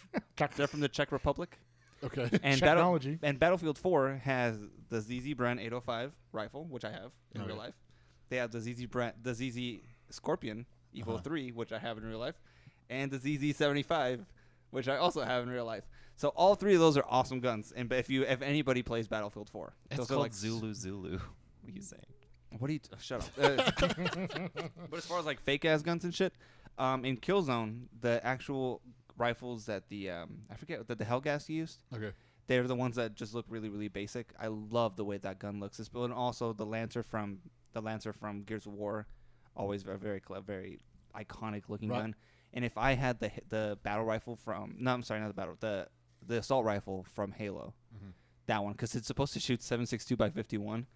They're from the Czech Republic. Okay. And Technology. and Battlefield 4 has the ZZ brand 805 rifle, which I have in Okay. real life. They have the ZZ Scorpion Evo 3, which I have in real life, and the ZZ 75, which I also have in real life. So all three of those are awesome guns. And if anybody plays Battlefield 4, It's those are called like Zulu. What are you saying? What are you? Shut up. But as far as like fake ass guns and shit, in Killzone, the actual rifles that the I forget that the Hellgas used. Okay. They're the ones that just look really, really basic. I love the way that gun looks. And also the Lancer from Gears of War, always a very clever, very iconic looking Right. gun. And if I had the battle rifle from the assault rifle from Halo, that one, because it's supposed to shoot 7.62 by 51,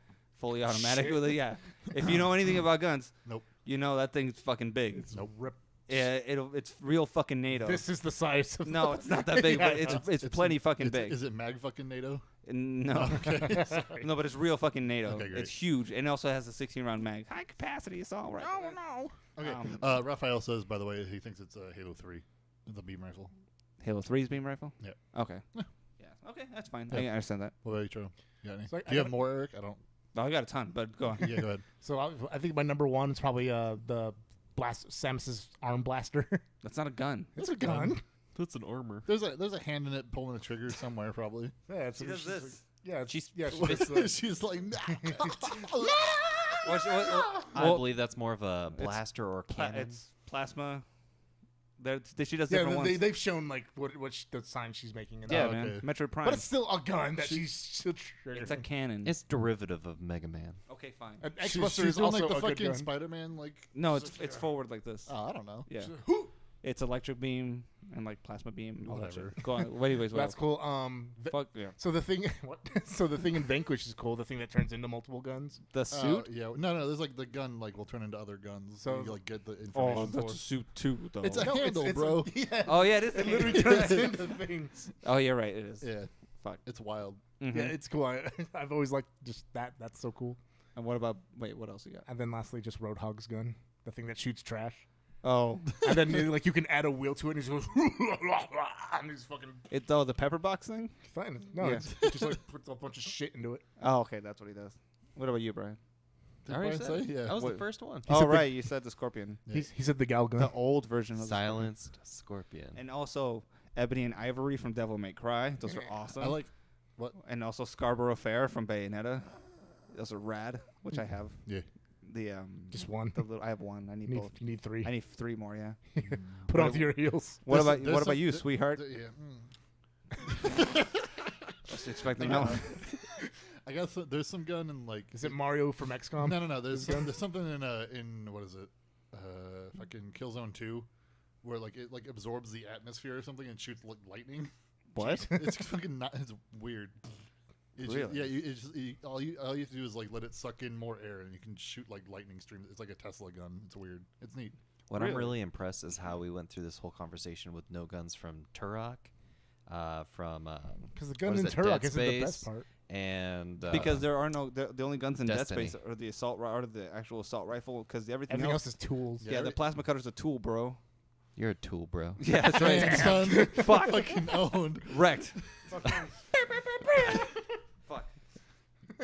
fully automatic. Shit. With it, yeah. If you know anything about guns, Nope. you know that thing's fucking big. It's rip. Yeah, it's real fucking NATO. This is the size of No, it's not that big, Yeah, but no. it's plenty fucking big. Is it mag fucking NATO? No, no, but it's real fucking NATO. Okay, great. It's huge, and it also has a 16-round mag, high capacity assault rifle. Oh no. Okay. Raphael says, by the way, he thinks it's Halo 3, the beam rifle. Halo 3's beam rifle. Yeah. Okay. Yeah. Okay, that's fine. Yeah. I understand that. What about you, Tro? You got any? So I Do you have got- more, Eric? I don't. Oh, I got a ton, but go on. Yeah, go ahead. So I think my number one is probably the Samus's arm blaster. That's not a gun. It's a gun. That's an armor. There's a hand in it pulling a trigger somewhere, probably. Yeah, it's She does she's this. Like, yeah, She's- She's like, nah. I believe that's more of a blaster or cannon. It's plasma. She does yeah. different ones. They've shown like what the sign she's making. In Yeah, that. man. okay. Metroid Prime. But it's still a gun that she's It's a cannon. It's derivative of Mega Man. okay, fine. An She's X-Buster is doing also like the a good fucking gun. Spider-Man, like. No, it's forward like this. Oh, I don't know. Yeah. It's electric beam and like plasma beam. All that Whatever. shit. Go on. Anyways, That's well, cool. Fuck yeah. So the thing, what? So the thing in Vanquish is cool. The thing that turns into multiple guns. The suit. Yeah. No. There's like the gun, like will turn into other guns. So So- you like get the information Oh, for. that's a suit too, though. It's a No, handle, bro. yeah. Oh yeah, it is. It literally turns into things. Oh, you're right. It is. Yeah. Fuck. It's wild. Mhm. Yeah, it's cool. I've always liked just that. That's so cool. And what about? Wait, what else you got? And then lastly, just Roadhog's gun, the thing that shoots trash. Oh, And then like you can add a wheel to it, and he just goes, and he's fucking the pepper box thing. fine. No, Yeah. it's just like puts a bunch of shit into it. Oh, okay, that's what he does. What about you, Brian? Did I already Brian said say? it. Yeah. That was What- the first one. Oh, said the- right, you said the scorpion. Yeah. He said the gal gun. The old version of the Silenced Scorpion. scorpion. And also Ebony and Ivory from Devil May Cry. Those are awesome. I like. What? And also Scarborough Fair from Bayonetta. Those are rad, which I have. Yeah. The Just one. The little, I have one. I need both. You need three. I need 3 more. Yeah. Put on your heels. What There's about some- you, sweetheart? Yeah. Just expecting no. I guess there's some gun in like. Is it Mario from XCOM? No. There's something in what is it? Fucking Killzone 2, where like it like absorbs the atmosphere or something and shoots like lightning. What? It's fucking not. It's weird. It's Really? all you have to do is like let it suck in more air and you can shoot like lightning streams. It's like a Tesla gun. It's weird. It's neat. What I'm Really? really impressed is how we went through this whole conversation with no guns from Turok, from 'Cause the gun what in is it, Turok Dead isn't the best Space, part. and Because there are no the only guns in Destiny. Dead Space are the are the actual assault rifle because everything, Everything else is tools. yeah, the plasma cutter's a tool, bro. you're a tool, bro. Yeah, that's right. Damn, son. Fuck. Fucking owned. Wrecked. Fuck.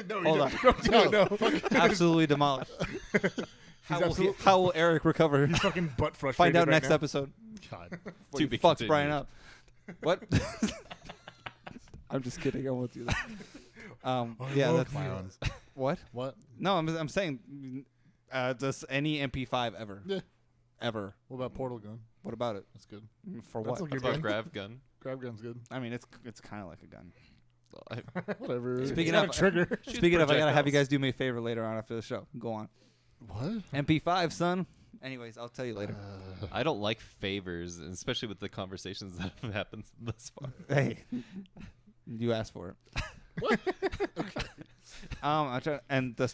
No, Hold on. don't do it, no. Absolutely demolished. How will Eric recover? He's fucking butt frustrated. Find out right next now. episode. God. Before you fucks Brian up. What? I'm just kidding. I won't do that. Yeah, that's Clowns. what? What? No, I'm saying, does any MP5 ever? Yeah. Ever? What about Portal Gun? What about it? That's good. For That's what? a What good about gun. Grav Gun? Grab Gun's good. I mean, it's kind of like a gun. Whatever. Speaking Got of a trigger. Speaking of, I gotta have you guys do me a favor later on after the show. Go on. What? MP5, son. Anyways, I'll tell you later. I don't like favors, especially with the conversations that have happened thus far. Hey, you asked for it. What? I try, and the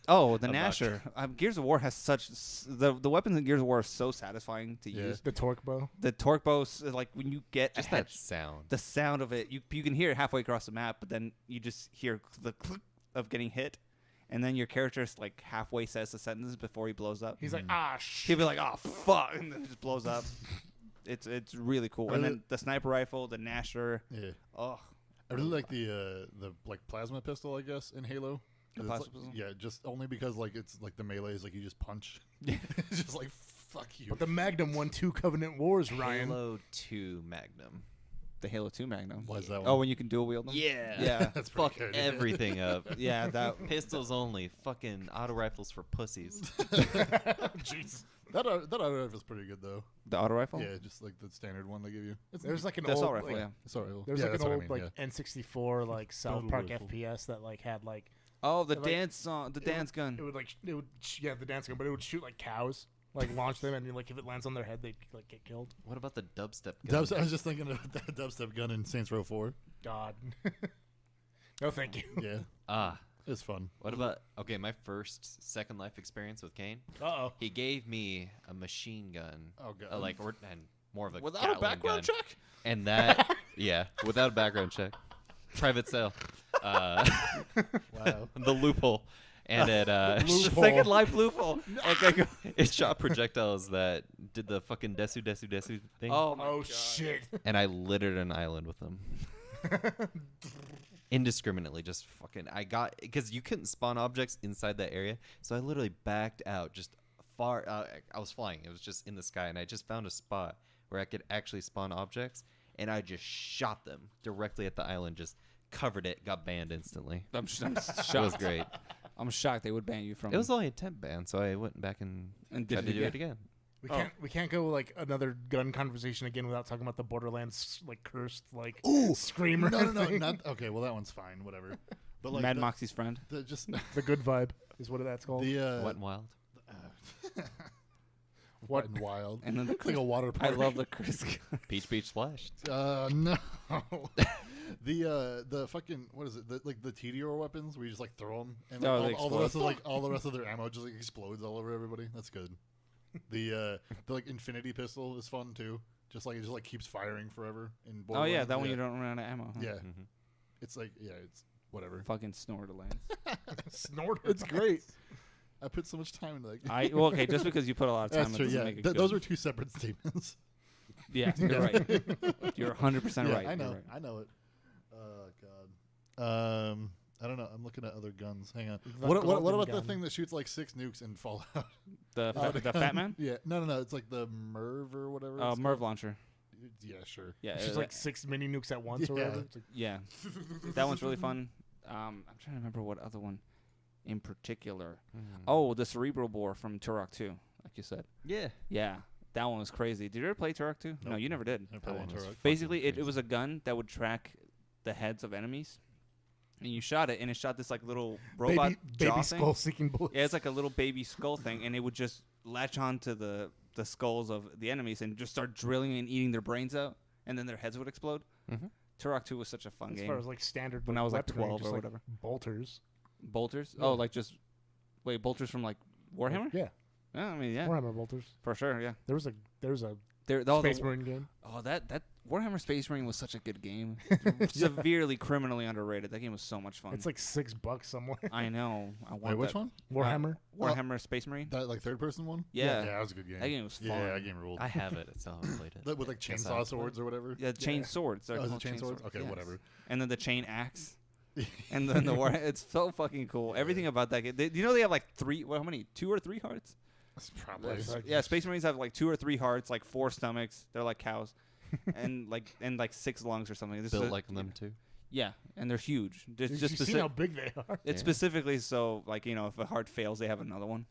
Gnasher. Gears of War has such the weapons in Gears of War are so satisfying to Yeah. use. The torque bow. The torque bow, like when you get Just a head, that sound. the sound of it, you can hear it halfway across the map, but then you just hear the click of getting hit, and then your character like halfway says the sentence before he blows up. He's like, shit. He'll be like, "Oh fuck," and then it just blows up. It's really cool. And then the sniper rifle, the Gnasher. Yeah. Oh, I really like the like plasma pistol, I guess, in Halo. 'Cause The it's plasma like- pistol? Yeah, just only because like it's like the melee is like you just punch. It's just like fuck you. But the Magnum won 2 Covenant Wars, Ryan. Halo 2 Magnum. the Halo 2 Magnum. Why is that one? Oh, when you can dual wield them. Yeah. Yeah. That's pretty Fuck good. everything up. Yeah, that. Pistols only. Fucking auto rifles for pussies. Jeez. That auto rifle's pretty good though. The auto rifle. Yeah, just like the standard one they give you. It's There's like an The old assault rifle. like, Yeah. sorry. There's yeah, like that's an what I old mean, like yeah. N64 like South Total Park rifle. FPS that like had like Oh, the Like, dance song, the dance gun. it would the dance gun, but it would shoot like cows, like launch them, and like if it lands on their head, they'd like get killed. What about the dubstep gun? I was just thinking of that dubstep gun in Saints Row 4. God. No, thank you. Yeah, it's fun. What about my first Second Life experience with Kane? Uh-oh. He gave me a machine gun. Oh, God. And more of a Without a Gatling background gun. check? And that without a background check. Private sale. Wow. The loophole. And it The Loophole. Second Life loophole. Okay, go. it shot projectiles that did the fucking desu thing. Oh, my Oh God. shit. And I littered an island with them. Indiscriminately, just fucking. Because you couldn't spawn objects inside that area, so I literally backed out just far. I was flying; it was just in the sky, and I just found a spot where I could actually spawn objects, and I just shot them directly at the island. Just covered it, got banned instantly. I'm shocked. It was great. I'm shocked they would ban you from. It was only a temp ban, so I went back and And tried did to it do it again. We can't go like another gun conversation again without talking about the Borderlands like cursed like screamer. No, thing. not okay. Well, that one's fine. Whatever. But like Mad the, Moxie's friend. the just The good vibe is what that's called. the Wet and Wild. Wet and Wild. And then the It's like a water I park. love the Chris. Peach Beach Splash. No. The fucking what is it? The Tediore weapons where you just like throw them and Oh, like, they all the rest of explode. all the rest of their ammo just like explodes all over everybody. That's good. The like infinity pistol is fun too. Just like keeps firing forever in Oh yeah, Borderlands. that one you don't run out of ammo. Huh? Yeah. It's like it's whatever. Fucking Snorterlands. Snort. It's great. I put so much time into that game. Okay, just because you put a lot of time, That's it true. doesn't Yeah, make it good. those are two separate statements. Yeah, you're right. You're 100% Yeah, right. I know. You're right. I know it. Oh god. I don't know. I'm looking at other guns. Hang on. The What about golden the gun. thing that shoots like 6 nukes in Fallout? The Fat Man? Yeah. No. It's like the Merv or whatever. Oh, it's Merv called. launcher. Yeah, sure. Yeah, It's just like 6 mini nukes at once or Yeah. whatever. It's like, yeah. That one's really fun. I'm trying to remember what other one in particular. Oh, the Cerebral Bore from Turok 2, like you said. Yeah. Yeah, that one was crazy. Did you ever play Turok 2? No, Nope. you never did. I played one was Turok. Basically, it was a gun that would track the heads of enemies, and you shot it, and it shot this like little robot jaw baby thing. skull seeking bullets. Yeah, it's like a little baby skull thing, and it would just latch onto the skulls of the enemies and just start drilling and eating their brains out, and then their heads would explode. Mm-hmm. Turok 2 was such a fun As game. far as like standard When I was, like, weaponry, 12 just, or like, whatever. bolters. Bolters? Yeah. Oh, like just bolters from like Warhammer? Yeah, Yeah, I mean, yeah, Warhammer bolters. for sure. Yeah, There was a Space Space Marine game. Oh, that Warhammer Space Marine was such a good game. Severely criminally underrated. That game was so much fun. It's like $6 somewhere. I know. I want Wait, which that. one? Warhammer. Warhammer Space Marine. That like third person one? Yeah. that was a good game. That game was fun. Yeah, that game ruled. I have it. I still haven't played it. With like Guess I chainsaw haven't swords or whatever. Yeah, chain Yeah. swords. They're Oh, is it called chain swords? Okay, whatever. And then the chain axe. And then the war. It's so fucking cool. Everything about that game. You know they have like 2 or 3 hearts. That's probably. Space Marines have like 2 or 3 hearts, like 4 stomachs. They're like cows, and like 6 lungs or something. Built like them too. Yeah, and they're huge. You've seen how big they are. It's specifically so, like, you know, if a heart fails, they have another one.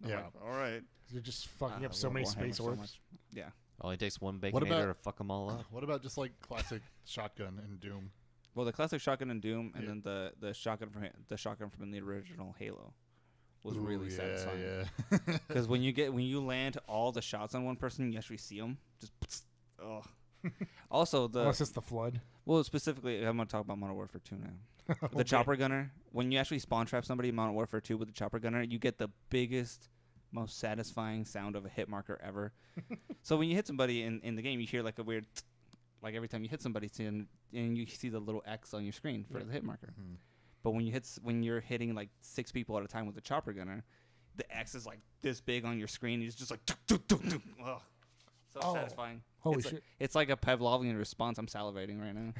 Yeah. Like, all right. You're just fucking up so many space orcs. Yeah. Only takes one Baconator to fuck them all up. What about just like classic shotgun in Doom? Well, the classic shotgun in Doom, and then the shotgun from the original Halo was really satisfying. Yeah. Because when you land all the shots on one person, you actually see them. Just Also, unless it's the Flood. Well, specifically, I'm going to talk about Modern Warfare 2 now. The chopper gunner. When you actually spawn trap somebody in Modern Warfare 2 with the chopper gunner, you get the biggest, most satisfying sound of a hit marker ever. So when you hit somebody in the game, you hear like a weird, like every time you hit somebody, and you see the little X on your screen for the hit marker. Mm-hmm. But when you're hitting like 6 people at a time with the chopper gunner, the X is like this big on your screen. It's just like ugh. So satisfying. Holy shit. It's like a Pavlovian response. I'm salivating right now.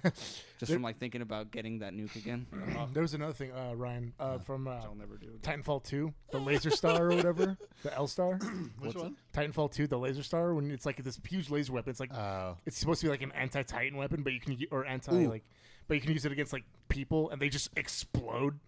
Just from like thinking about getting that nuke again. There was another thing, Ryan, from I'll never do again. Titanfall 2, the laser star or whatever, the L star. Which one? Titanfall 2, the laser star, when it's like this huge laser weapon. It's like it's supposed to be like an anti-Titan weapon, but you can but you can use it against like people, and they just explode.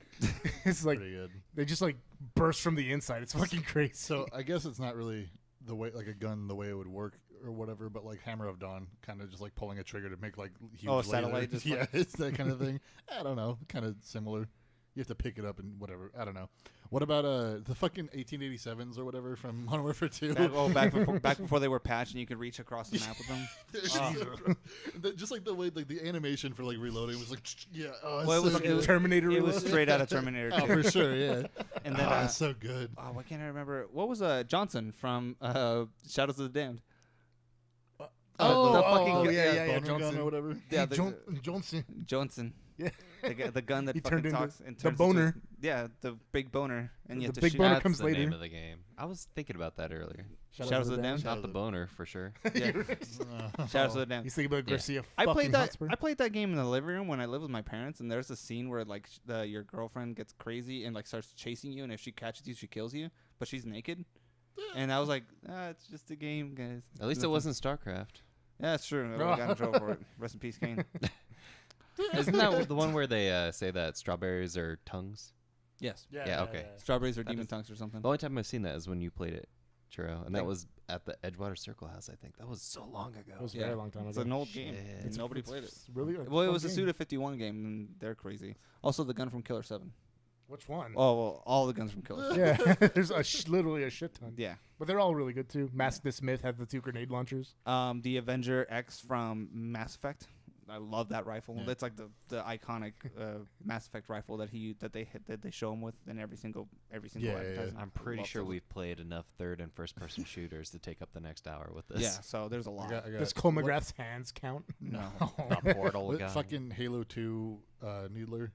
It's like pretty good. They just like burst from the inside. It's fucking crazy. So I guess it's not really the way, like a gun, the way it would work or whatever, but like Hammer of Dawn, kind of just like pulling a trigger to make like huge a satellite. Just yeah, it's that kind of thing. I don't know, kind of similar. You have to pick it up and whatever. I don't know. What about the fucking 1887s or whatever from Modern Warfare 2? Back before they were patched and you could reach across the map with them. Just like the way, like the animation for like reloading was like, yeah. It was Terminator. It was straight out of Terminator 2. Oh, for sure, yeah. And then it's so good. Oh, why can't I remember? What was Johnson from Shadows of the Damned? Johnson or whatever. Yeah, Johnson. Yeah, the gun that he fucking turned talks into and the turns boner. Into, yeah, the big boner, and you have The to big shoot. boner That's comes the later. name of the game. I was thinking about that earlier. Shadows of the Damned. Not the boner for sure. Yeah. Shadows of the Damned. You think about Garcia? I played that game in the living room when I lived with my parents, and there's a scene where like your girlfriend gets crazy and like starts chasing you, and if she catches you, she kills you, but she's naked. And I was like, it's just a game, guys. At least it wasn't StarCraft. Yeah, that's true. I got in trouble for it. Rest in peace, Kane. Isn't that the one where they say that strawberries are tongues? Yes. Yeah, okay. Yeah. Strawberries are demon tongues or something. The only time I've seen that is when you played it, Churro. And that was at the Edgewater Circle House, I think. That was so long ago. It was a very long time ago. It's an old game. Shit. Nobody played it. Really? Well, it was a Suda 51 game, and they're crazy. Also, the gun from Killer 7. Which one? Oh, well, all the guns from Killer 7. Yeah, there's literally a shit ton. Yeah. But they're all really good, too. Mask the Smith had the 2 grenade launchers. The Avenger X from Mass Effect. I love that rifle. Yeah. That's like the iconic Mass Effect rifle that they show him with in every single advertisement. I'm pretty sure we've played enough third and first person shooters to take up the next hour with this. Yeah, so there's a lot. Does Cole McGrath's hands count? No. Not Portal guy. Fucking Halo 2 Needler.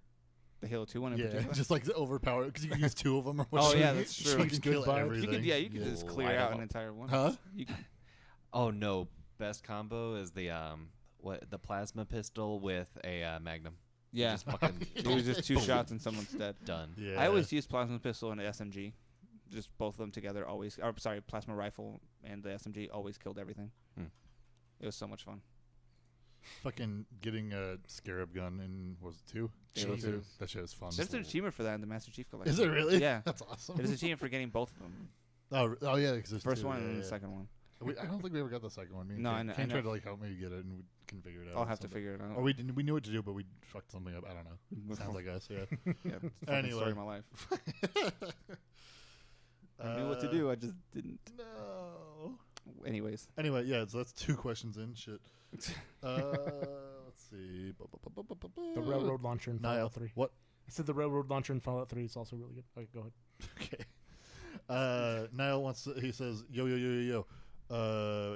The Halo 2 one in particular? Just like overpowered because you can use 2 of them or Oh, whatever. yeah, that's true. You can kill everything. You could just clear out an entire one. Huh? Oh no! Best combo is the the plasma pistol with a magnum. Yeah. Just fucking It was just 2 shots and someone's dead. done. Yeah. I always use plasma pistol and the SMG. Just both of them together always. Or, sorry, plasma rifle and the SMG always killed everything. It was so much fun. Fucking getting a Scarab gun in, was it 2? Halo 2. That shit is fun. There's an achievement for that in the Master Chief Collection. Is it really? Yeah. That's awesome. There's an achievement for getting both of them. Oh yeah, because there's First 2, one and yeah, then yeah. the second one. I don't think we ever got the second one. No, I know. Kane tried to like help me get it, and we can figure it out. I'll have to figure it out. Or we knew what to do, but we fucked something up. I don't know. Sounds like us, yeah. Yeah, it's the Anyway. story of my life. I knew what to do, I just didn't. No. Anyways. Anyway, yeah, so that's 2 questions in. Shit. Let's see. The railroad launcher in Fallout 3. What? I said the railroad launcher in Fallout 3 is also really good. Okay, go ahead. Okay. Niall he says, yo.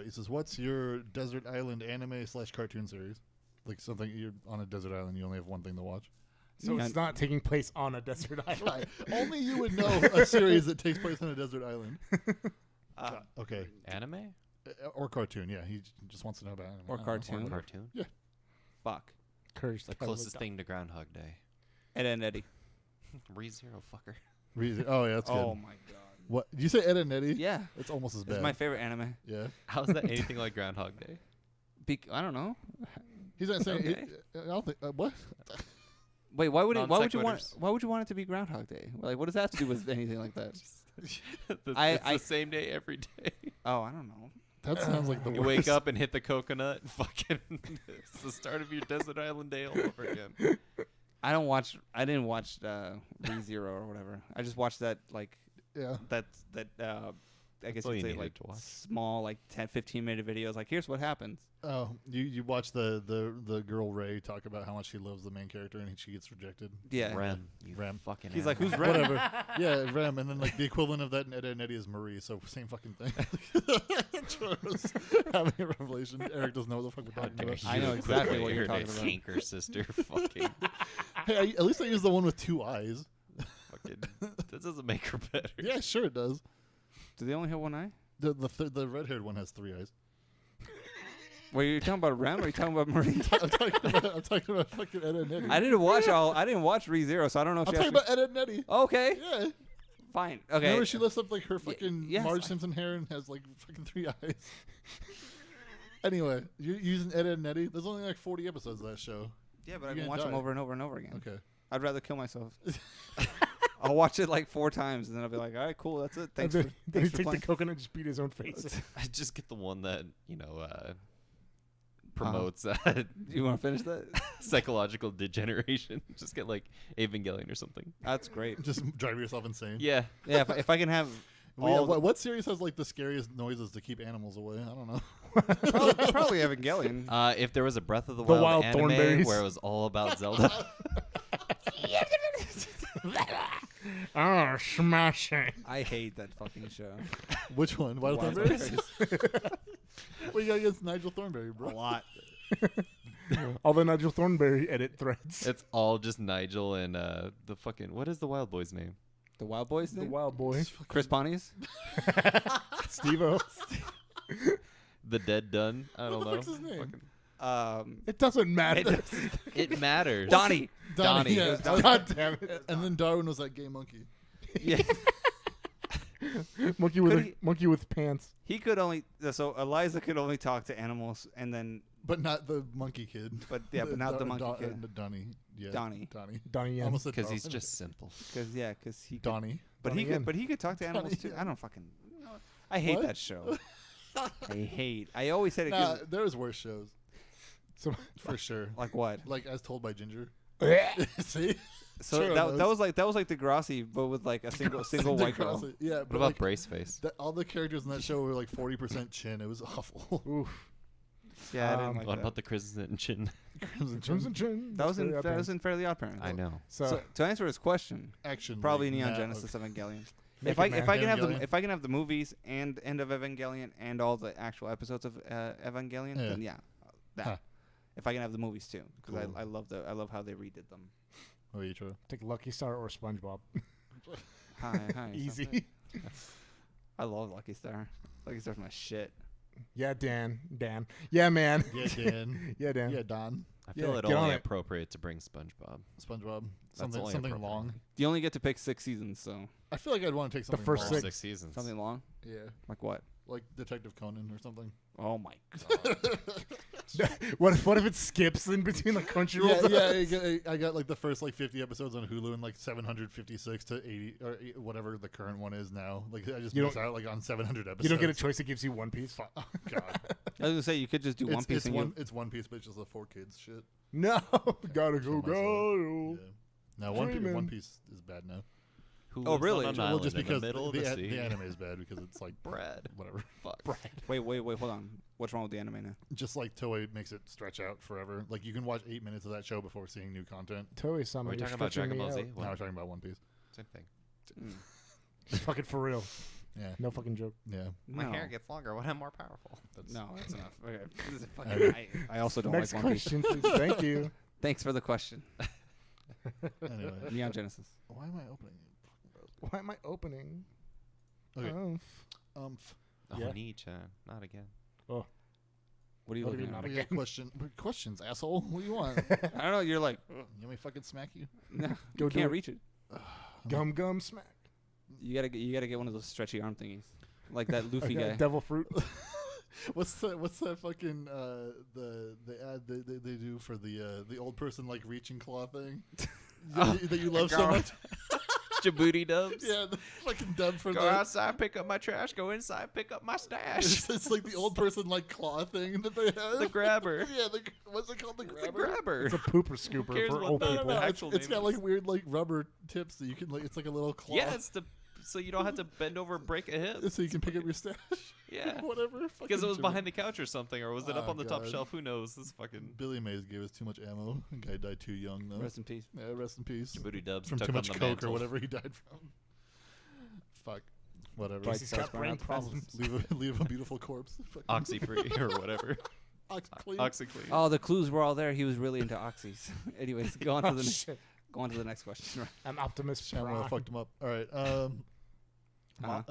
He says, what's your desert island anime / cartoon series? Like something, you're on a desert island, you only have one thing to watch. So it's not taking place on a desert island. Only you would know a series that takes place on a desert island. Okay. Anime Or cartoon, yeah. He just wants to know about anime. Or cartoon. cartoon? Yeah. Fuck. Cursed. The closest thing to Groundhog Day. Ed and Eddie. ReZero fucker. Oh, yeah, that's good. Oh my god. What? Did you say Ed and Eddie? Yeah. It's almost as bad. It's my favorite anime. Yeah. How's that anything like Groundhog Day? I don't know. He's not saying. Okay. I don't think. What? Wait, why would you want? Non-sequiturs. Why would you want it to be Groundhog Day? Like, what does that have to do with anything like that? It's the same day every day. Oh, I don't know. That sounds like the You worst. wake up and hit the coconut. And fucking, it's the start of your desert island day all over again. I didn't watch ReZero or whatever. I just watched that Yeah. I guess all you'd you say needed like to watch. small 10, 15-minute videos. Like, here's what happens. Oh, you watch the girl Ray talk about how much she loves the main character and she gets rejected. Yeah. Rem, you Rem. fucking. He's like, animal. who's Rem? Whatever. Yeah, Rem, and then like the equivalent of that in Ed and Eddie is Marie. So same fucking thing. Troy's having a revelation. Eric doesn't know what the fuck we're How talking dare about. I know you exactly put what you're her talking about. Canker sister, fucking, Hey, at least I used the one with 2 eyes. fucking. That doesn't make her better. Yeah, sure it does. Do they only have one eye? The red-haired one has 3 eyes. Wait, you're talking about Rem or are you talking about Marie? I'm talking about fucking Ed and Eddie. I didn't watch ReZero, so I don't know if I'm she talking actually... about Ed and Eddie. Okay, Yeah. fine. Okay. Remember she lifts up like her fucking yes, Marge Simpson hair and has like fucking 3 eyes. Anyway, you're using Ed and Eddie. There's only like 40 episodes of that show. Yeah, but You're I can gonna watch them die. over and over and over again. Okay. I'd rather kill myself. I'll watch it like 4 times and then I'll be like, all right, cool, that's it. Thanks Then for he thanks for take the playing. coconut and just beat his own face. I just get the one that promotes You want to finish that? psychological degeneration. Just get like Evangelion or something. That's great. Just drive yourself insane. Yeah. Yeah, if I can have all What series has like the scariest noises to keep animals away? I don't know. probably Evangelion. If there was a Breath of the The Wild, Wild anime Thornberries. where it was all about Zelda, Oh, smashing. I hate that fucking show. Which one? Wild Wild Thornberries? What you got against Nigel Thornberry, bro? A lot. All the Nigel Thornberry edit threads. it's all just Nigel and the fucking, what is the wild boy's name? The Wild Boys The thing? Wild Boy. Chris Pontius? Steve-O. The Dead Dun? I don't What the know. fuck's his name? It doesn't matter. It matters. Donnie. Donnie. Yeah. God damn it. And then Darwin was that gay monkey. Yeah. Monkey with pants. He could only so Eliza could only talk to animals and then But not the monkey kid. But not the monkey kid. Donnie. Yeah. Donnie. Donnie Yen. Almost said Because he's Darwin. just simple. cause he could, Donnie. but he Donnie could he could talk to animals Donnie too. Yen. I don't fucking I hate What? that show. I always said it Nah, gives, there's worse shows. So, For sure. like what? Like As Told by Ginger. yeah. See? So Sure that knows. was like Degrassi, but with like a single white girl. Yeah, What but about like, Braceface? all the characters in that show were like 40% chin. It was awful. Oof. Yeah, I didn't like What that. about the Crimson Chin? Crimson Chin. That was in Fairly Odd Parents. I know. So to answer his question, Action. probably like, Neon nah, Genesis okay. Evangelion. Make If I it, man. Evangelion. can have the movies and end of Evangelion and all the actual episodes of Evangelion, Yeah. then yeah, that. Huh. If I can have the movies too, because Cool. I love how they redid them. What are you trying? Take Lucky Star or SpongeBob. Hi. Easy. I love Lucky Star. Lucky Star's my shit. Yeah, Dan. Yeah, man. Yeah, Dan. Yeah, Dan. Yeah, Don. I feel Yeah, it get on only it. appropriate to bring SpongeBob. SpongeBob. That's only Something appropriate. long. You only get to pick 6 seasons, so I feel like I'd want to take something first long. six. 6 seasons. something long. Yeah. Like what? Like Detective Conan or something. Oh my god. What if it skips in between the Crunchyroll? I got like the first like 50 episodes on Hulu and like 756 to 80 or whatever the current one is now. Like I just You miss don't- out like on 700 episodes. You don't get a choice. It gives you One Piece. Oh, God. I was gonna say you could just do One Piece and It's One Piece, but it's just the 4 kids shit. No, gotta Kill go, myself. go. Yeah. Now One Dreaming. Piece is bad now. Who Oh, lives really? on an Well, island just in because the middle of the sea? the anime is bad because it's like Brad. whatever. Fuck. Wait, hold on. What's wrong with the anime now? Just like Toei makes it stretch out forever. Like you can watch 8 minutes of that show before seeing new content. Toei-sama, Are we you're talking about stretching Dragon me Ball Z? out. What? Now we're talking about One Piece. Same thing. Fucking for real. Yeah. No fucking joke. Yeah. My No. hair gets longer when I'm more powerful. No, that's enough. Okay. This is fucking, Okay. I also don't Next like One Piece. question, please. Thank you. Thanks for the question. Anyway. Neon Genesis. Why am I opening it? Why am I opening? Okay. Oh, Oh, Yeah. Nietzsche. Not again. oh. What are you What do you looking mean, at? We got questions, asshole. What do you want? I don't know. You're like, You want me to fucking smack you? no, Go you do can't it. reach it. Gum smack. You gotta get one of those stretchy arm thingies, like that Luffy guy. Devil fruit. What's that fucking the ad they do for the old person like reaching claw thing that you love so much? Djibouti dubs. Yeah, the fucking dub for Go outside, pick up my trash. Go inside, pick up my stash. It's like the old person like claw thing that they have. The grabber. Yeah, what's it called? The grabber. It's a grabber. It's a pooper scooper cares for what old the- people. no, no. It's actual got name like is. weird like rubber tips that you can like. It's like a little claw. Yeah, it's so you don't have to bend over and break a hip. So you can pick up your stash. Yeah. Whatever. Because it was behind the couch or something, or was it up Oh, on the top God. shelf? Who knows? This fucking Billy Mays gave us too much ammo. The guy died too young though. Rest in peace. Yeah, rest in peace. Djibouti dubs From took too on much the coke mantle. or whatever he died from. Fuck. Whatever. Bright He's stars got burn brain out the problems. fastest. leave a beautiful corpse. Fucking Oxy free or whatever. OxyClean. OxyClean. Oh, the clues were all there. He was really into oxys. Anyways, go on to Oh, the shit. go on to the next question. An Optimus Shamrock Prime. fucked him up. All right. Uh-huh.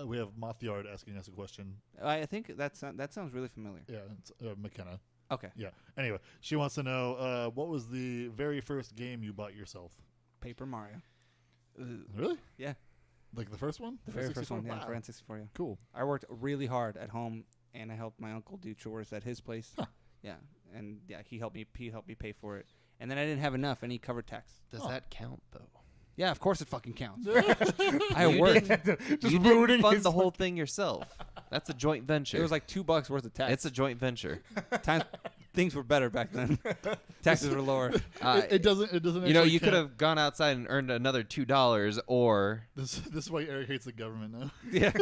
We have Mothyard asking us a question. I think that sounds really familiar. Yeah, it's McKenna. Okay. Yeah. Anyway, she wants to know what was the very first game you bought yourself? Paper Mario. Really? Yeah, Like the first one? the very first 64? one. Yeah, Wow. for N64. Yeah. Cool. I worked really hard at home, and I helped my uncle do chores at his place. Huh. Yeah, and yeah, he helped me pay for it. And then I didn't have enough, and he covered tax. Does Oh. that count though? Yeah, of course it fucking counts. I worked. Just You ruining didn't fund his the whole thing yourself. That's a joint venture. It was like $2 worth of tax. it's a joint venture. Times things were better back then. Taxes were lower. It doesn't. It doesn't. You know, actually you could count. have gone outside and earned another $2, or This is why Eric hates the government now. Yeah.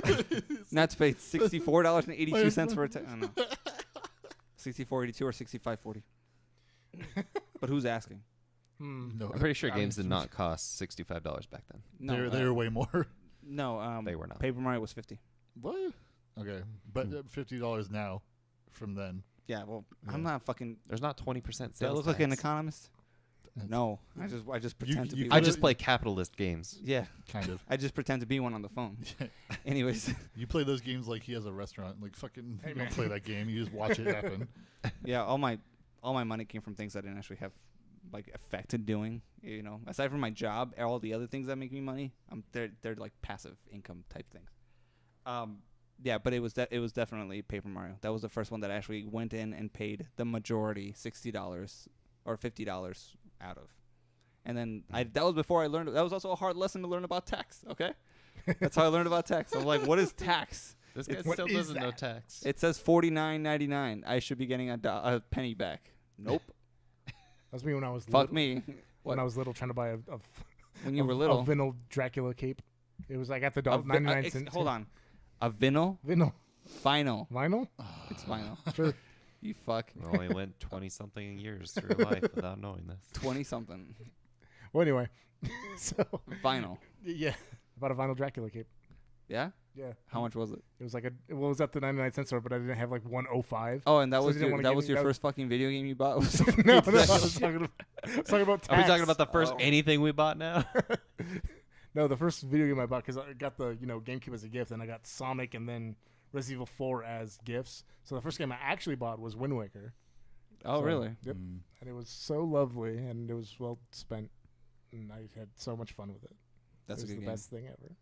Not to pay $64.82 for a tax. I don't know. 64.82 or 65.40. But who's asking? No, I'm pretty sure games did not cost $65 back then. No, they were way more. no. They were not. Paper Mario was 50. What? Okay, but $50 now from then. Yeah, well, Yeah. I'm not fucking. There's not 20% sales Do I look like an tax. economist? That's No, I just pretend to you be. I one. just play capitalist games. Yeah, kind of. I just pretend to be one on the phone. Anyways, You play those games like he has a restaurant. Like fucking, Hey, you man. don't play that game. You just watch it happen. yeah, all my money came from things I didn't actually have like affected doing. You know, aside from my job, all the other things that make me money, they're like passive income type things. Yeah, but it was definitely Paper Mario. That was the first one that I actually went in and paid the majority, $60 or $50 out of. And then that was before I learned. That was also a hard lesson to learn about tax. Okay, that's how I learned about tax. I'm like, what is tax? This guy What still is doesn't know that? tax. It says $49.99. I should be getting a penny back. Nope. That's me when I was Fuck little, me. when What? I was little trying to buy a When you were little. a vinyl Dracula cape. It was like at the A vi- 99 cents. hold on. A vinyl? Vinyl. Vinyl. Vinyl? It's vinyl. Sure. You fuck. We only went 20-something years through life without knowing this. 20-something. Well, anyway. So, Vinyl. yeah. About a vinyl Dracula cape. Yeah? Yeah. How much was it? It was like it was at the 99 cent store, but I didn't have like 105. Oh, and that So was they didn't your, wanna that give was me- your that was- first fucking video game you bought? Was No, I was talking about tax. Are we talking about the first Oh. anything we bought now? No, the first video game I bought, because I got the GameCube as a gift, and I got Sonic and then Resident Evil 4 as gifts. So the first game I actually bought was Wind Waker. Oh, So, really? Yep. And it was so lovely, and it was well spent, and I had so much fun with it. That's It a was good the game. best thing ever,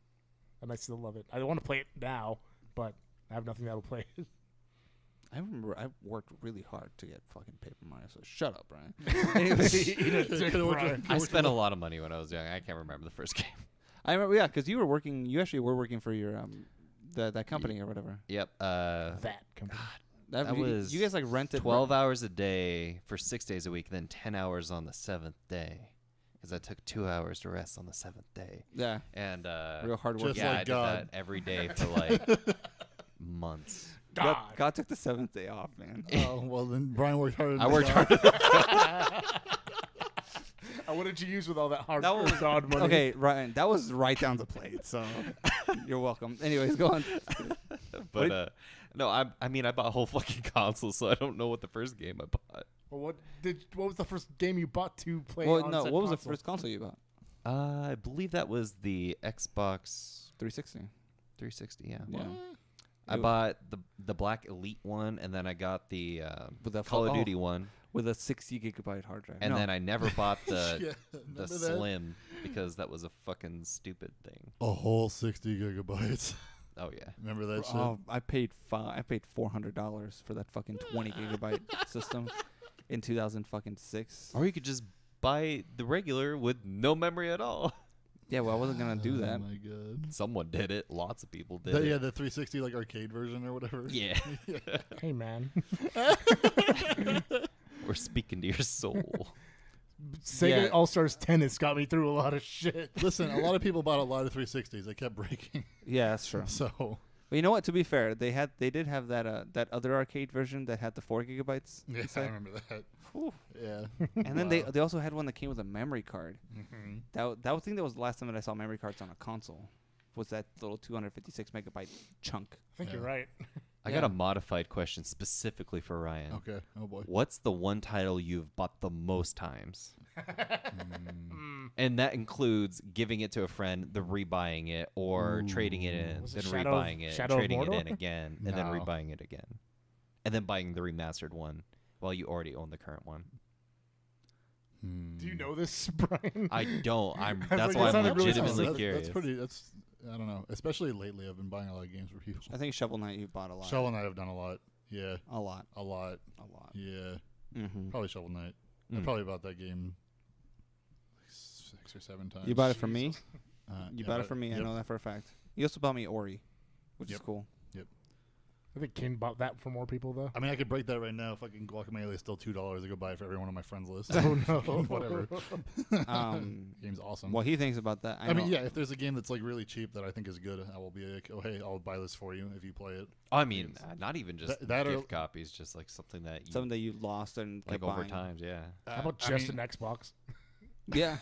and I still love it. I want to play it now, but I have nothing that'll play it. I remember I worked really hard to get fucking Paper Mario, so shut up, Brian. Anyways, I spent a lot of money when I was young. I can't remember the first game. I remember, yeah, because you actually were working for your, that company or whatever. Yep. That company. That you, was you guys like rented 12 hours a day for 6 days a week, then 10 hours on the 7th day. Because I took 2 hours to rest on the 7th day. Yeah. And Real hard work. Just yeah, like I did God. that every day for like months. God took the 7th day off, man. Oh well, then Brian worked hard. I worked hard. What did you use with all that hard That was God money? Okay, Ryan, that was right down the plate, so you're welcome. Anyways, go on. But no, I mean I bought a whole fucking console, so I don't know what the first game I bought. Well, what was the first game you bought to play? Well, on no, said what was the console? first console you bought? I believe that was the Xbox 360. 360. Yeah. Yeah. I bought the Black Elite one, and then I got the With the Call of oh. Duty one. with a 60 gigabyte hard drive. And No. then I never bought the Yeah, the remember that? Slim because that was a fucking stupid thing. A whole 60 gigabytes. Oh yeah. Remember that shit? Oh, I paid $400 for that fucking 20 gigabyte system in 2006. Or you could just buy the regular with no memory at all. Yeah, well, I wasn't gonna do that. Oh my god. Someone did it. Lots of people did it. Yeah, the 360 like arcade version or whatever. Yeah. Hey, man. We're speaking to your soul. Sega Yeah. All-Stars Tennis got me through a lot of shit. Listen, a lot of people bought a lot of 360s. They kept breaking. Yeah, that's true. So But you know what? To be fair, they did have that other arcade version that had the 4 gigabytes. yeah, I inside. remember that. Whew. Yeah. And then they also had one that came with a memory card. Mhm. That I think that was the last time that I saw memory cards on a console. Was that little 256 megabyte chunk? I think Yeah. you're right. I got a modified question specifically for Ryan. Okay. Oh boy. What's the one title you've bought the most times? And that includes giving it to a friend, then rebuying it, or trading it in, Was then it Shadow rebuying it, of trading it Mordor? in again, and then No. rebuying it again. And then buying the remastered one while you already own the current one. Do you know this, Brian? I don't. was That's like, why it sounded I'm really legitimately specific. curious. That's pretty. That's I don't know. Especially lately, I've been buying a lot of games for people. I think Shovel Knight you bought a lot. Shovel Knight, I've done a lot. Yeah, A lot. a lot. A lot. Yeah, Mm-hmm. probably Shovel Knight. I Mm. probably bought that game like 6 or 7 times. You bought it from me. Yeah, You bought it from me. Yep. I know that for a fact. You also bought me Ori, which is Yep. cool. Yep. I think Ken bought that for more people, though. I mean, I could break that right now. Fucking Guacamelee is still $2. I go buy it for every one on my friends list. Oh, no. Whatever. Um, Game's awesome. what he thinks about that. I mean, know- yeah, if there's a game that's like really cheap that I think is good, I will be like, oh, hey, I'll buy this for you if you play it. I mean, not even just That or- gift copies, just like something that you something that you lost and like kept over buying. times. Yeah. How about I just mean, an Xbox? Yeah.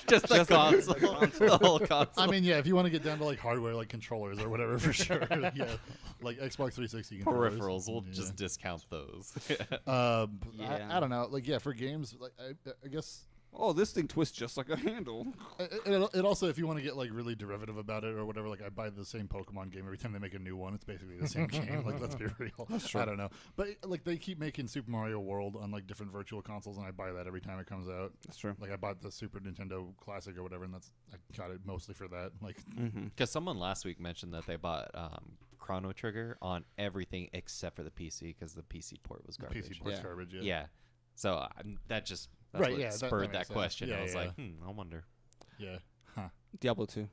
Just the console. The whole console. I mean, yeah, if you want to get down to like hardware, like controllers or whatever, for sure. Yeah, like Xbox 360 controllers. peripherals. We'll Yeah. just discount those. Yeah. I don't know. Like, yeah, for games, like I guess. Oh, this thing twists just like a handle. It also, if you want to get like really derivative about it or whatever, like I buy the same Pokemon game every time they make a new one. It's basically the same game. Like, let's be real. I don't know, but like they keep making Super Mario World on like different virtual consoles, and I buy that every time it comes out. That's true. Like I bought the Super Nintendo Classic or whatever, and I got it mostly for that. Like, Because someone last week mentioned that they bought Chrono Trigger on everything except for the PC because the PC port was garbage. PC port's Yeah. garbage. Yeah. Yeah. So that's Right, what yeah, that spurred makes that sense. question. Yeah, I was yeah. like, I wonder. Yeah. Huh. Diablo 2.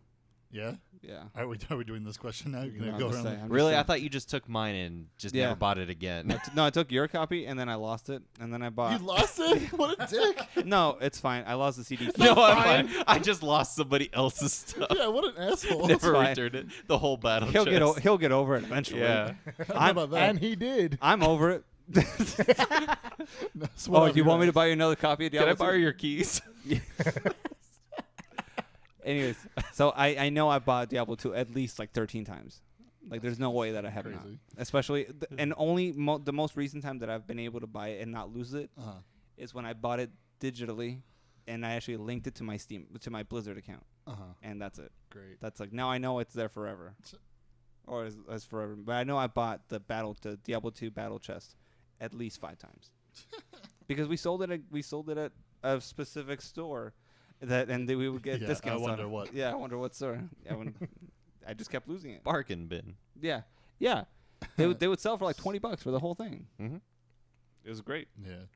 Yeah. Yeah. Are we doing this question now? You're No, gonna I'm go just around. saying, I'm Really, just I saying. thought you just took mine and just Yeah. never bought it again. No, I took your copy and then I lost it and then I bought. You lost it? What a dick! No, it's fine. I lost the CD. No, I'm fine. I just lost somebody else's stuff. Yeah, what an asshole. Never fine. returned it. The whole battle. He'll chest. he'll get over it eventually. Yeah. How about that? And he did. I'm over it. Sweat Oh, off you your want me to ass. buy you another copy of Can Diablo? I borrow 2? your keys? Anyways, so I know I bought Diablo 2 at least like 13 times. Like, there's no way that I have not. Crazy. Especially, and only the most recent time that I've been able to buy it and not lose it Uh-huh. is when I bought it digitally, and I actually linked it to my my Blizzard account, Uh-huh. and that's it. Great. That's like, now I know it's there forever, or as forever. But I know I bought the Diablo 2 battle chest at least 5 times because we sold it at a specific store. And we would get Yeah, discounts. I wonder on it. what. Yeah, I wonder what store. Yeah, I just kept losing it. Bargain bin. Yeah, they would sell for like $20 for the whole thing. Mm-hmm. It was great. Yeah.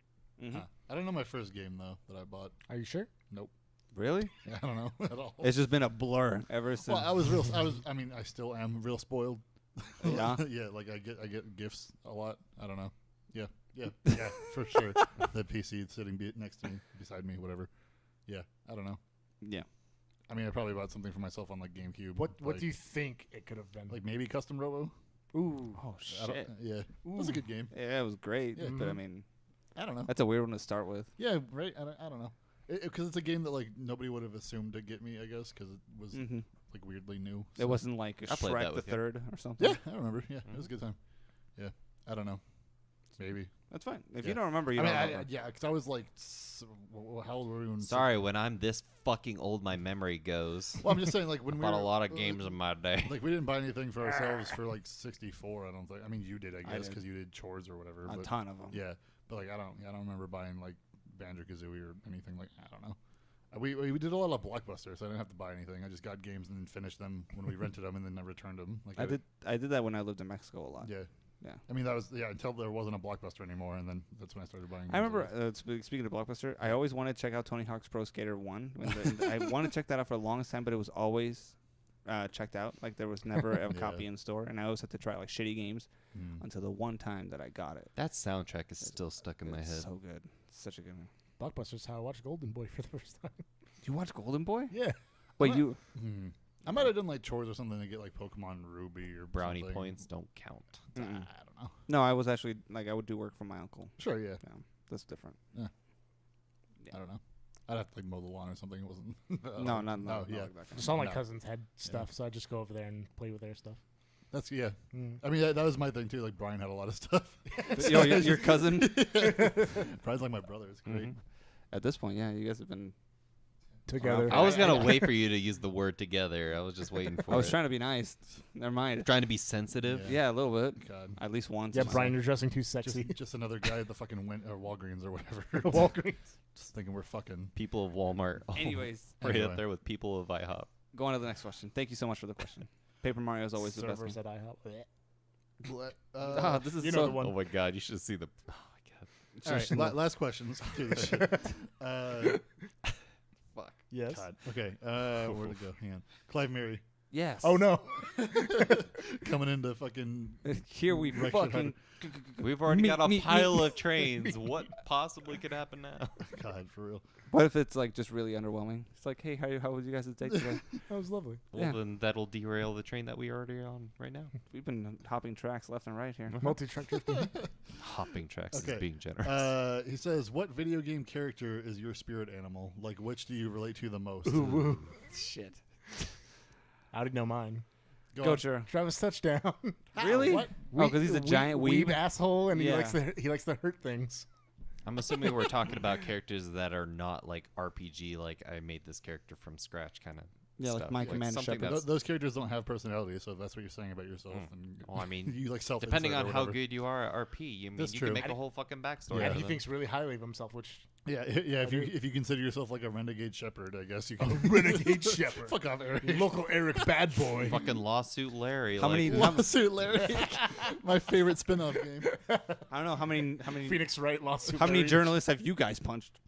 Mhm. Huh. I don't know my first game though that I bought. Are you sure? Nope. Really? I don't know at all. It's just been a blur ever since. Well, I mean, I still am real spoiled. Yeah? Yeah. Like I get gifts a lot. I don't know. Yeah. For sure. The PC sitting next to me, beside me, whatever. Yeah. I don't know. Yeah. I mean, I probably bought something for myself on like GameCube. What like, do you think it could have been? like maybe Custom Robo? Ooh. Oh I don't- shit. Yeah. It was a good game. Yeah, it was great. Yeah. But I mean, I don't know. that's a weird one to start with. Yeah. Right. I don't know. Because it's a game that like nobody would have assumed to get me. I guess because it was Mhm. like weirdly new. It wasn't like I played Shrek that the with you. Third or something. Yeah, I remember. Yeah, it was a good time. Yeah, I don't know. maybe. That's fine. If you don't remember, you I don't mean, remember. yeah, because I was like, how old were we when? Sorry, when I'm this fucking old, my memory goes. Well, I'm just saying, like when we Bought were, a lot of games in my day. Like we didn't buy anything for ourselves for like 64. I don't think. I mean, you did, I guess, did. because you did chores or whatever. A but, ton of them. Yeah, but like I don't remember buying like Banjo-Kazooie or anything like. I don't know. We did a lot of Blockbuster, so I didn't have to buy anything. I just got games and then finished them when we rented them, and then I returned them. Like I did that when I lived in Mexico a lot. Yeah. Yeah. I mean, that was until there wasn't a Blockbuster anymore, and then that's when I started buying. I remember, speaking of Blockbuster, I always wanted to check out Tony Hawk's Pro Skater 1. I wanted to check that out for the longest time, but it was always checked out. Like, there was never a copy in store, and I always had to try, like, shitty games until the one time that I got it. That soundtrack is still stuck in my head. So good. It's such a good one. Blockbuster's how I watched Golden Boy for the first time. You watch Golden Boy? Yeah. Wait, you... I might have done like chores or something to get like Pokemon Ruby or Brownie something. points don't count. I don't know. No, I was actually, like, I would do work for my uncle. Sure, yeah. Yeah, that's different. I don't know. I'd have to like mow the lawn or something. It wasn't. No, yeah. like that kind Just all my No. cousins had stuff, so I just go over there and play with their stuff. That's I mean, that was my thing too. Like Brian had a lot of stuff. Yo, your cousin? Brian's like my brother. It's great. At this point, yeah, you guys have been... Together. I was gonna wait for you to use the word together. I was just waiting for it. I was trying to be nice. Never mind. Trying to be sensitive. Yeah, a little bit. God. At least once. Yeah, Brian, you're dressing too sexy. Just another guy at the fucking Walgreens or whatever. Walgreens. Just thinking we're fucking. People of Walmart. Anyways, right Anyway. up there with people of IHOP. go on to the next question. Thank you so much for the question. Paper Mario is always the best Servers game. at IHOP. Ah, this is you so... know the one. Oh my god, you should see the. Oh my god. All right, last questions. Dude, shit. Fuck. Yes. God. Okay, where to go? Hang on. Clive Mary Yes. Oh no. coming into fucking. Here we Right, fucking... We've already Me- got a me- pile me- of trains. What possibly could happen now? God, for real. What if it's like just really underwhelming? It's like, hey, how was you guys' date today? That was lovely. Well, Yeah. then that'll derail the train that we are already on right now. We've been hopping tracks left and right here. Multi-track drifting. Hopping tracks Okay. is being generous. He says, "What video game character is your spirit animal? Like, which do you relate to the most?" Ooh. Shit. I already know mine. Go, Churro. Travis Touchdown. Really? What? Oh, because he's a giant weeb? asshole, and Yeah. he likes to hurt things. I'm assuming we're talking about characters that are not like RPG, like I made this character from scratch kind of Yeah, like stuff. my Commander something Shepard. that's- Those characters don't have personality, so if that's what you're saying about yourself. Then Well, I mean, you like self. depending on how good you are at RP, you mean That's you true. can make a whole fucking backstory. Yeah. out And of he them. thinks really highly of himself, which Yeah, yeah. If you consider yourself like a renegade shepherd, I guess you can. renegade shepherd. Fuck off, Eric. Local Eric bad boy. fucking lawsuit Larry. How like, many- Lawsuit Larry. My favorite spin-off game. I don't know how many Phoenix Wright lawsuit. how many Larry. journalists have you guys punched?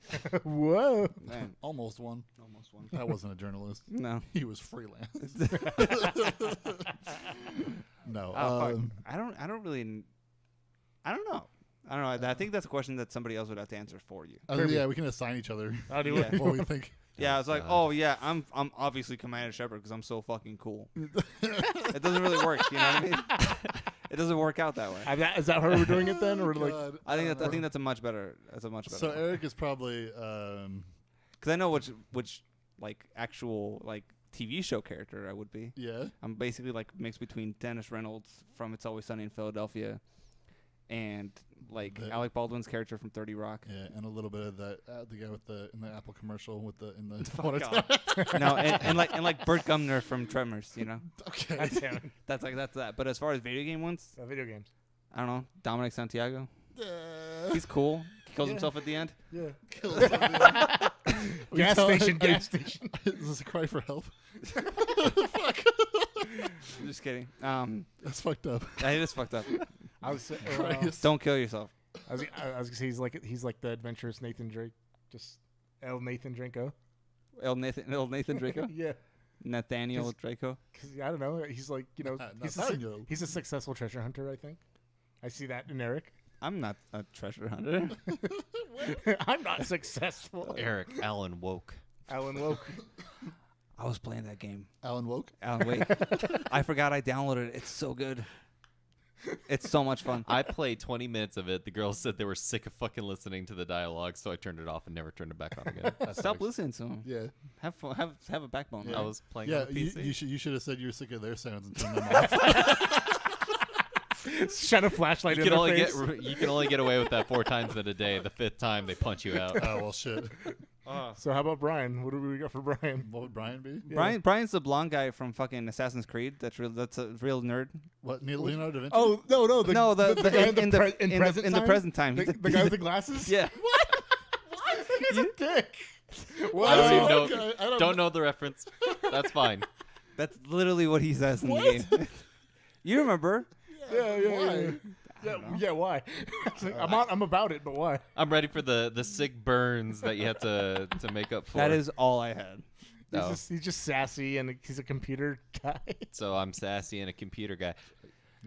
Whoa. Man, Almost one. almost one. I wasn't a journalist. No. He was freelance. No. Oh, fuck. I don't really. I don't know. I don't know. I think that's a question that somebody else would have to answer for you. Yeah, we can assign each other I'll do Yeah. it. what we think. Yeah, I was like, God. oh yeah, I'm obviously Commander Shepard because I'm so fucking cool. It doesn't really work, you know what I mean? It doesn't work out that way. Is that how we're doing it then, or like? God. I think that's a much better. That's a much better. So Eric is probably. Because I know which like actual like TV show character I would be. Yeah. I'm basically like mixed between Dennis Reynolds from It's Always Sunny in Philadelphia, and like Alec Baldwin's character from 30 Rock. Yeah, and a little bit of that the guy with in the Apple commercial with the in the Oh, God. No, and like Burt Gumner from Tremors, you know. Okay. That's that. But as far as video game ones, Video games. I don't know. Dominic Santiago. He's cool. He kills himself at the end. Yeah. Kill somebody. Gas station. Gas station. Is this a cry for help? I'm just kidding. That's fucked up. It is fucked up. I was. Christ. Don't kill yourself. I was gonna say he's like the adventurous Nathan Drake, just El Nathan Dranko. El Nathan Draco. Yeah. Nathaniel 'Cause- Draco. Cause I don't know. He's like Nathaniel. he's a successful treasure hunter. I think. I see that in Eric. I'm not a treasure hunter. I'm not successful. Eric Allen woke. Alan Woke. I was playing that game. Alan Woke. Alan Wake. I forgot I downloaded it. It's so good. It's so much fun. I played 20 minutes of it. The girls said they were sick of fucking listening to the dialogue, so I turned it off and never turned it back on again. Stop listening to him. Yeah. Have fun. Have a backbone. Yeah. I was playing Yeah, on the PC. you should have said you're sick of their sounds and turned them off. Shine a flashlight You in can their only face. you can only get away with that 4 times in a day. The 5th time they punch you out. Oh well, shit. So how about Brian? What do we got for Brian? What would Brian be? Brian's the blonde guy from fucking Assassin's Creed. That's a real nerd. What Leonardo da Vinci? Oh no, the guy in the present time. The guy with the glasses. Yeah. What? He's a dick. What? I don't even know. okay. I Don't know the reference. That's fine. That's literally what he says in the game. You remember? Yeah. Why? I'm about it, but why? I'm ready for the sick burns that you have to make up for. That is all I had. No. He's just sassy and he's a computer guy. So I'm sassy and a computer guy.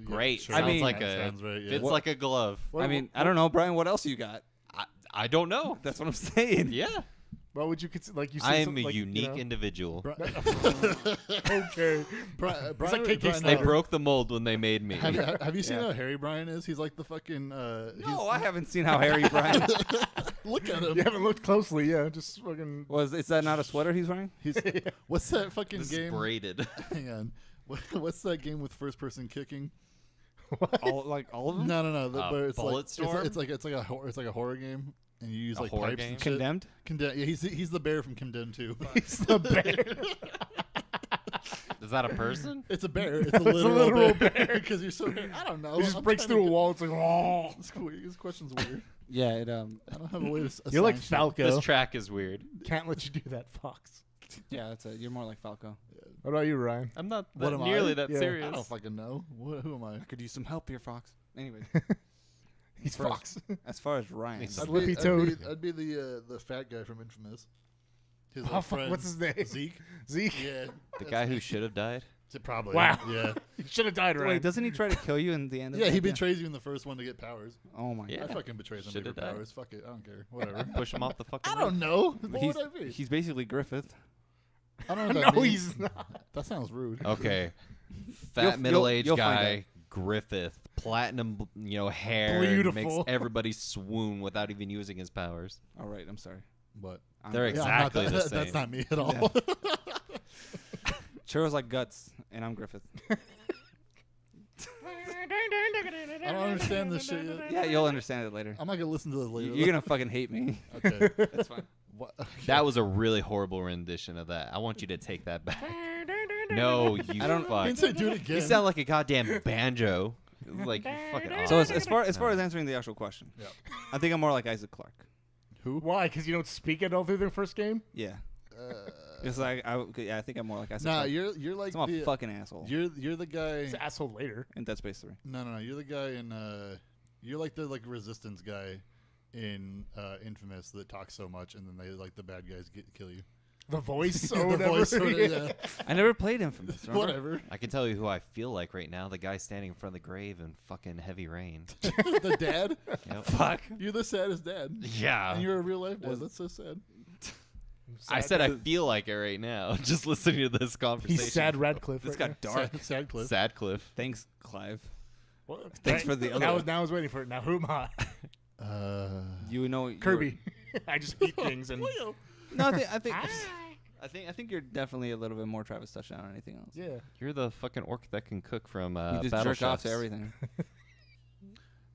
Great. sure. Sounds I mean- like That a sounds right, yeah. fits What- like a glove. I mean, I don't know, Brian. What else you got? I don't know. That's what I'm saying. Yeah. What would you consider? Like you said, I am something a like, unique individual. Okay. Brian, like KK Brian, They Snyder. broke the mold when they made me. have you seen Yeah. how hairy Brian is? He's like the fucking. No, I haven't seen how hairy Brian Look at him. You haven't looked closely, yeah. Just fucking. was. Is that not a sweater he's wearing? He's what's that fucking This game? is braided. Hang on. What's that game with first person kicking? All of them? No. Where it's Bullet like, Storm? It's like a horror game, and you use A like horror pipes game? and shit. Condemned? Condemned. Yeah, he's the bear from Condemned 2. He's the bear. Is that a person? It's a bear. It's a literal bear. Because you're so. I don't know. He just I'm breaks trying through to a wall. It's like, oh. This, this question's weird. Yeah. It I don't have a way to. You're like assign shit. Falco. This track is weird. Can't let you do that, Fox. Yeah. You're more like Falco. What about you, Ryan? I'm not What am nearly I? that Yeah. serious. I don't fucking know. Who am I? I could use some help here, Fox. Anyway, He's First. Fox. as far as Ryan, He's- Slippy Toad. I'd be the fat guy from Infamous. His Oh, like, fuck, friend, what's his name? Zeke. Zeke. Yeah. The guy who should have died. Probably. Wow. Yeah. He should have died, Ryan. wait, doesn't he try to kill you in the end? Of Yeah, that? he betrays you in the first one to get powers. Oh my Yeah. I fucking betray them to Shoulda get died. powers. Fuck it. I don't care. Whatever. Push him off the fucking. I don't know. What He's, would I be? he's basically Griffith. I don't know what that No, means. he's not. That sounds rude. Okay. Fat You'll- middle-aged you'll find guy, Griffith, platinum, hair, Beautiful. makes everybody swoon without even using his powers. All right, I'm sorry. But They're I'm- yeah, I'm not exactly that- the same. That's not me at all. Churros like guts, and I'm Griffith. I don't understand this shit yet. Yeah, you'll understand it later. I'm not gonna listen to this later. You're gonna fucking hate me. Okay. That's fine. What? That was a really horrible rendition of that. I want you to take that back. No, you I don't- fuck. Didn't say do it again. You sound like a goddamn banjo. It was like, you fucking awesome. So as far as answering the actual question, Yeah. I think I'm more like Isaac Clarke. Who? Why? Because you don't speak at all through the first game? Yeah. It's like I think I'm more like Isaac Nah, Clarke. you're like I'm a the fucking asshole. you're the guy. He's an asshole later. In Dead Space 3. No, you're the guy in. You're like the resistance guy in Infamous that talks so much, and then they like the bad guys kill you. The voice The or whatever. voice, yeah. I never played Infamous. Remember? Whatever. I can tell you who I feel like right now. The guy standing in front of the grave in fucking Heavy Rain. The dad. Yep. Fuck. You're the saddest dad. Yeah. And you're a real life dad. That's so sad. I said I feel like it right now, just listening to this conversation. He's sad Radcliffe. This right got dark. Sad Cliff. Sadcliffe. Thanks, Clive. now. Thanks for the other one. Now I was waiting for it. Now who am I? You know you're- Kirby. I just eat things and No, I think you're definitely a little bit more Travis Touchdown than anything else. yeah. You're the fucking orc that can cook from You just Battle jerk off to Chefs. everything.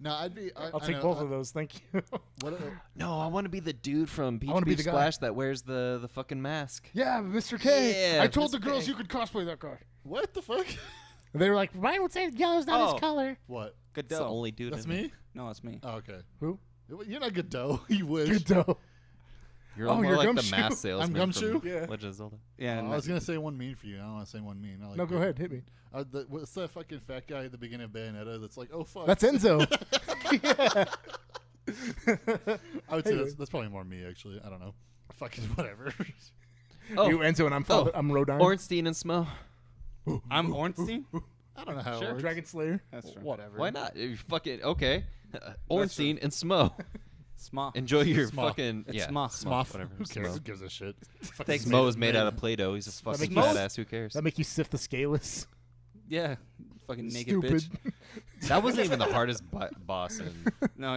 No, I'd be. I'll take both of those. Thank you. What? No, I want to be the dude from Beach wanna be Beach the guy. Splash that wears the fucking mask. Yeah, Mr. K. Yeah, I told Mr. the girls K. you could cosplay that guy. What the fuck? They were like, Ryan would say yellow's not Oh. his color. What? It's the Godot. only dude. That's in it. me. No, it's me. Oh, okay. Who? You're not Godot. You wish. Good dough. You're Oh, more you're like Gumshoe. the mask salesman. I'm Gumshoe? From Yeah. Legend of Zelda. Yeah, I was gonna say one mean for you. I don't want to say one mean. I like No, go that. ahead. Hit me. What's that fucking fat guy at the beginning of Bayonetta? That's like, oh fuck. That's Enzo. I would say Anyway. that's probably more me actually. I don't know. Fucking whatever. Oh, You Enzo and I'm Rodine. Ornstein and Smo. I'm Ornstein. I don't know how Sure. it works. Dragon Slayer. That's true. Whatever. Why not? You fucking okay. Ornstein and Smo. Sma. Enjoy your Smough. fucking It's yeah. Smough. Smough. Whatever. Who cares? Smo. Who gives a shit? Thanks, Smo is made out of Play-Doh. He's a fucking makes- badass. Who cares? That make you sift the scaleless. Yeah, fucking naked Stupid. bitch. That wasn't even the hardest boss in. No,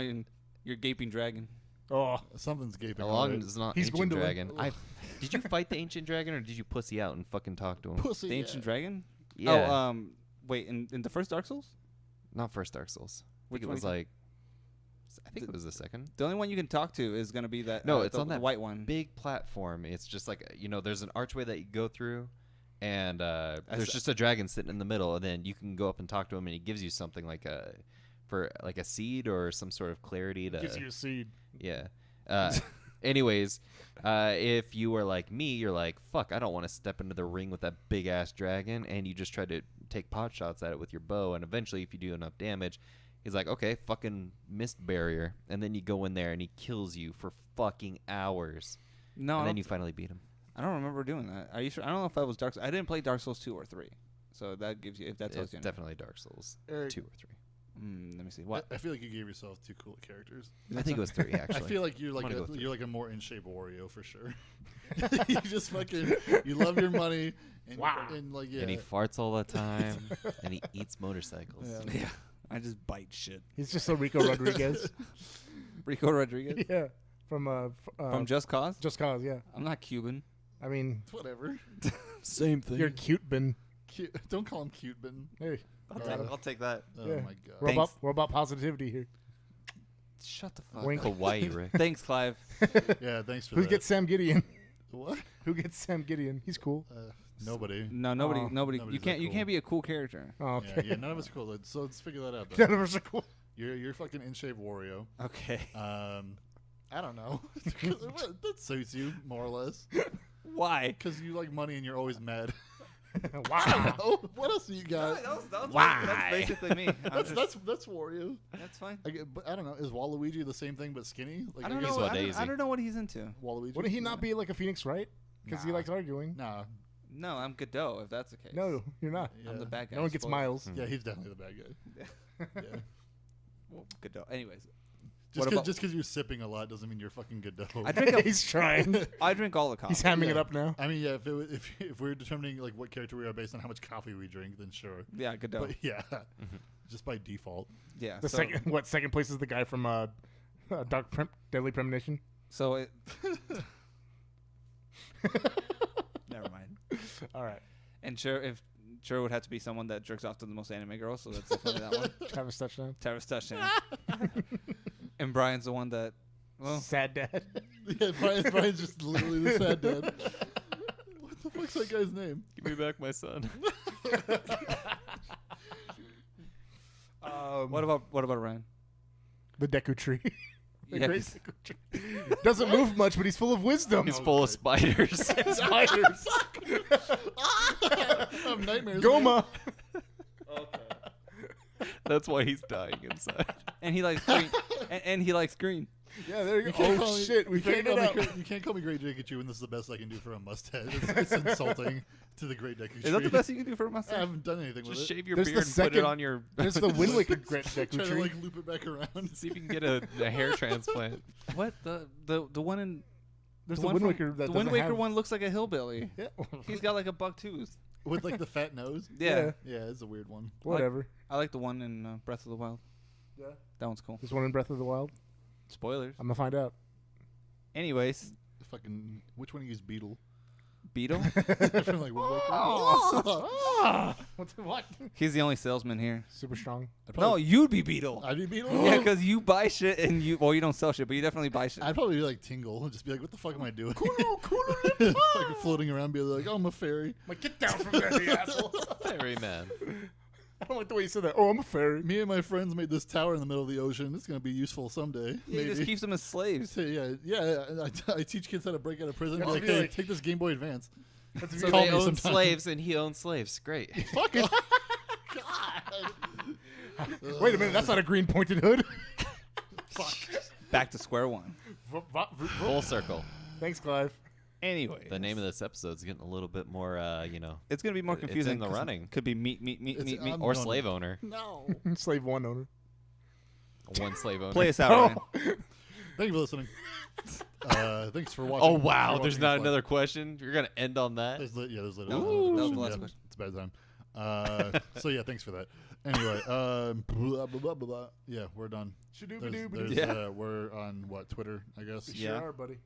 you're gaping dragon. Oh, Something's gaping. How long alright. is not He's ancient Gwendolyn. dragon? Did you fight the ancient dragon or did you pussy out and fucking talk to him? Pussy. The ancient dragon. Yeah. Oh, wait, in the first Dark Souls? Not first Dark Souls. Which It one was you- like. I think it was the second. The only one you can talk to is going to be that. No, it's the, on that the white one. big platform. It's just like there's an archway that you go through, and there's just a dragon sitting in the middle, and then you can go up and talk to him, and he gives you something like a seed or some sort of clarity to. Gives you a seed. Yeah. Anyways, if you were like me, you're like, fuck, I don't want to step into the ring with that big ass dragon, and you just try to take pot shots at it with your bow, and eventually, if you do enough damage. He's like, okay, fucking mist barrier. And then you go in there and he kills you for fucking hours. No, And then you finally beat him. I don't remember doing that. Are you sure? I don't know if that was Dark. I didn't play Dark Souls 2 or 3, so that gives you if that tells It's you. definitely Dark Souls Eric. 2 or 3. Let me see. What? I feel like you gave yourself 2 cool characters. I think it was 3 actually. I feel like you're I'm gonna go like with you're like a more in shape Wario for sure. You just fucking you love your money and, and like yeah. And he farts all the time and he eats motorcycles. Yeah, I just bite shit. He's just a Rico Rodriguez. Rico Rodriguez Yeah, from Just Cause. Just Cause. Yeah, I'm not Cuban. I mean, Whatever. Same thing. you're cute, Ben. Cute. Don't call him cute, Ben. Hey, I'll take that. Oh yeah. my god. We're about positivity here. Shut the fuck Wink. up. Hawaii, Rick. Thanks, Clive. Yeah, thanks for Who that. gets Sam Gideon? What? Who gets Sam Gideon? He's cool. Nobody. No, nobody. Aw. Nobody. You Nobody's can't. that You cool. can't be a cool character. Oh, Yeah, okay. yeah, none of us are cool. So let's figure that out. None Then. of us are cool. You're fucking in shape Wario. Okay. I don't know. That suits you more or less Why? because you like money and you're always mad. Wow. Oh, what else do you got? Why? That's basically me. That's Wario. That's fine. But I don't know. Is Waluigi the same thing but skinny? Like I don't guess know. saw I don't, Daisy. I don't know what he's into. Waluigi. Wouldn't he not be like a Phoenix Wright? Because he Nah. likes arguing. Nah. No, I'm Godot. If that's the case. No, you're not. Yeah. I'm the bad guy. No one gets Spoiler. Miles. Yeah, he's definitely the bad guy. Yeah. Well, Godot. Anyways, Just What about- because you're sipping a lot doesn't mean you're fucking Godot. I drink. He's trying. I drink all the coffee. He's hamming it Yeah. up now. I mean, yeah. If we're determining like what character we are based on how much coffee we drink, then sure. Yeah, Godot. But yeah, just by default. Yeah. The so, second place is the guy from Deadly Premonition. So it. Never mind. All right. And sure would have to be someone that jerks off to the most anime girls. So that's definitely that one. Travis touchdown. Travis touchdown. And Brian's the one that. Well, Sad dad. Yeah, Brian's just literally the sad dad. What the fuck's that guy's name? Give me back my son. what about Ryan? The Deku Tree. The Yeah, great 'cause- Deku Tree. Doesn't move much, but he's full of wisdom. He's full of spiders. Spiders. I have nightmares. Goma. That's why he's dying inside. And he likes green. and he likes green. Yeah, there you go. can't Oh, call me- shit. We you can't figured it call out. me You can't call me Great Deku when this is the best I can do for a mustache. It's insulting to the Great Deku. Is that the best you can do for a I mustache? haven't done anything with Just it. shave your There's the beard and put it second- on your. There's the Wind Waker Great Deku Trying to Tree. like loop it back around. See if you can get a hair transplant. What the one in There's the the one Wind from- Waker that the Wind doesn't Waker have- one looks like a hillbilly. Yeah. He's got like a buck tooth. With like the fat nose. Yeah. Yeah, it's a weird one. Whatever. I like the one in Breath of the Wild. Yeah. That one's cool. There's one in Breath of the Wild. Spoilers. I'm gonna find out. Anyways, Fucking which one of you is Beetle? Beetle. From, like, What? He's the only salesman here. Super strong. No, you'd be Beetle. I'd be Beetle. Yeah, because you buy shit and you don't sell shit, but you definitely buy shit. I'd probably be like Tingle and just be like, "What the fuck am I doing?" Fucking floating around, be like, "Oh, I'm a fairy." Like, get down from there, you asshole. Fairy man. I don't like the way you said that. Oh, I'm a fairy. Me and my friends made this tower in the middle of the ocean. It's gonna be useful someday. He Maybe. just keeps them as slaves. So, yeah. I teach kids how to break out of prison. Yeah, Be like, be hey, like- take this Game Boy Advance. So Call they me own sometime. slaves and he owns slaves. Great. Fuck it. Wait a minute, that's not a green pointed hood. Back to square one. Full circle. Thanks, Clive. Anyway, The name of this episode is getting a little bit more, it's gonna be more It's confusing. in the 'cause running. Could be meat, It's- I'm- or No, no. slave owner. No. Slave one owner. One slave owner. Play us out, Oh. Ryan. Thank you for listening. Thanks for watching. Oh wow! for There's watching not us live. another question. You're gonna end on that. There's That literally was the yeah, last question. It's bad time. So yeah, thanks for that. Anyway, blah, blah, blah, blah, blah. Yeah, we're done. Shadooba-dooba-doo. There's, Yeah. we're on what, Twitter, I guess. We Yeah. sure are, buddy.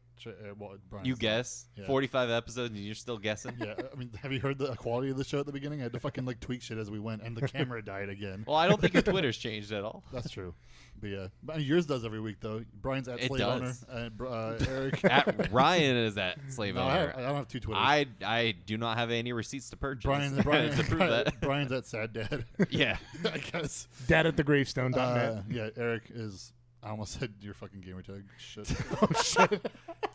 Brian's You guess? Yeah. 45 episodes and you're still guessing? Yeah, I mean, have you heard the quality of the show at the beginning? I had to fucking like tweak shit as we went, and the camera died again. Well, I don't think your Twitter's changed at all. That's true. But yeah, yours does every week though. Brian's at It Slave Owner, does. and Eric. Ryan is at Slave No, Owner. I don't have two Twitters. I do not have any receipts to purchase Brian, to prove that. Brian's at Sad Dad. Yeah. I guess. Dad at the gravestone.net. Yeah, Eric is. I almost said your fucking gamer tag. Shit. Oh shit!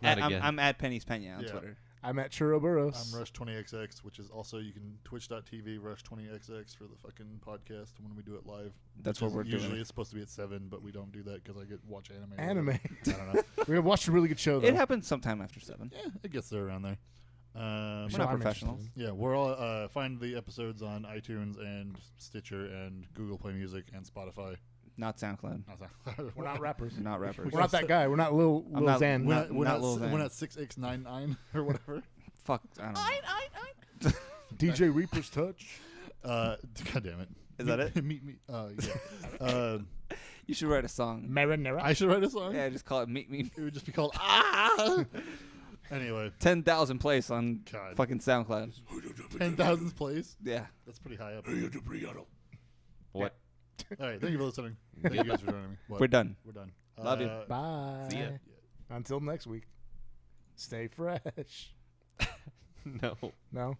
Not again. I'm at Penny's Pena on Yeah. Twitter. I'm at Churro Burros. I'm Rush20XX, which is also you can twitch.tv Rush20XX for the fucking podcast when we do it live. That's which what we're is doing. Usually it's supposed to be at 7, but we don't do that because I get watch anime. or Anime. whatever. I don't know. We watched a really good show though. It happens sometime after 7. Yeah, it gets there around there. We're So not I'm professionals. interested. Yeah, we're all find the episodes on iTunes and Stitcher and Google Play Music and Spotify. Not SoundCloud. We're not rappers. We're not rappers. We're not that guy. We're not Lil not- Xan. We're Not- not, we're not not, Lil Xan. we're not 6x99 or whatever. Fuck. I don't know. DJ Reaper's Touch. God damn it. Is that it? Meet me. Yeah. You should write a song. Marinara. I should write a song. Yeah, just call it Meet Me. It would just be called Ah. Anyway, 10,000 plays on God. fucking SoundCloud. 10,000th place. Yeah. That's pretty high up. What? All right, thank you for listening. Thank you guys for joining me. What? We're done. We're done. Love you. Bye. See ya. Yeah. Until next week. Stay fresh. No. No?